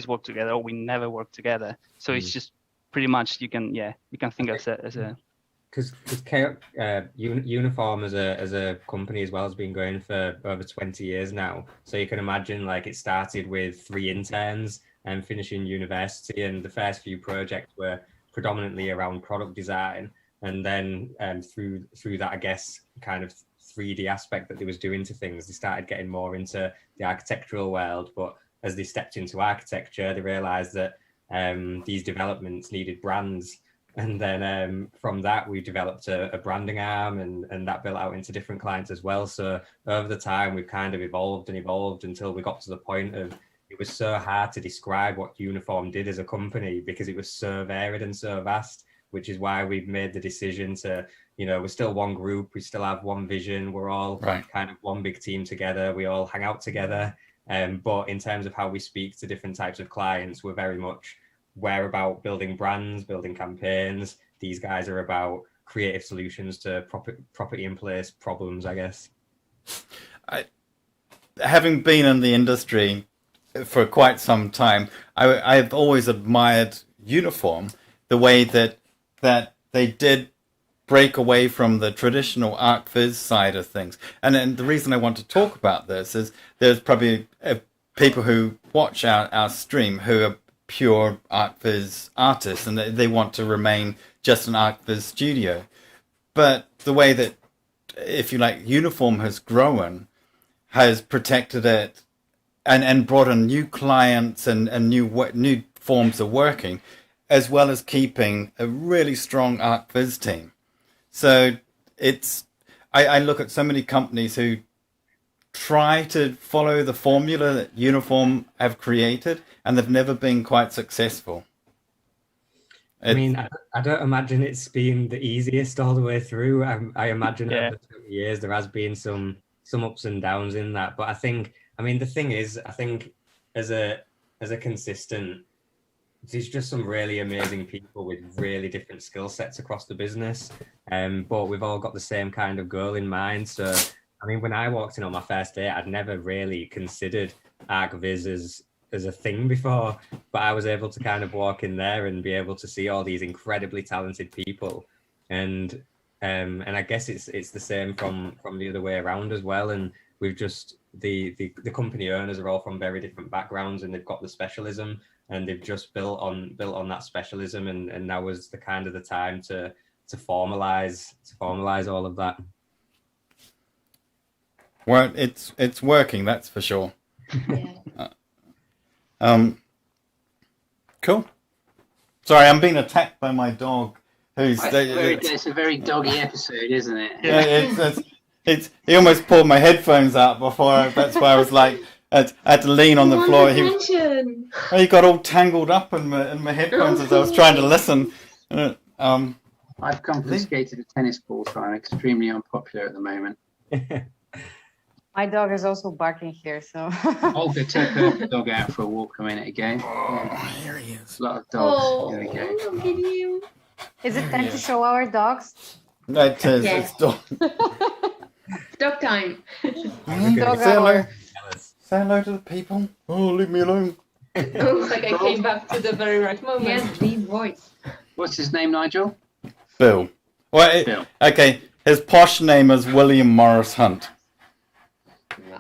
work together, or we never work together. So it's just pretty much, you can think as a. Because Uniform as a company as well has been going for over 20 years now. So you can imagine, like, it started with 3 interns and finishing university, and the first few projects were predominantly around product design. And then through that, I guess, kind of 3D aspect that they was doing to things, they started getting more into the architectural world. But as they stepped into architecture, they realized that these developments needed brands. And then from that, we developed a branding arm, and that built out into different clients as well. So over the time, we've kind of evolved until we got to the point of, it was so hard to describe what Uniform did as a company, because it was so varied and so vast, which is why we've made the decision to, we're still one group, we still have one vision, we're all kind of one big team together, we all hang out together. But in terms of how we speak to different types of clients, we're very much, we're about building brands, building campaigns. These guys are about creative solutions to property in place problems, I guess. Having been in the industry for quite some time, I've always admired Uniform, the way that they did break away from the traditional ArcViz side of things. And the reason I want to talk about this is there's probably people who watch our stream who are pure ArcViz artists, and they want to remain just an ArcViz studio. But the way that, if you like, Uniform has grown, has protected it, and brought in new clients and new forms of working, as well as keeping a really strong ArcViz team. So I look at so many companies who try to follow the formula that Uniform have created, and they've never been quite successful. I mean, I don't imagine it's been the easiest all the way through. I imagine over 20 years there has been some ups and downs in that. But I think, the thing is, I think as a consistent, there's just some really amazing people with really different skill sets across the business. But we've all got the same kind of goal in mind. So, when I walked in on my first day, I'd never really considered ArcViz as a thing before, but I was able to kind of walk in there and be able to see all these incredibly talented people. And I guess it's the same from the other way around as well. And we've just, the company owners are all from very different backgrounds, and they've got the specialism, and they've just built on that specialism. And now was the kind of the time to formalize all of that. Well, it's working, that's for sure. Cool. Sorry, I'm being attacked by my dog. It's a very doggy episode, isn't it? Yeah, he almost pulled my headphones out before. That's why I was like, I had to lean on the floor. He got all tangled up in my headphones as I was trying to listen. I've confiscated a tennis ball, so I'm extremely unpopular at the moment. My dog is also barking here, so. Olga took her dog out for a walk a minute ago. Oh, here he is. A lot of dogs. Oh, Here we go. look at you. Is it There time he to is. show our dogs? It is. Yeah. It's dog. Dog time. Dog Say hello. hour. Say hello to the people. Oh, leave me alone. Looks like I came back to the very right He moment. has deep voice. What's his name, Nigel? Bill. Well, Bill. okay. His posh name is William Morris Hunt.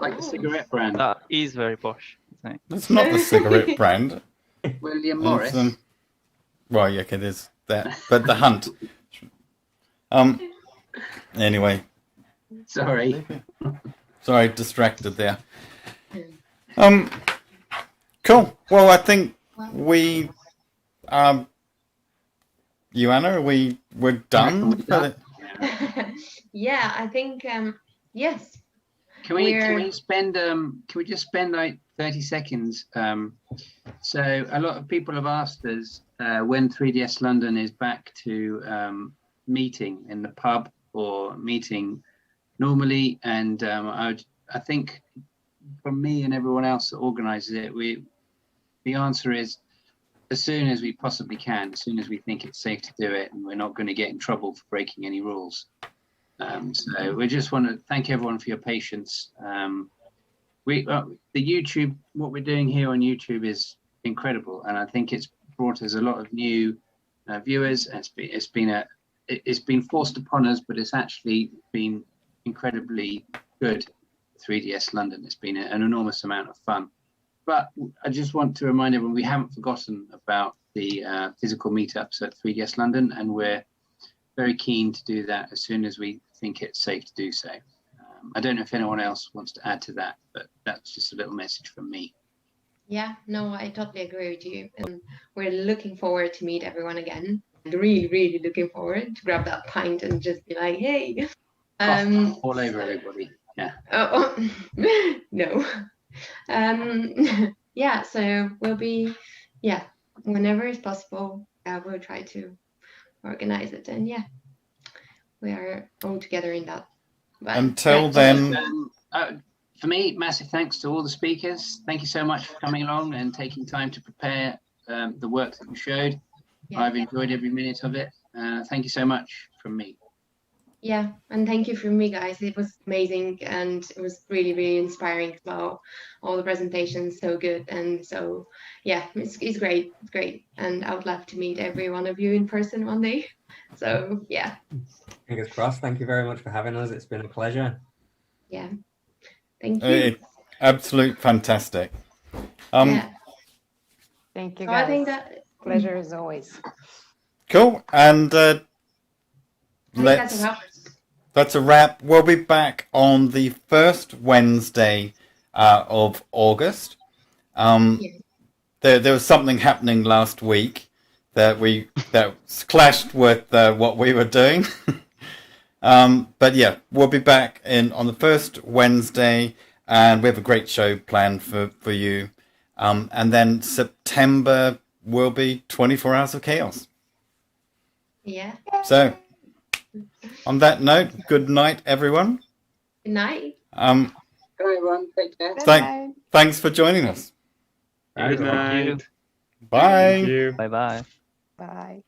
Like the cigarette brand. That is very posh. Isn't it? It's not the cigarette brand. William Morris. It's, well, yeah, it is that, but the Hunt. Anyway, Sorry. sorry, distracted there. Cool. Well, I think we, you Anna, we're done. Yeah, I think yes. Can we just spend like 30 seconds? So a lot of people have asked us when 3ds London is back to meeting in the pub or meeting normally, and I think from me and everyone else that organises it, the answer is as soon as we possibly can, as soon as we think it's safe to do it, and we're not going to get in trouble for breaking any rules. So we just want to thank everyone for your patience. The YouTube, what we're doing here on YouTube is incredible, and I think it's brought us a lot of new viewers. It's been forced upon us, but it's actually been incredibly good. 3ds London. It's been an enormous amount of fun. But I just want to remind everyone we haven't forgotten about the physical meetups at 3ds London, and we're very keen to do that as soon as we think it's safe to do so. I don't know if anyone else wants to add to that, but that's just a little message from me. Yeah, no, I totally agree with you. And we're looking forward to meet everyone again. Really, really looking forward to grab that pint and just be like, hey. All over everybody. Yeah. Oh, no. Yeah, so we'll be, whenever it's possible, we'll try to organize it. And yeah, we are all together in that. But, Until then, for me, massive thanks to all the speakers. Thank you so much for coming along and taking time to prepare the work that you showed. Yeah. I've enjoyed every minute of it. Thank you so much from me. Yeah, and thank you from me, guys. It was amazing, and it was really, really inspiring as well. All the presentations, so good, and so yeah, it's great, it's great, and I would love to meet every one of you in person one day. So yeah. Fingers crossed. Thank you very much for having us. It's been a pleasure. Yeah, thank you. Absolute fantastic. Yeah. Thank you, So guys. I think that Pleasure as always. Cool, and I think that's a wrap. that's a wrap. We'll be back on the first Wednesday of August. There was something happening last week that clashed with what we were doing. But yeah, we'll be back on the first Wednesday, and we have a great show planned for you. And then September will be 24 Hours of Chaos. Yeah. So, on that note, good night, everyone. Good night. Bye, everyone. Take care. Thanks for joining us. Good night. Bye. Thank you. Bye bye. Bye.